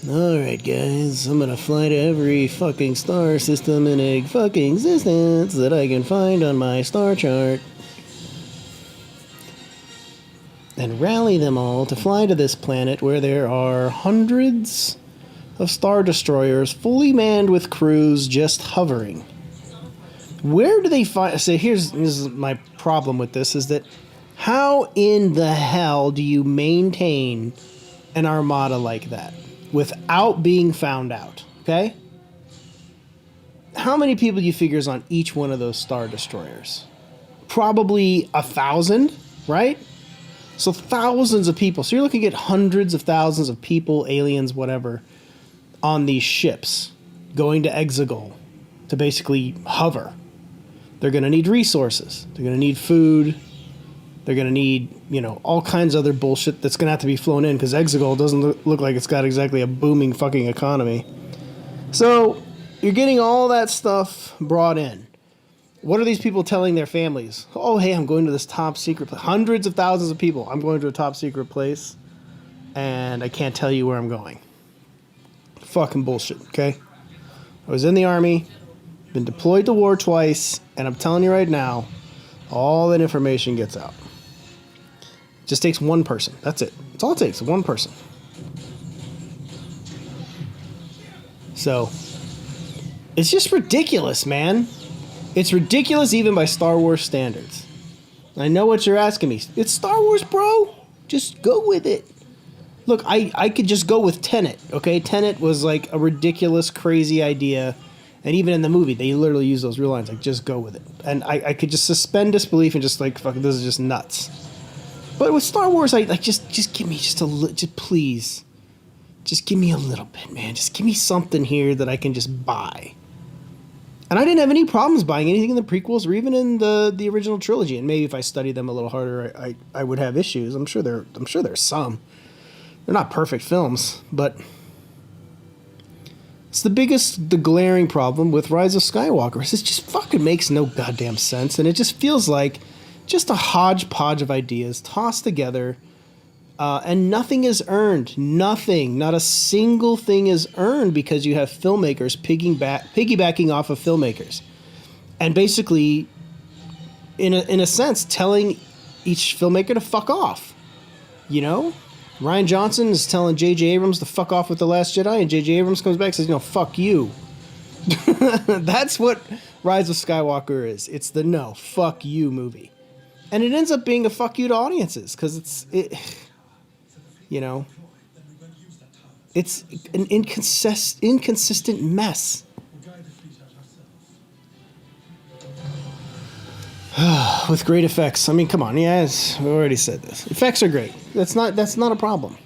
Alright, guys, I'm gonna fly to every fucking star system in a fucking existence that I can find on my star chart. And rally them all to fly to this planet where there are hundreds of star destroyers fully manned with crews just hovering. Where do they find... So here's my problem with this, is that how in the hell do you maintain an armada like that without being found out, okay? How many people do you figure is on each one of those star destroyers? Probably 1,000, right? So thousands of people. So you're looking at hundreds of thousands of people, aliens, whatever, on these ships going to Exegol to basically hover. They're going to need resources. They're going to need food. They're going to need, all kinds of other bullshit that's going to have to be flown in because Exegol doesn't look like it's got exactly a booming fucking economy. So you're getting all that stuff brought in. What are these people telling their families? Oh, hey, I'm going to this top secret place. Hundreds of thousands of people. I'm going to a top secret place, and I can't tell you where I'm going. Fucking bullshit, okay? I was in the Army, been deployed to war twice, and I'm telling you right now, all that information gets out. It just takes one person. That's it. That's all it takes, one person. So, it's just ridiculous, man. It's ridiculous even by Star Wars standards. I know what you're asking me. It's Star Wars, bro. Just go with it. Look, I could just go with Tenet, okay? Tenet was like a ridiculous, crazy idea. And even in the movie, they literally use those real lines, like, just go with it. And I could just suspend disbelief and just like, fuck, this is just nuts. But with Star Wars, just give me just please. Just give me a little bit, man. Just give me something here that I can just buy. And I didn't have any problems buying anything in the prequels or even in the original trilogy. And maybe if I studied them a little harder, I would have issues. I'm sure there's some. They're not perfect films, but it's the glaring problem with Rise of Skywalker. It just fucking makes no goddamn sense, and it just feels like just a hodgepodge of ideas tossed together, and nothing is earned. Nothing, not a single thing is earned because you have filmmakers piggybacking off of filmmakers, and basically, in a sense, telling each filmmaker to fuck off. Rian Johnson is telling J.J. Abrams to fuck off with The Last Jedi, and J.J. Abrams comes back and says, fuck you. That's what Rise of Skywalker is. It's the no, fuck you movie. And it ends up being a fuck you to audiences, because it's an inconsistent mess. With great effects. I mean, come on. Yes, we already said this. Effects are great. That's not a problem.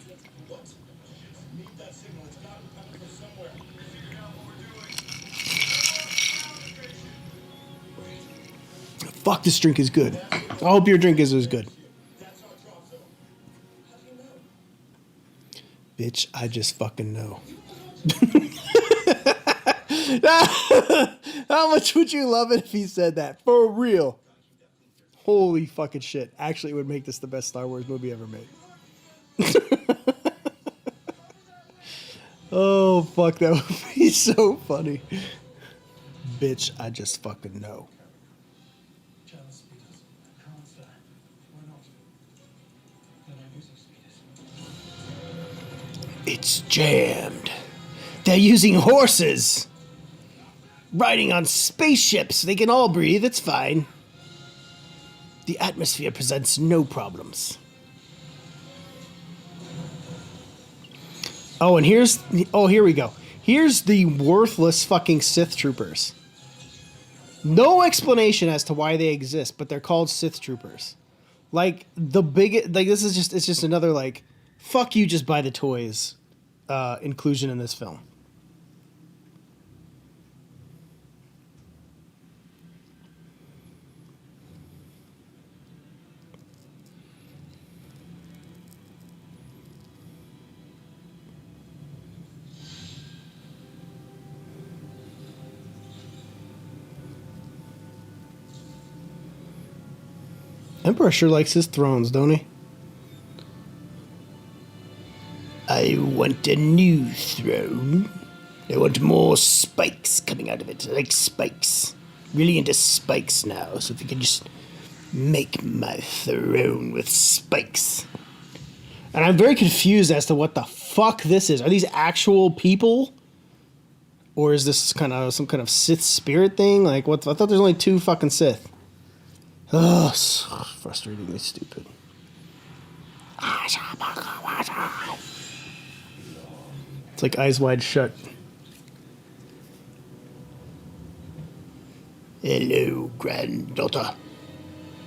Fuck, this drink is good. I hope your drink is as good. Bitch, I just fucking know. How much would you love it if he said that? For real. Holy fucking shit. Actually, it would make this the best Star Wars movie ever made. Oh, fuck, that would be so funny. Bitch, I just fucking know. It's jammed. They're using horses. Riding on spaceships. They can all breathe. It's fine. The atmosphere presents no problems. Oh, and here we go. Here's the worthless fucking Sith troopers. No explanation as to why they exist, but they're called Sith troopers. Like this is just, it's just another like, fuck you, just buy the toys, inclusion in this film. Emperor sure likes his thrones, don't he? I want a new throne. I want more spikes coming out of it. I like spikes. Really into spikes now, so if you can just make my throne with spikes. And I'm very confused as to what the fuck this is. Are these actual people? Or is this kind of some kind of Sith spirit thing? Like, what? I thought there's only 2 fucking Sith. Ugh, so frustratingly stupid. It's like Eyes Wide Shut. Hello, granddaughter.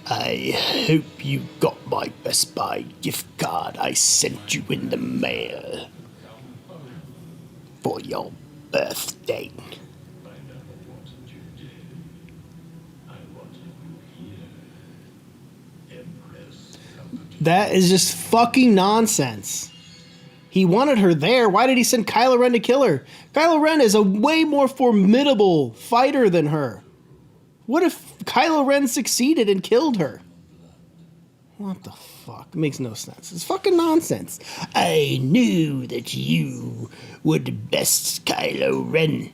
I hope you got my Best Buy gift card I sent you in the mail for your birthday. That is just fucking nonsense. He wanted her there. Why did he send Kylo Ren to kill her? Kylo Ren is a way more formidable fighter than her. What if Kylo Ren succeeded and killed her? What the fuck? It makes no sense. It's fucking nonsense. I knew that you would best Kylo Ren.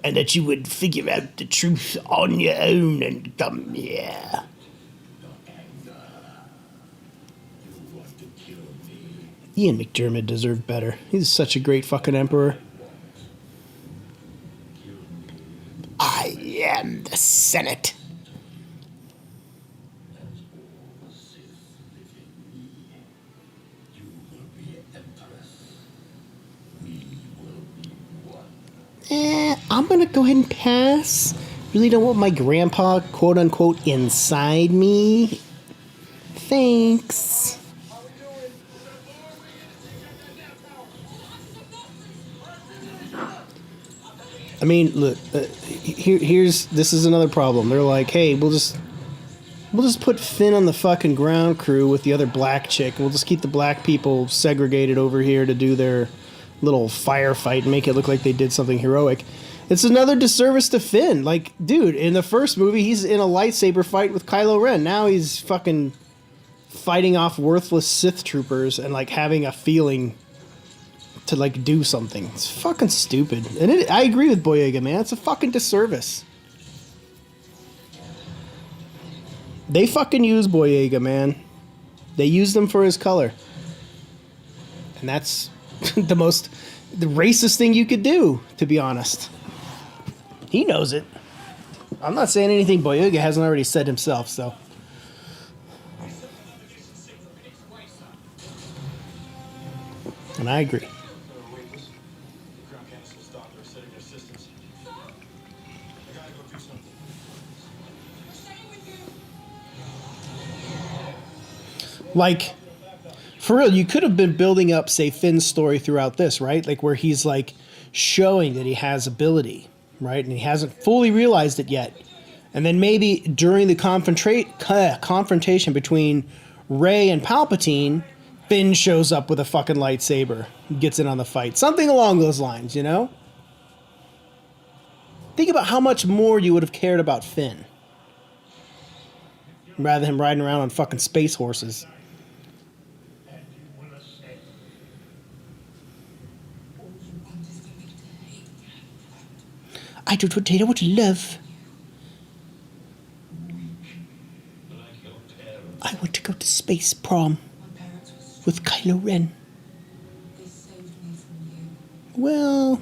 And that you would figure out the truth on your own and come here. Ian McDiarmid deserved better. He's such a great fucking emperor. I am the Senate. I'm gonna go ahead and pass. Really don't want my grandpa, quote unquote, inside me. Thanks. I mean, look, this is another problem. They're like, hey, we'll just put Finn on the fucking ground crew with the other black chick. We'll just keep the black people segregated over here to do their little firefight and make it look like they did something heroic. It's another disservice to Finn. Like, dude, in the first movie, he's in a lightsaber fight with Kylo Ren. Now he's fucking fighting off worthless Sith troopers and, like, having a feeling to, like, do something. It's fucking stupid. And I agree with Boyega, man. It's a fucking disservice. They fucking use Boyega, man. They use him for his color. And that's the racist thing you could do, to be honest. He knows it. I'm not saying anything Boyega hasn't already said himself, so. And I agree. Like, for real, you could have been building up, say, Finn's story throughout this, right? Like, where he's, like, showing that he has ability, right? And he hasn't fully realized it yet. And then maybe during the confrontation between Rey and Palpatine, Finn shows up with a fucking lightsaber, gets in on the fight. Something along those lines, you know? Think about how much more you would have cared about Finn. Rather than him riding around on fucking space horses. I don't want to, I want to love. I want to go to space prom with Kylo Ren. Well,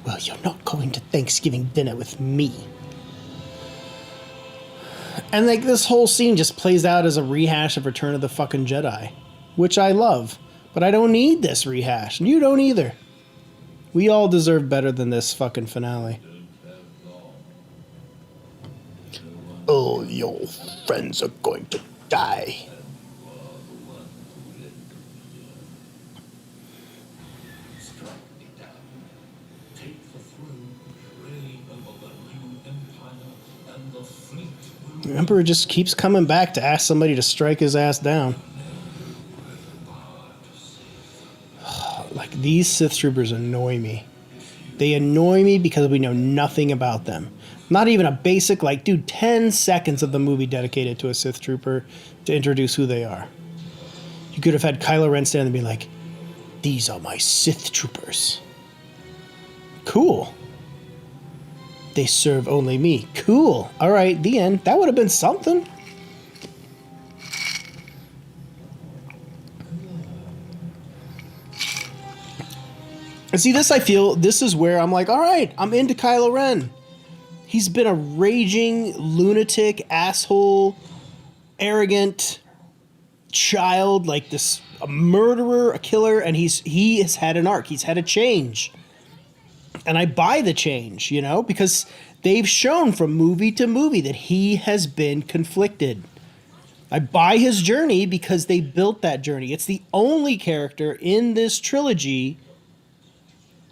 Well, you're not going to Thanksgiving dinner with me. And like this whole scene just plays out as a rehash of Return of the fucking Jedi, which I love. But I don't need this rehash, and you don't either. We all deserve better than this fucking finale. All your friends are going to die. The Emperor just keeps coming back to ask somebody to strike his ass down. Like, these Sith troopers annoy me. They annoy me because we know nothing about them. Not even a basic, like, dude, 10 seconds of the movie dedicated to a Sith trooper to introduce who they are. You could have had Kylo Ren stand and be like, these are my Sith troopers. Cool. They serve only me. Cool. All right, the end. That would have been something. And see, this, I feel, this is where I'm like, all right, I'm into Kylo Ren. He's been a raging, lunatic, asshole, arrogant child, like this, a murderer, a killer, and he has had an arc. He's had a change. And I buy the change, you know, because they've shown from movie to movie that he has been conflicted. I buy his journey because they built that journey. It's the only character in this trilogy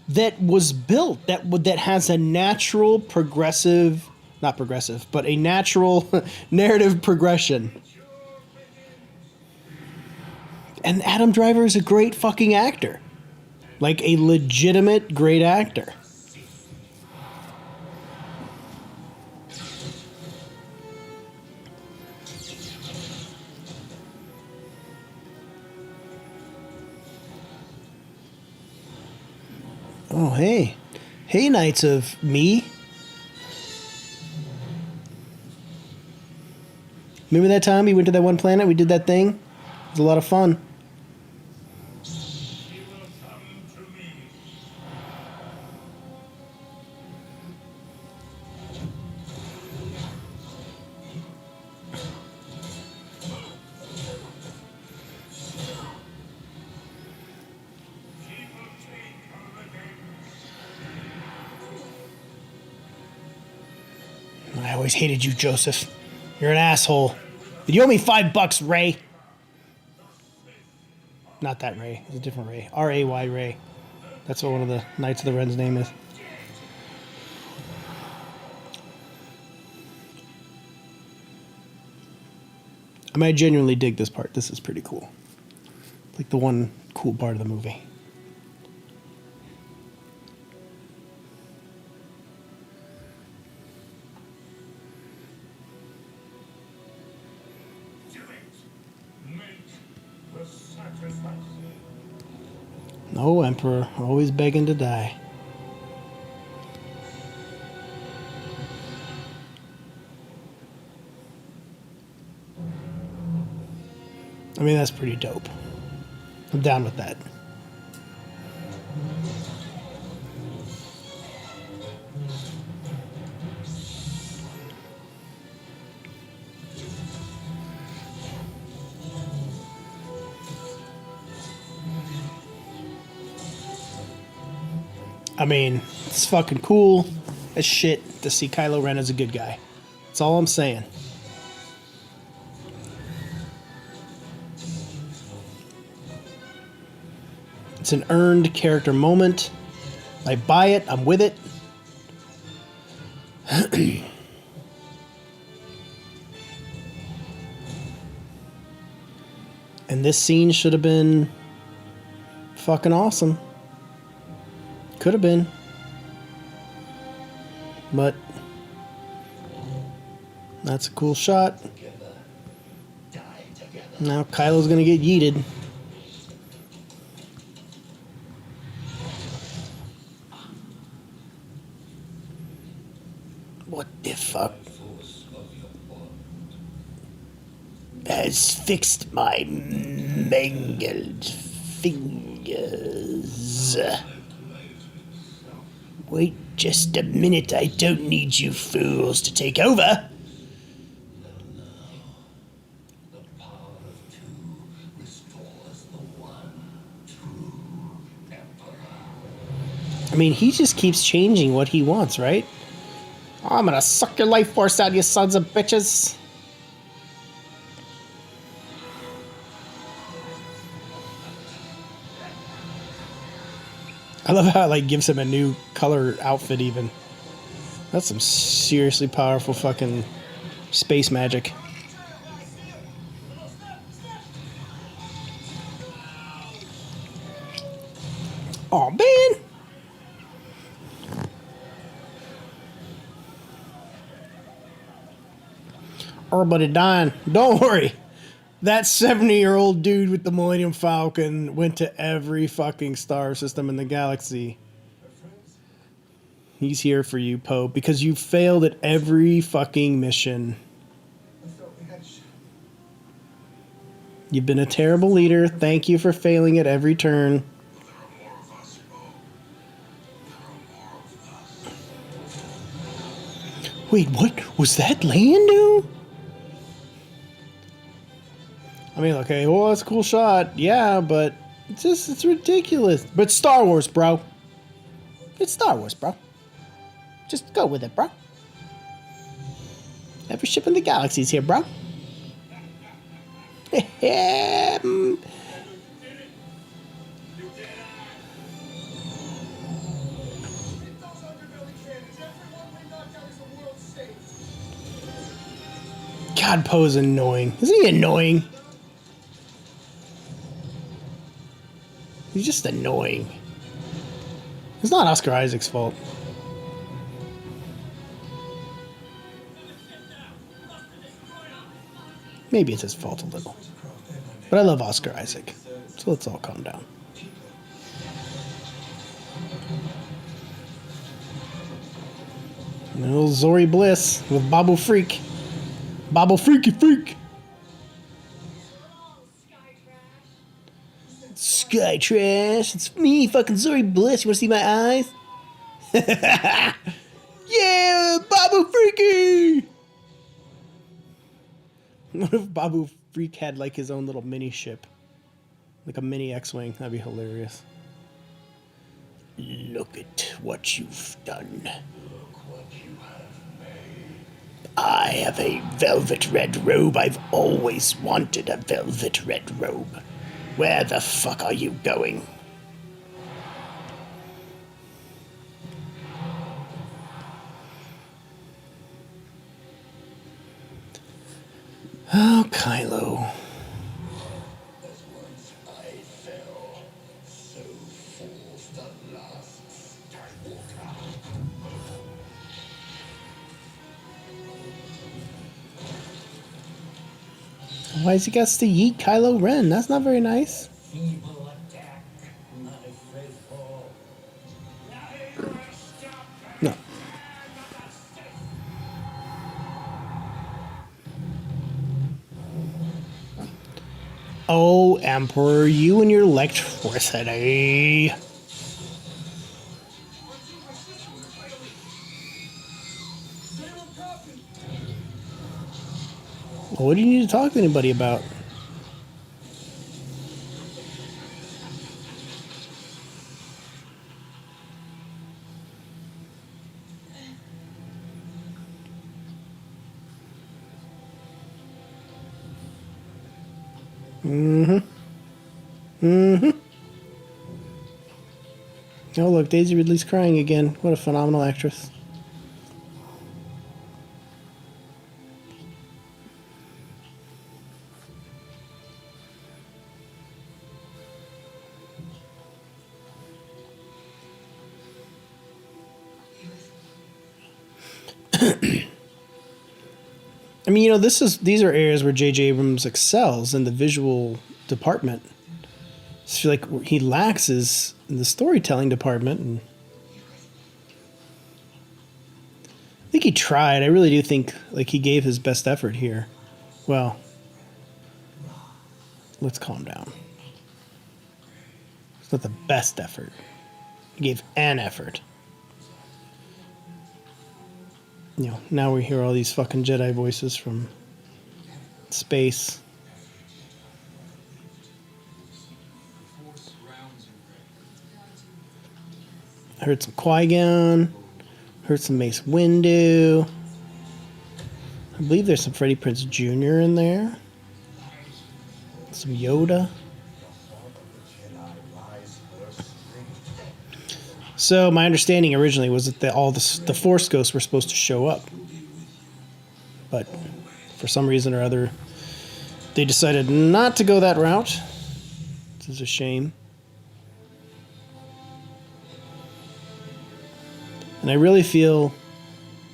that was built, that has a natural progressive, not progressive, but a natural narrative progression. And Adam Driver is a great fucking actor. Like a legitimate great actor. Oh, hey. Hey, Knights of Me. Remember that time we went to that one planet? We did that thing? It was a lot of fun. I always hated you, Joseph. You're an asshole. But you owe me $5, Ray. Not that Ray. It's a different Ray. R-A-Y Ray. That's what one of the Knights of the Ren's name is. I mean, I genuinely dig this part. This is pretty cool. Like the one cool part of the movie. No, Emperor, always begging to die. I mean, that's pretty dope. I'm down with that. I mean, it's fucking cool as shit to see Kylo Ren as a good guy. That's all I'm saying. It's an earned character moment. I buy it. I'm with it. And this scene should have been fucking awesome. Could have been. But that's a cool shot. Now Kylo's gonna get yeeted. What the fuck? Has fixed my mangled fingers. Wait just a minute, I don't need you fools to take over. I mean, he just keeps changing what he wants, right? I'm gonna suck your life force out, you sons of bitches. I love how it like gives him a new color outfit even. That's some seriously powerful fucking space magic. Oh man! Everybody dying. Don't worry. That 70-year-old dude with the Millennium Falcon went to every fucking star system in the galaxy. He's here for you, Pope, because you failed at every fucking mission. You've been a terrible leader. Thank you for failing at every turn. Wait, what? Was that Lando? I mean, okay, well, that's a cool shot. Yeah, but it's ridiculous. But Star Wars, bro. It's Star Wars, bro. Just go with it, bro. Every ship in the galaxy's here, bro. God, Poe's annoying. Isn't he annoying? He's just annoying. It's not Oscar Isaac's fault. Maybe it's his fault a little. But I love Oscar Isaac. So let's all calm down. And little Zori Bliss with Babu Freak. Babu Freaky Freak. Sky Trash. It's me, fucking Zori Bliss. You wanna see my eyes? Yeah, Babu Freaky! What if Babu Freak had like his own little mini ship? Like a mini X-Wing. That'd be hilarious. Look at what you've done. I have a velvet red robe. I've always wanted a velvet red robe. Where the fuck are you going? Oh, Kylo. Why has he got to yeet Kylo Ren? That's not very nice. No. Oh, Emperor, you and your electricity. Well, what do you need to talk to anybody about? Oh, look, Daisy Ridley's crying again. What a phenomenal actress. I mean, you know, these are areas where J.J. Abrams excels in the visual department. I feel like he lacks is in the storytelling department, and I think he tried. I really do think like he gave his best effort here. Well, let's calm down. It's not the best effort. He gave an effort. You know, now we hear all these fucking Jedi voices from space. I heard some Qui-Gon. Heard some Mace Windu. I believe there's some Freddie Prinze Jr. in there. Some Yoda. So my understanding originally was that all the Force Ghosts were supposed to show up. But for some reason or other, they decided not to go that route. This is a shame. And I really feel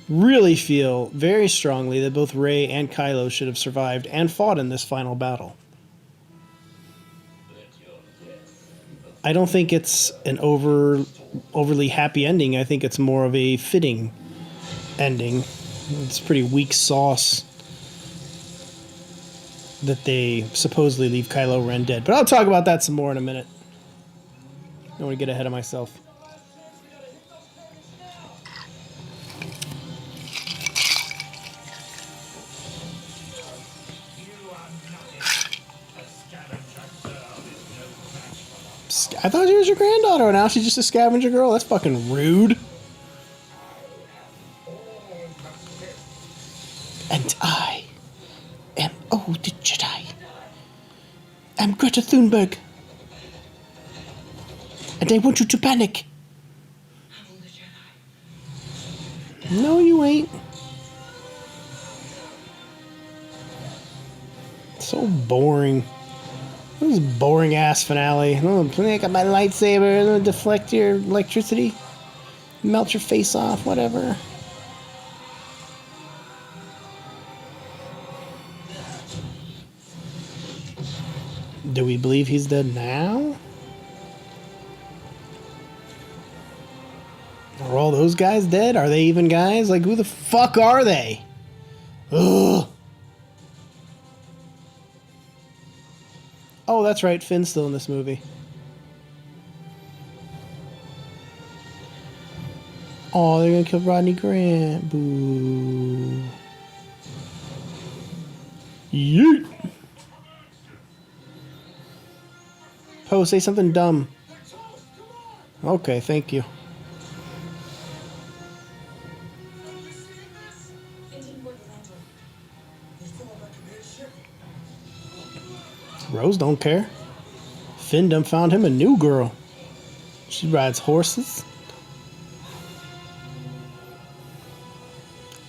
very strongly that both Rey and Kylo should have survived and fought in this final battle. I don't think it's an overly happy ending. I think it's more of a fitting ending. It's pretty weak sauce that they supposedly leave Kylo Ren dead. But I'll talk about that some more in a minute. I don't want to get ahead of myself. I thought she was your granddaughter, and now she's just a scavenger girl? That's fucking rude. And I am old Jedi. I'm Greta Thunberg. And I want you to panic. No, you ain't. So boring. This is a boring ass finale. Oh, I got my lightsaber. I'm gonna deflect your electricity. Melt your face off, whatever. Do we believe he's dead now? Are all those guys dead? Are they even guys? Like, who the fuck are they? Ugh. Oh, that's right. Finn's still in this movie. Oh, they're gonna kill Rodney Grant. Boo. Yeet. Poe, say something dumb. Okay, thank you. Rose don't care. Finn done found him a new girl. She rides horses.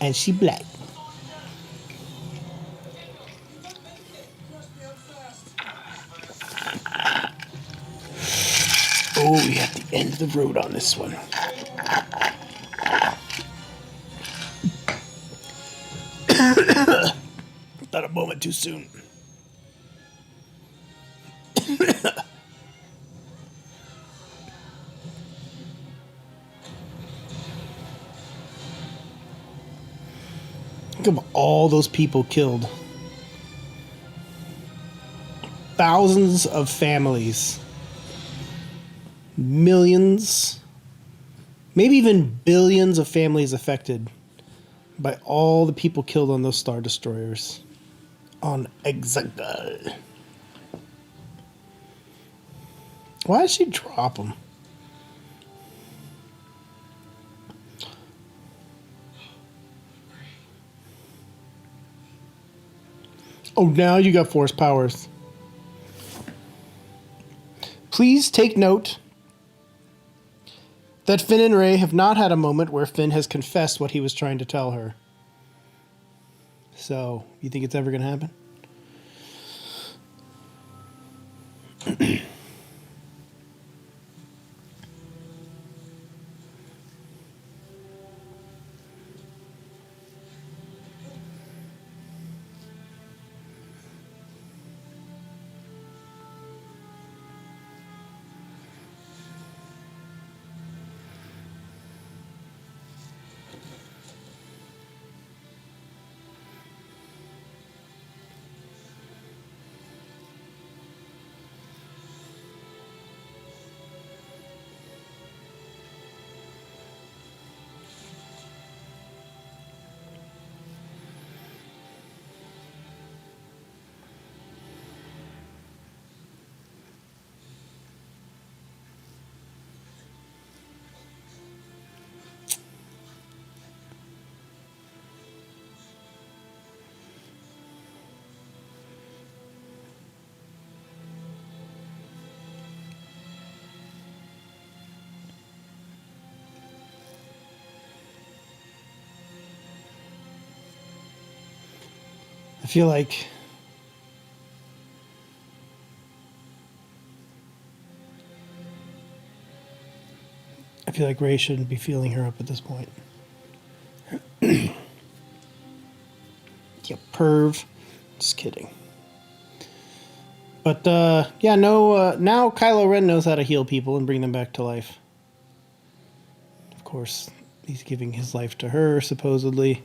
And she black. Oh, we at the end of the road on this one. Not a moment too soon. Think of all those people killed. Thousands of families. Millions. Maybe even billions of families affected by all the people killed on those Star Destroyers. On Exegol. Why did she drop him? Oh, now you got force powers. Please take note that Finn and Rey have not had a moment where Finn has confessed what he was trying to tell her. So, you think it's ever going to happen? I feel like Rey shouldn't be feeling her up at this point. You perv. Just kidding. But yeah, no. Now Kylo Ren knows how to heal people and bring them back to life. Of course, he's giving his life to her, supposedly.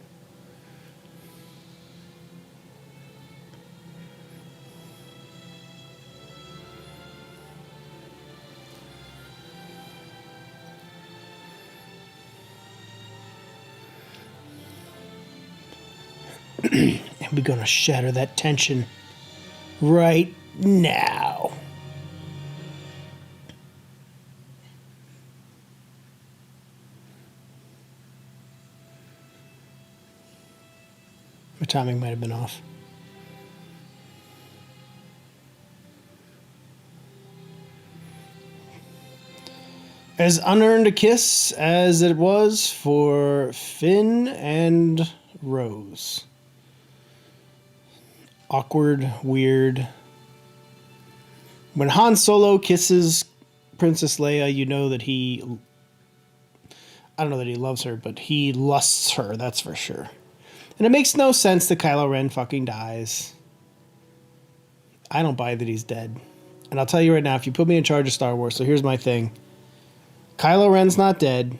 And we're gonna shatter that tension right now. My timing might have been off. As unearned a kiss as it was for Finn and Rose. Awkward, weird. When Han Solo kisses Princess Leia, you know that he... I don't know that he loves her, but he lusts her, that's for sure. And it makes no sense that Kylo Ren fucking dies. I don't buy that he's dead. And I'll tell you right now, if you put me in charge of Star Wars, so here's my thing. Kylo Ren's not dead.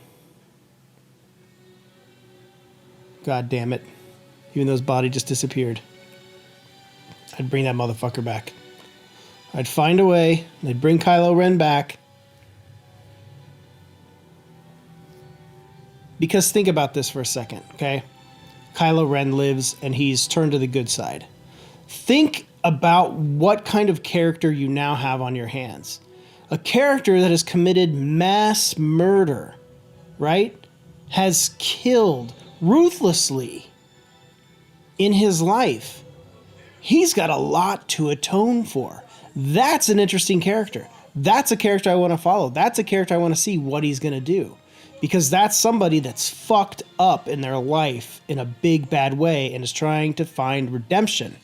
God damn it. Even though his body just disappeared. I'd bring that motherfucker back. I'd find a way. I'd bring Kylo Ren back. Because think about this for a second, okay? Kylo Ren lives and he's turned to the good side. Think about what kind of character you now have on your hands. A character that has committed mass murder, right? Has killed ruthlessly in his life. He's got a lot to atone for. That's an interesting character. That's a character I want to follow. That's a character I want to see what he's going to do. Because that's somebody that's fucked up in their life in a big bad way and is trying to find redemption.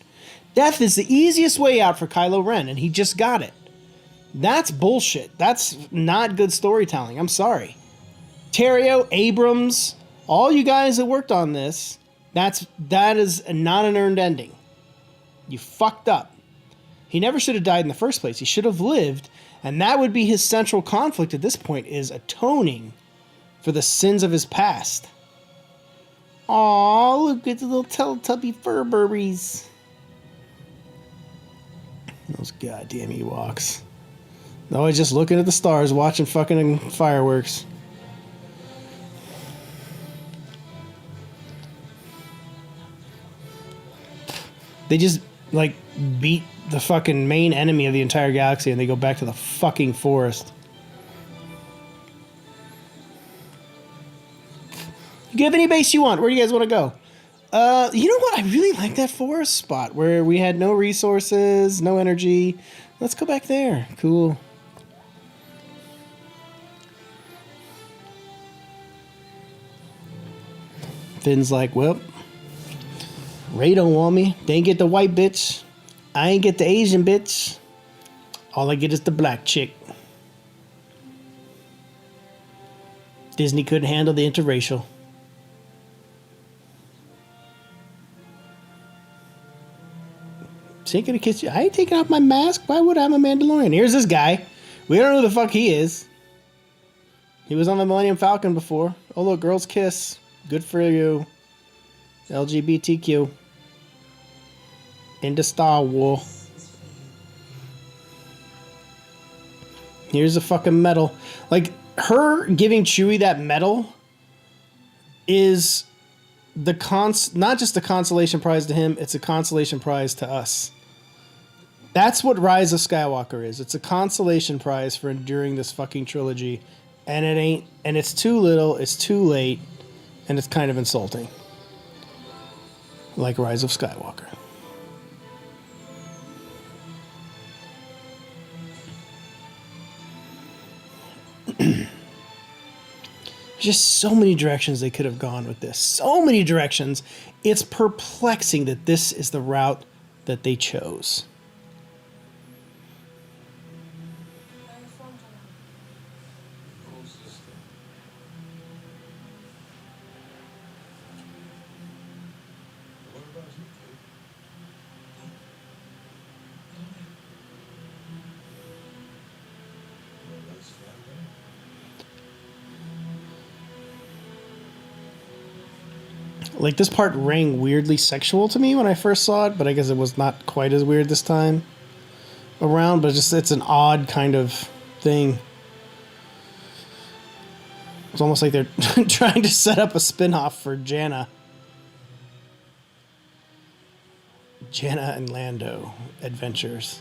Death is the easiest way out for Kylo Ren, and he just got it. That's bullshit. That's not good storytelling. I'm sorry. Terrio, Abrams, all you guys that worked on this, that is not an earned ending. You fucked up. He never should have died in the first place. He should have lived, and that would be his central conflict at this point, is atoning for the sins of his past. Aw, look at the little Teletubby fur burbies. Those goddamn Ewoks. Always just looking at the stars, watching fucking fireworks. They just, like, beat the fucking main enemy of the entire galaxy and they go back to the fucking forest. You give any base you want. Where do you guys want to go? You know what? I really like that forest spot where we had no resources, no energy. Let's go back there. Cool. Finn's like, well, Ray don't want me. They ain't get the white bitch. I ain't get the Asian bitch. All I get is the black chick. Disney couldn't handle the interracial. She ain't gonna kiss you. I ain't taking off my mask. Why would I? I'm a Mandalorian. Here's this guy. We don't know who the fuck he is. He was on the Millennium Falcon before. Oh look, girls kiss. Good for you. LGBTQ. Into Star Wars. Here's a fucking medal. Like, her giving Chewie that medal is the not just a consolation prize to him, it's a consolation prize to us. That's what Rise of Skywalker is. It's a consolation prize for enduring this fucking trilogy. And it ain't, and it's too little, it's too late, and it's kind of insulting. Like Rise of Skywalker. just so many directions they could have gone with this. So many directions. It's perplexing that this is the route that they chose. Like, this part rang weirdly sexual to me when I first saw it, but I guess it was not quite as weird this time around, but it's an odd kind of thing. It's almost like they're trying to set up a spin-off for Janna. Janna and Lando Adventures.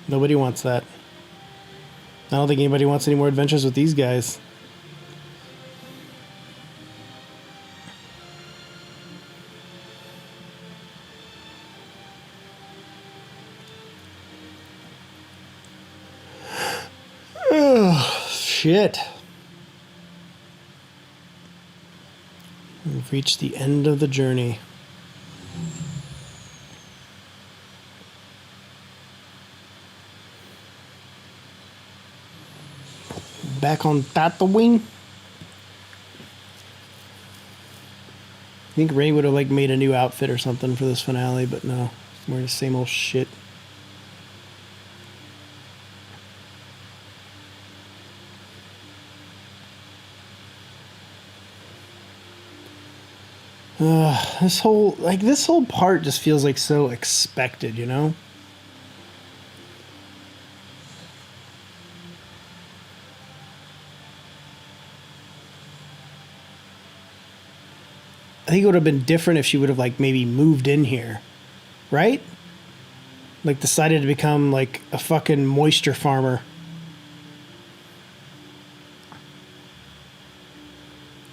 Nobody wants that. I don't think anybody wants any more adventures with these guys. Shit. We've reached the end of the journey. Back on Tatooine. I think Rey would have like made a new outfit or something for this finale, but no, wearing the same old shit. This whole part just feels like so expected, you know? I think it would have been different if she would have like maybe moved in here, right? Like decided to become like a fucking moisture farmer.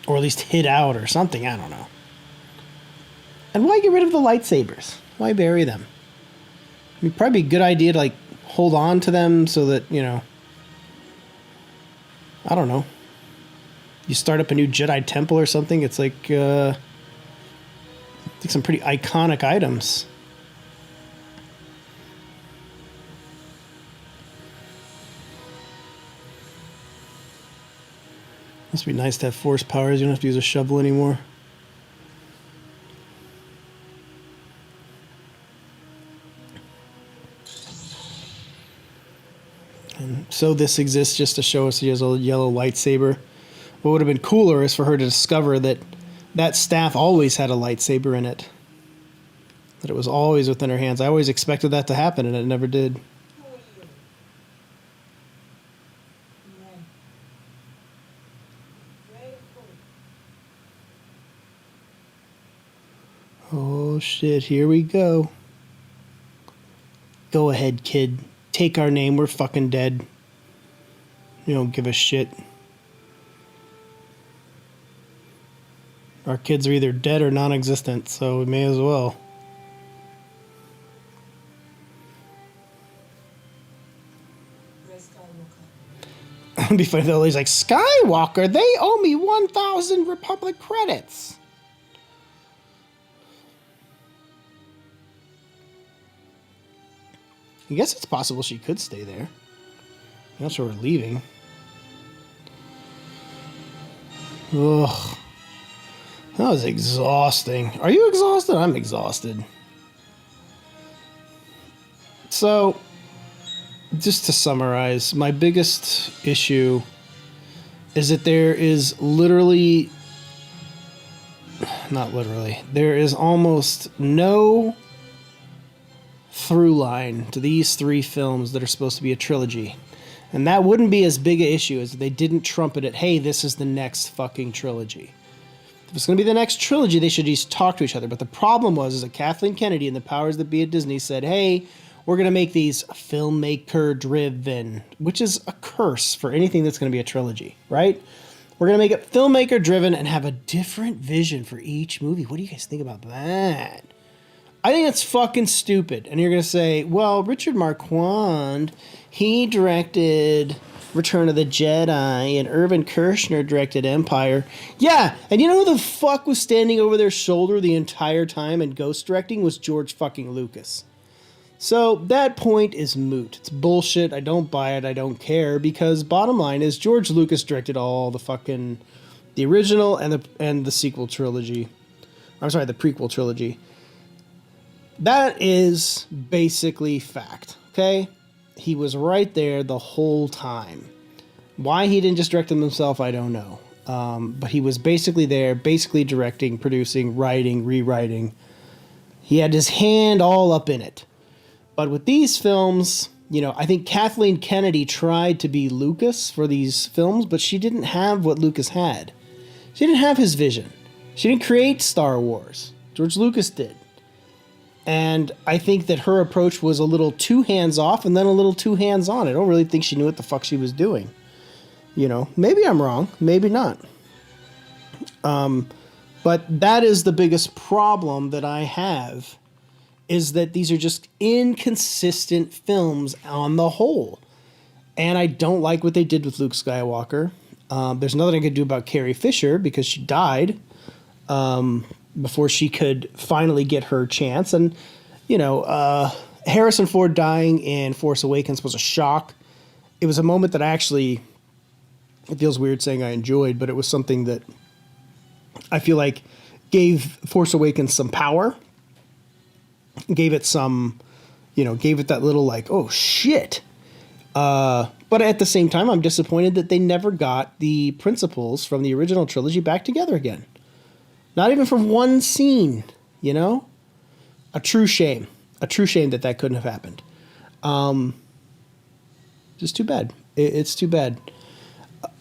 Or at least hid out or something, I don't know. And why get rid of the lightsabers? Why bury them? I mean, probably a good idea to like hold on to them so that, you know, I don't know. You start up a new Jedi temple or something, it's like some pretty iconic items. Must be nice to have force powers. You don't have to use a shovel anymore. And so this exists just to show us he has a yellow lightsaber. What would have been cooler is for her to discover that that staff always had a lightsaber in it. That it was always within her hands. I always expected that to happen, and it never did. Oh shit, here we go. Go ahead, kid. Take our name, we're fucking dead. You don't give a shit. Our kids are either dead or non-existent, so we may as well. It'd be funny though, he's like, Skywalker, they owe me 1,000 Republic credits. I guess it's possible she could stay there. I'm not sure we're leaving. Ugh. That was exhausting. Are you exhausted? I'm exhausted. So, just to summarize, my biggest issue is that there is literally, not literally, there is almost no through line to these three films that are supposed to be a trilogy. And that wouldn't be as big an issue as if they didn't trumpet it, hey, this is the next fucking trilogy. If it's going to be the next trilogy, they should just talk to each other. But the problem was that Kathleen Kennedy and the powers that be at Disney said, hey, we're going to make these filmmaker-driven, which is a curse for anything that's going to be a trilogy, right? We're going to make it filmmaker-driven and have a different vision for each movie. What do you guys think about that? I think that's fucking stupid. And you're going to say, well, Richard Marquand, He directed Return of the Jedi, and Irvin Kershner directed Empire. Yeah, and you know who the fuck was standing over their shoulder the entire time and ghost directing was George fucking Lucas. So that point is moot. It's bullshit. I don't buy it. I don't care, because bottom line is George Lucas directed all the original and the sequel trilogy. I'm sorry, the prequel trilogy. That is basically fact, okay? He was right there the whole time. Why he didn't just direct them himself, I don't know. But he was basically there, basically directing, producing, writing, rewriting. He had his hand all up in it. But with these films, you know, I think Kathleen Kennedy tried to be Lucas for these films, but she didn't have what Lucas had. She didn't have his vision. She didn't create Star Wars. George Lucas did. And I think that her approach was a little too hands-off and then a little too hands-on. I don't really think she knew what the fuck she was doing. You know, maybe I'm wrong. Maybe not. But that is the biggest problem that I have, is that these are just inconsistent films on the whole. And I don't like what they did with Luke Skywalker. There's nothing I could do about Carrie Fisher because she died before she could finally get her chance. And, you know, Harrison Ford dying in Force Awakens was a shock. It was a moment that it feels weird saying I enjoyed, but it was something that I feel like gave Force Awakens some power. Gave it that little like, oh shit. But at the same time, I'm disappointed that they never got the principals from the original trilogy back together again. Not even for one scene, you know? A true shame. A true shame that couldn't have happened. Just too bad. It's too bad.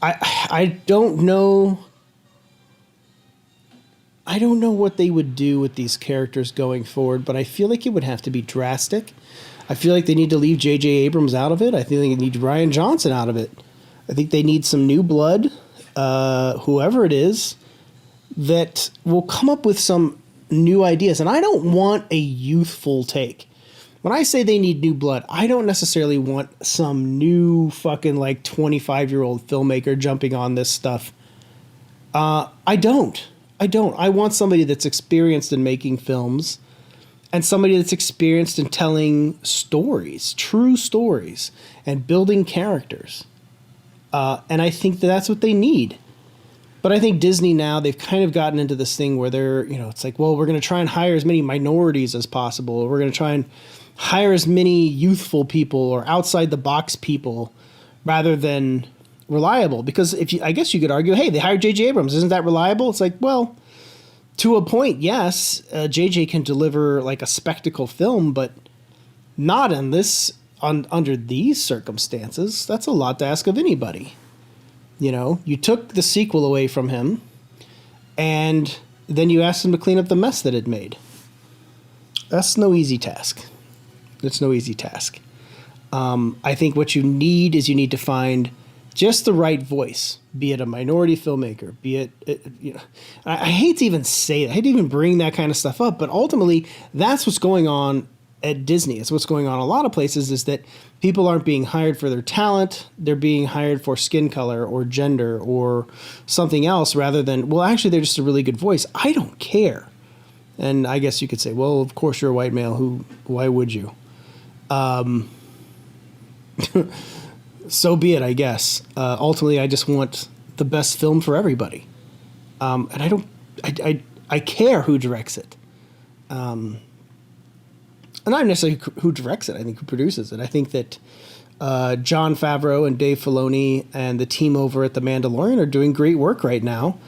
I don't know. I don't know what they would do with these characters going forward, but I feel like it would have to be drastic. I feel like they need to leave J.J. Abrams out of it. I feel like they need Rian Johnson out of it. I think they need some new blood, whoever it is, that will come up with some new ideas. And I don't want a youthful take. When I say they need new blood, I don't necessarily want some new fucking like 25-year-old filmmaker jumping on this stuff. I don't. I want somebody that's experienced in making films and somebody that's experienced in telling stories, true stories, and building characters. And I think that's what they need. But I think Disney now, they've kind of gotten into this thing where they're, you know, it's like, well, we're going to try and hire as many minorities as possible. We're going to try and hire as many youthful people or outside the box people rather than reliable. Because I guess you could argue, hey, they hired J.J. Abrams. Isn't that reliable? It's like, well, to a point, yes. J.J. can deliver like a spectacle film, but not in this, under these circumstances. That's a lot to ask of anybody. You know, you took the sequel away from him, and then you asked him to clean up the mess that it made. That's no easy task. It's no easy task. I think what you need is you need to find just the right voice, be it a minority filmmaker, be it you know, I hate to even say that. I hate to even bring that kind of stuff up, but ultimately that's what's going on at Disney. It's what's going on in a lot of places, is that people aren't being hired for their talent. They're being hired for skin color or gender or something else rather than, well, actually, they're just a really good voice. I don't care. And I guess you could say, well, of course you're a white male. Why would you? So be it, I guess. Ultimately, I just want the best film for everybody. And I care who directs it. And not necessarily who directs it, I think who produces it. I think that Jon Favreau and Dave Filoni and the team over at The Mandalorian are doing great work right now,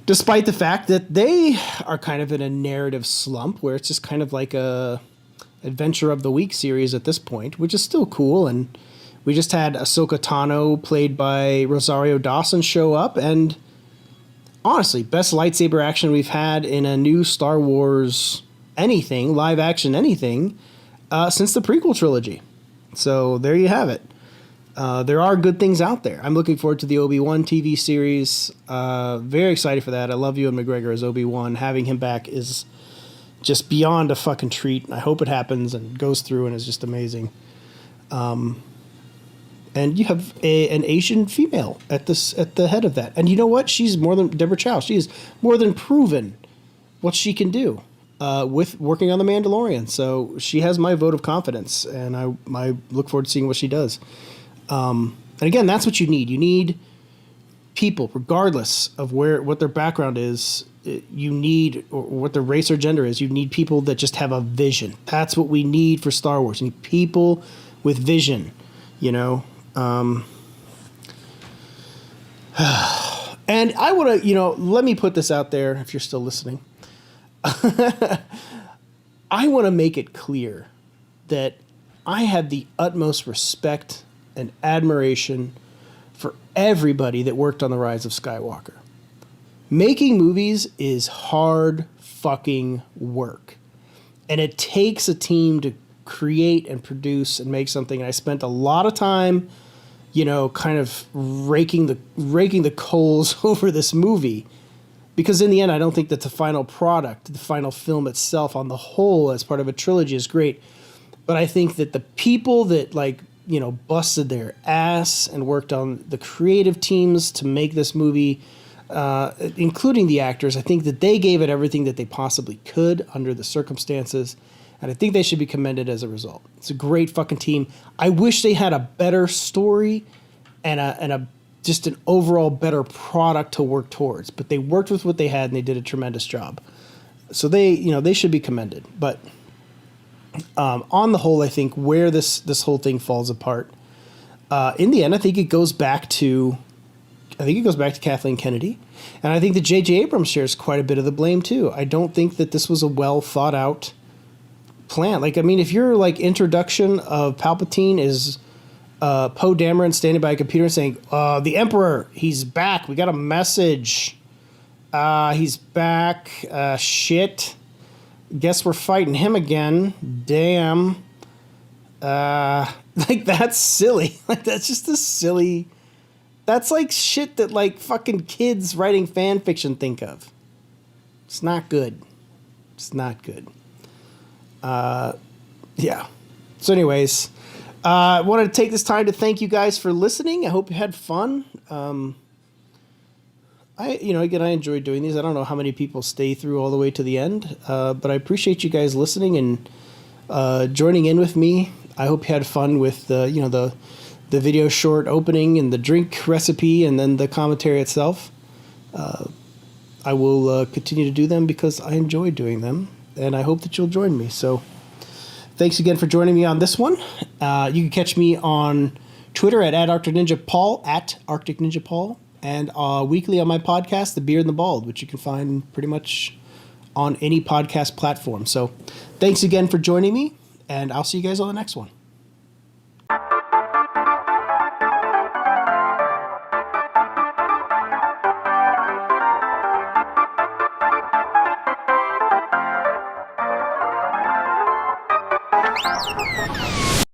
despite the fact that they are kind of in a narrative slump where it's just kind of like a Adventure of the Week series at this point, which is still cool. And we just had Ahsoka Tano, played by Rosario Dawson, show up, and honestly, best lightsaber action we've had in a new Star Wars anything, live action anything, since the prequel trilogy. So there you have it. There are good things out there. I'm looking forward to the Obi-Wan TV series. Very excited for that. I love Ewan McGregor as Obi-Wan. Having him back is just beyond a fucking treat. I hope it happens and goes through and is just amazing. and you have an Asian female at the head of that. And you know what? She's more than Deborah Chow. She is more than proven what she can do with working on The Mandalorian. So she has my vote of confidence, and I look forward to seeing what she does. And again, that's what you need. You need people, regardless of what their background is. You need, or what their race or gender is. You need people that just have a vision. That's what we need for Star Wars. You need people with vision. You know. And I want to, let me put this out there if you're still listening. I want to make it clear that I have the utmost respect and admiration for everybody that worked on the Rise of Skywalker. Making movies is hard fucking work. And it takes a team to create and produce and make something. And I spent a lot of time kind of raking the coals over this movie, because in the end, I don't think that the final product, the final film itself on the whole as part of a trilogy is great. But I think that the people that busted their ass and worked on the creative teams to make this movie, including the actors, I think that they gave it everything that they possibly could under the circumstances. And I think they should be commended as a result. It's a great fucking team. I wish they had a better story and just an overall better product to work towards. But they worked with what they had, and they did a tremendous job. So they should be commended. But on the whole, I think where this whole thing falls apart, in the end, I think it goes back to Kathleen Kennedy. And I think that J.J. Abrams shares quite a bit of the blame too. I don't think that this was a well thought out plan. If your introduction of Palpatine is Poe Dameron standing by a computer saying, the Emperor, he's back. We got a message. He's back. Shit. Guess we're fighting him again. Damn. That's silly. That's just a silly. That's like shit that fucking kids writing fan fiction think of. It's not good. It's not good. Yeah. So anyways, I wanted to take this time to thank you guys for listening. I hope you had fun. I enjoy doing these. I don't know how many people stay through all the way to the end, but I appreciate you guys listening and joining in with me. I hope you had fun with the video short opening and the drink recipe and then the commentary itself. I will continue to do them because I enjoy doing them, and I hope that you'll join me. So thanks again for joining me on this one. You can catch me on Twitter at @ArcticNinjaPaul, @ArcticNinjaPaul, and weekly on my podcast, The Beard and the Bald, which you can find pretty much on any podcast platform. So thanks again for joining me, and I'll see you guys on the next one. You